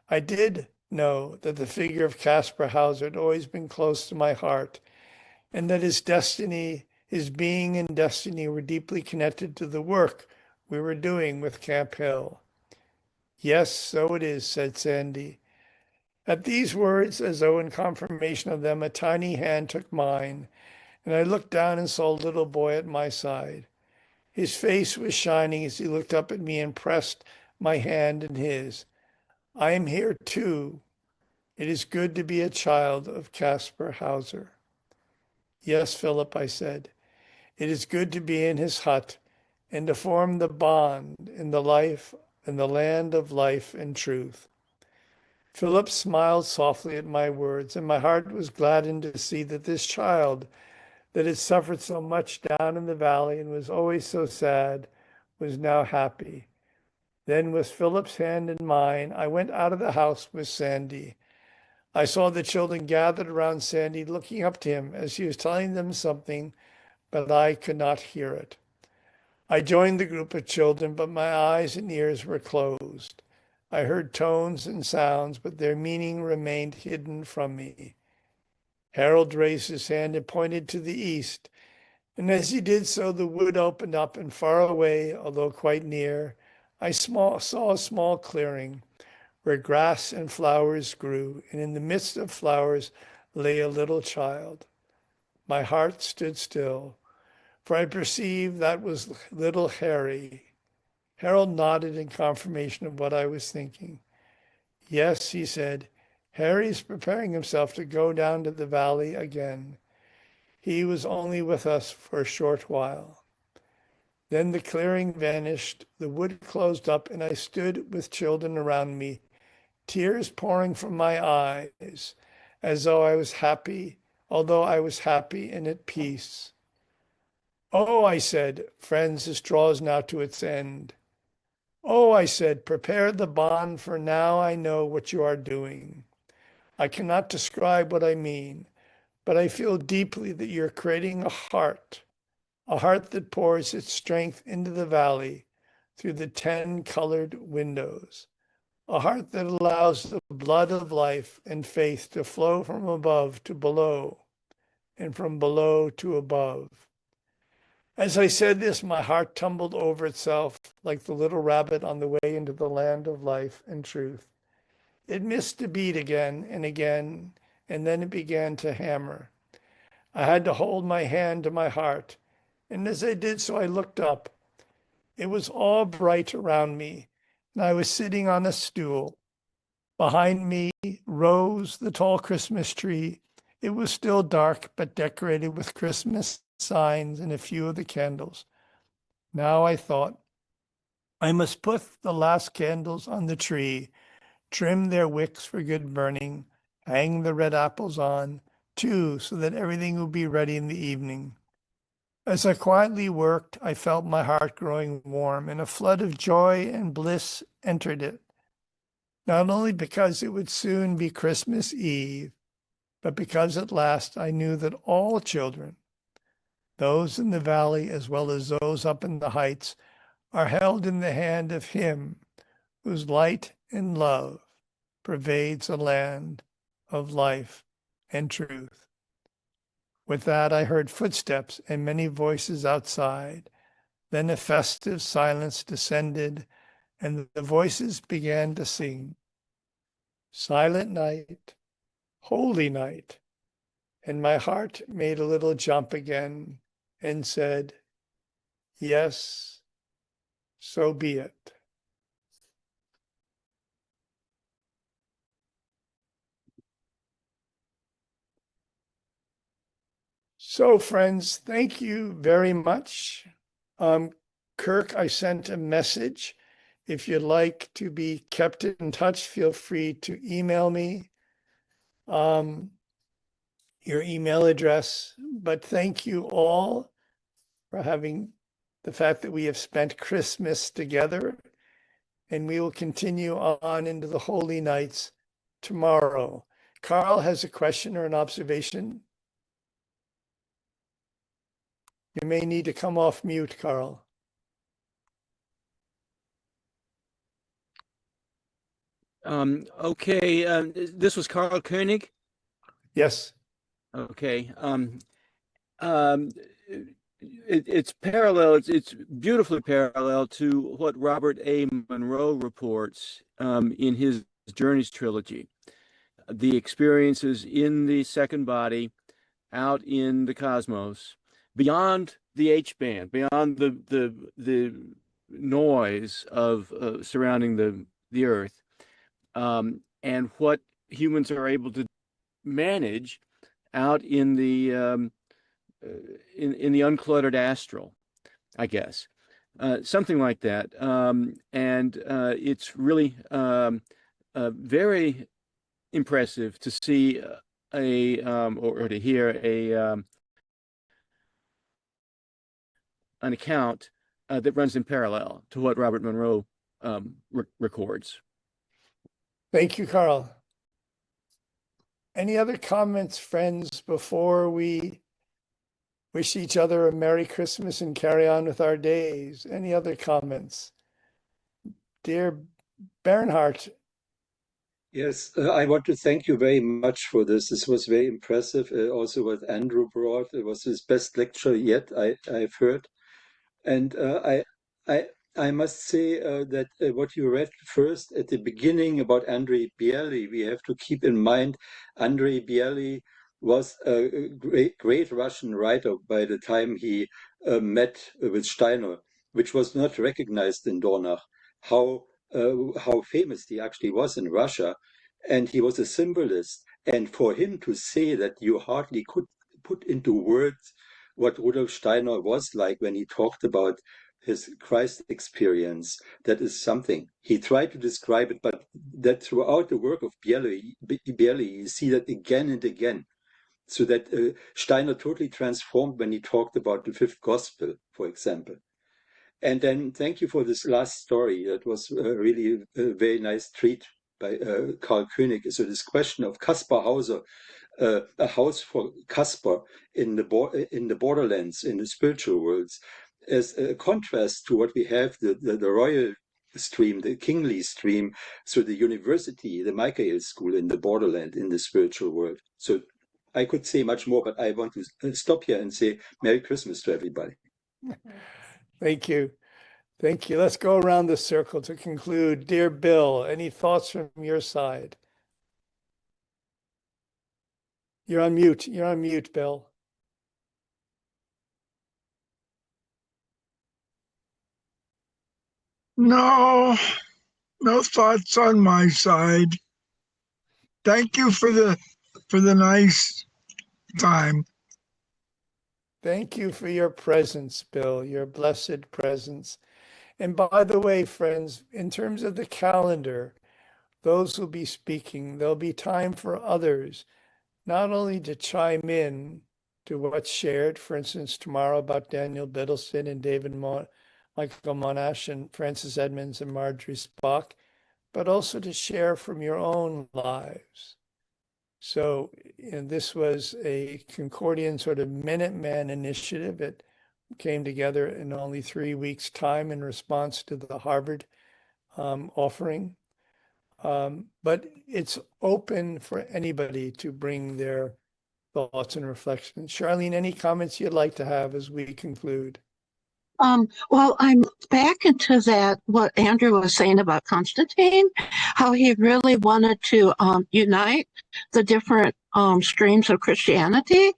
I did know that the figure of Caspar Hauser had always been close to my heart, and that his destiny, his being and destiny were deeply connected to the work we were doing with Camp Hill. Yes, so it is, said Sandy. At these words, as though in confirmation of them, a tiny hand took mine, and I looked down and saw a little boy at my side. His face was shining as he looked up at me and pressed my hand in his. I am here too. It is good to be a child of Caspar Hauser. Yes, Philip, I said. It is good to be in his hut and to form the bond in the land of life and truth. Philip smiled softly at my words, and my heart was gladdened to see that this child that had suffered so much down in the valley and was always so sad was now happy. Then with Philip's hand in mine, I went out of the house with Sandy. I saw the children gathered around Sandy looking up to him as he was telling them something, but I could not hear it. I joined the group of children, but my eyes and ears were closed. I heard tones and sounds, but their meaning remained hidden from me. Harold raised his hand and pointed to the east, and as he did so, the wood opened up, and far away, although quite near, I saw a small clearing where grass and flowers grew, and in the midst of flowers lay a little child. My heart stood still, for I perceived that was little Harry. Harold nodded in confirmation of what I was thinking. Yes, he said, Harry is preparing himself to go down to the valley again. He was only with us for a short while. Then the clearing vanished, the wood closed up, and I stood with children around me, tears pouring from my eyes, although I was happy and at peace. Oh, I said, friends, this draws now to its end. Oh, I said, prepare the bond, for now I know what you are doing. I cannot describe what I mean, but I feel deeply that you're creating a heart that pours its strength into the valley through the 10 colored windows, a heart that allows the blood of life and faith to flow from above to below, and from below to above. As I said this, my heart tumbled over itself like the little rabbit on the way into the land of life and truth. It missed a beat again, and then it began to hammer. I had to hold my hand to my heart, and as I did so, I looked up. It was all bright around me, and I was sitting on a stool. Behind me rose the tall Christmas tree. It was still dark, but decorated with Christmas signs and a few of the candles. Now I thought, I must put the last candles on the tree, trim their wicks for good burning, hang the red apples on, too, so that everything will be ready in the evening. As I quietly worked, I felt my heart growing warm, and a flood of joy and bliss entered it. Not only because it would soon be Christmas Eve, but because at last I knew that all children, those in the valley as well as those up in the heights, are held in the hand of Him whose light and love pervades a land of life and truth. With that, I heard footsteps and many voices outside. Then a festive silence descended, and the voices began to sing. Silent night, holy night. And my heart made a little jump again and said, yes, so be it. So, friends, thank you very much. Kirk, I sent a message. If you'd like to be kept in touch, feel free to email me your email address. But thank you all for having the fact that we have spent Christmas together, and we will continue on into the holy nights tomorrow. Carl has a question or an observation. You may need to come off mute, Carl. Okay, this was Carl Koenig? Yes. Okay. It's parallel, it's beautifully parallel to what Robert A. Monroe reports in his Journeys trilogy. The experiences in the second body, out in the cosmos, beyond the H-band, beyond the noise of surrounding the Earth, and what humans are able to manage out in the uncluttered astral, I guess, something like that. And it's really very impressive to see or to hear an account that runs in parallel to what Robert Monroe records. Thank you, Carl. Any other comments, friends, before we wish each other a Merry Christmas and carry on with our days? Any other comments? Dear Bernhardt. Yes, I want to thank you very much for this. This was very impressive. Also, what Andrew brought, it was his best lecture yet I've heard. And I must say that what you read first at the beginning about Andrei Bely, we have to keep in mind Andrei Bely was a great Russian writer by the time he met with Steiner, which was not recognized in Dornach, how famous he actually was in Russia. And he was a symbolist. And for him to say that you hardly could put into words what Rudolf Steiner was like when he talked about his Christ experience, that is something. He tried to describe it, but that throughout the work of Bely, you see that again and again. So that Steiner totally transformed when he talked about the fifth gospel, for example. And then thank you for this last story. That was really a very nice treat by Karl Koenig. So this question of Caspar Hauser, a house for Caspar in the borderlands, in the spiritual worlds, as a contrast to what we have, the royal stream, the kingly stream, so the university, the Michael school in the borderland, in the spiritual world. So I could say much more, but I want to stop here and say Merry Christmas to everybody. Thank you. Thank you. Let's go around the circle to conclude. Dear Bill, any thoughts from your side? You're on mute. You're on mute, Bill. No, no thoughts on my side. Thank you for the nice time. Thank you for your presence, Bill, your blessed presence. And by the way, friends, in terms of the calendar, those who'll be speaking, there'll be time for others, not only to chime in to what's shared, for instance, tomorrow about Daniel Biddleston and Michael Monash and Francis Edmonds and Marjorie Spock, but also to share from your own lives. So, and this was a Concordian sort of Minuteman initiative. It came together in only 3 weeks' time in response to the Harvard offering. But it's open for anybody to bring their thoughts and reflections. Charlene, any comments you'd like to have as we conclude? Well, I'm back into that, what Andrew was saying about Constantine, how he really wanted to unite the different streams of Christianity,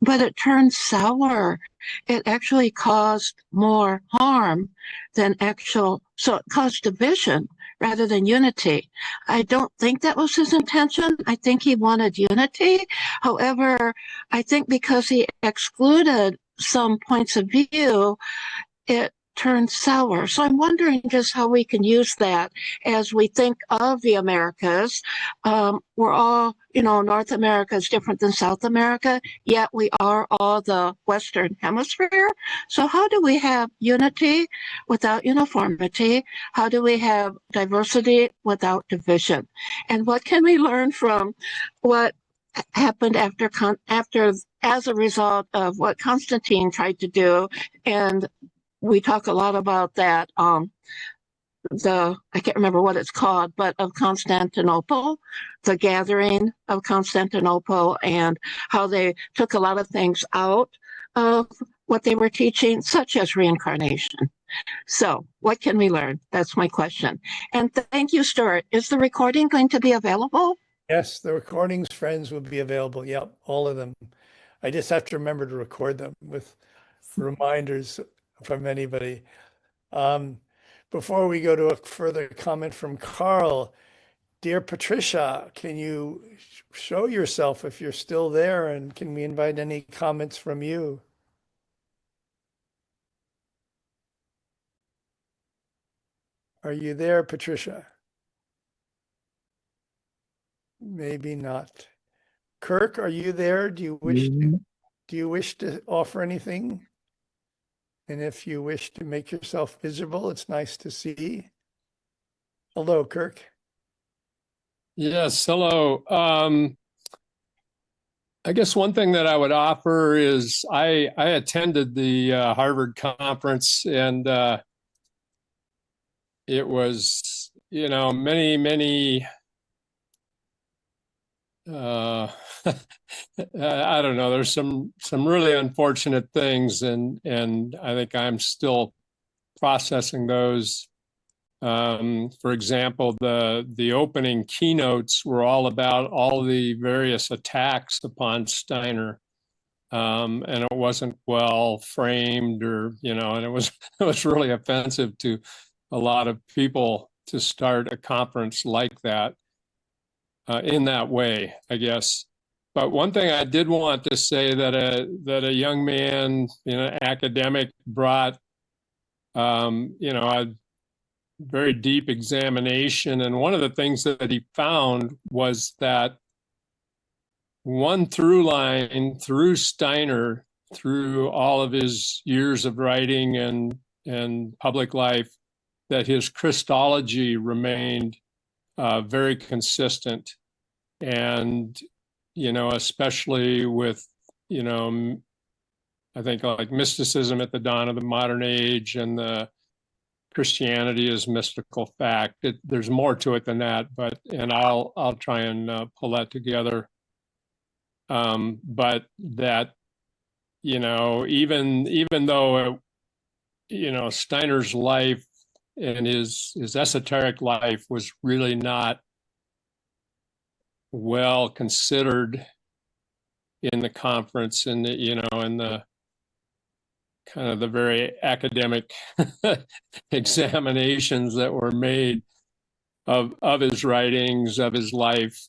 but it turned sour. It actually caused more harm than so it caused division rather than unity. I don't think that was his intention. I think he wanted unity. However, I think because he excluded some points of view, it turned sour. So I'm wondering just how we can use that as we think of the Americas. We're all, North America is different than South America, yet we are all the Western Hemisphere. So how do we have unity without uniformity? How do we have diversity without division? And what can we learn from what happened as a result of what Constantine tried to do? And we talk a lot about that, I can't remember what it's called, but of Constantinople, the gathering of Constantinople, and how they took a lot of things out of what they were teaching, such as reincarnation. So what can we learn? That's my question. And thank you, Stuart. Is the recording going to be available? Yes, the recordings, friends, will be available. Yep, all of them. I just have to remember to record them with reminders from anybody. Before we go to a further comment from Carl, dear Patricia, can you show yourself if you're still there, and can we invite any comments from you? Are you there, Patricia? Maybe not. Kirk, are you there? Do you wish to offer anything? And if you wish to make yourself visible, it's nice to see. Hello, Kirk. Yes, hello. I guess one thing that I would offer is I attended the Harvard conference, and it was, many I don't know, there's some really unfortunate things, and I think I'm still processing those. For example, the opening keynotes were all about all the various attacks upon Steiner, and it wasn't well framed, or and it was really offensive to a lot of people to start a conference like that in that way, I guess. But one thing I did want to say, that a young man, academic, brought a very deep examination, and one of the things that he found was that one through line through Steiner, through all of his years of writing and public life, that his Christology remained very consistent. And especially with I think like mysticism at the dawn of the modern age, and the Christianity is mystical fact. There's more to it than that, and I'll try and pull that together. but that, even though, Steiner's life and his esoteric life was really not well considered in the conference, and in the kind of the very academic examinations that were made of his writings, of his life.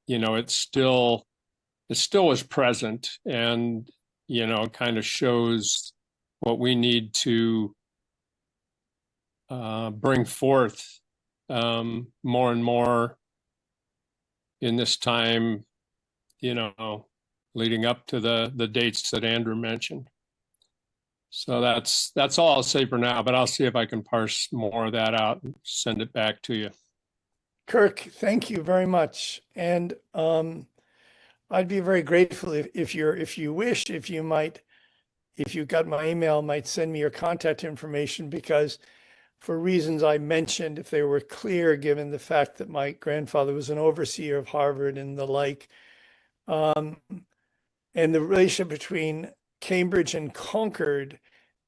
It still was present, and kind of shows what we need to bring forth more and more in this time, leading up to the dates that Andrew mentioned. So that's all I'll say for now, but I'll see if I can parse more of that out and send it back to you. Kirk, thank you very much. And I'd be very grateful if you wish, if you got my email, might send me your contact information, because for reasons I mentioned, if they were clear, given the fact that my grandfather was an overseer of Harvard and the like, and the relationship between Cambridge and Concord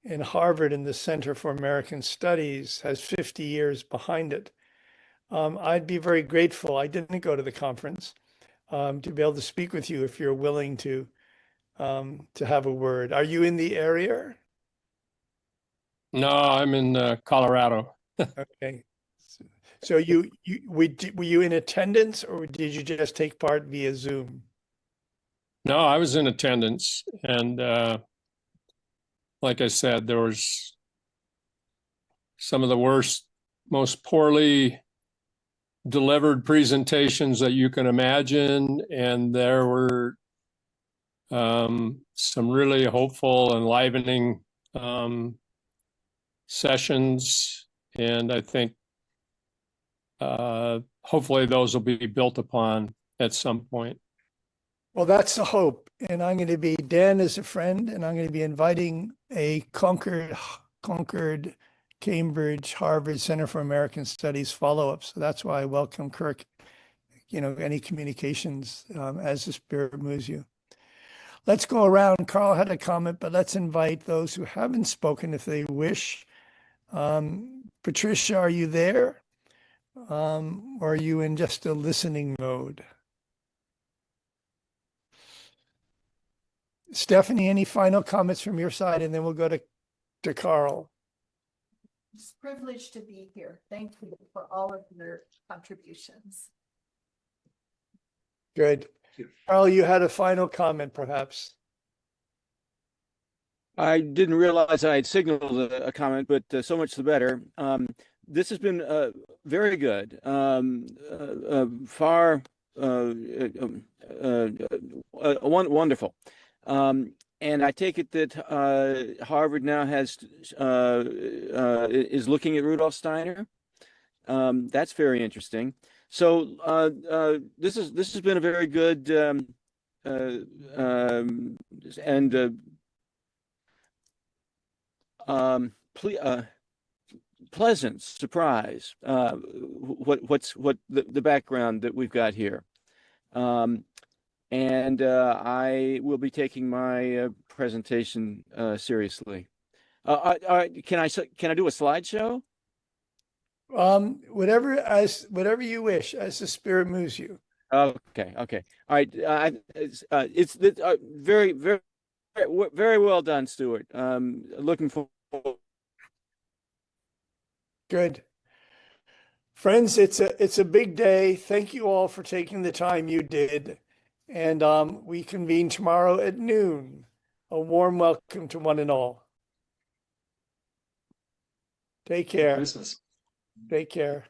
and Harvard and the Center for American Studies has 50 years behind it. I'd be very grateful. I didn't go to the conference, to be able to speak with you if you're willing to have a word. Are you in the area? No, I'm in Colorado. Okay. So were you in attendance, or did you just take part via Zoom? No, I was in attendance, and like I said, there was some of the worst, most poorly delivered presentations that you can imagine, and there were some really hopeful, enlivening sessions, and I think hopefully those will be built upon at some point. Well, that's the hope. And Dan is a friend, and I'm going to be inviting a Concord, Cambridge, Harvard Center for American Studies follow-up. So that's why I welcome Kirk, any communications as the spirit moves you. Let's go around. Carl had a comment, but let's invite those who haven't spoken if they wish. Patricia, are you there? Or are you in just a listening mode? Stephanie, any final comments from your side? And then we'll go to Carl. It's a privilege to be here. Thank you for all of your contributions. Good. Carl, you had a final comment, perhaps. I didn't realize I had signaled a comment, but so much the better. This has been very good, wonderful. And I take it that Harvard now is looking at Rudolf Steiner. That's very interesting. So this has been a very good pleasant surprise. What the background that we've got here. And I will be taking my presentation seriously. Can I do a slideshow? Whatever you wish, as the spirit moves you. Okay. All right. It's very, very, very well done, Stuart. Looking forward. Good. Friends, it's a big day. Thank you all for taking the time you did. And we convene tomorrow at noon. A warm welcome to one and all. Take care. Christmas. Take care.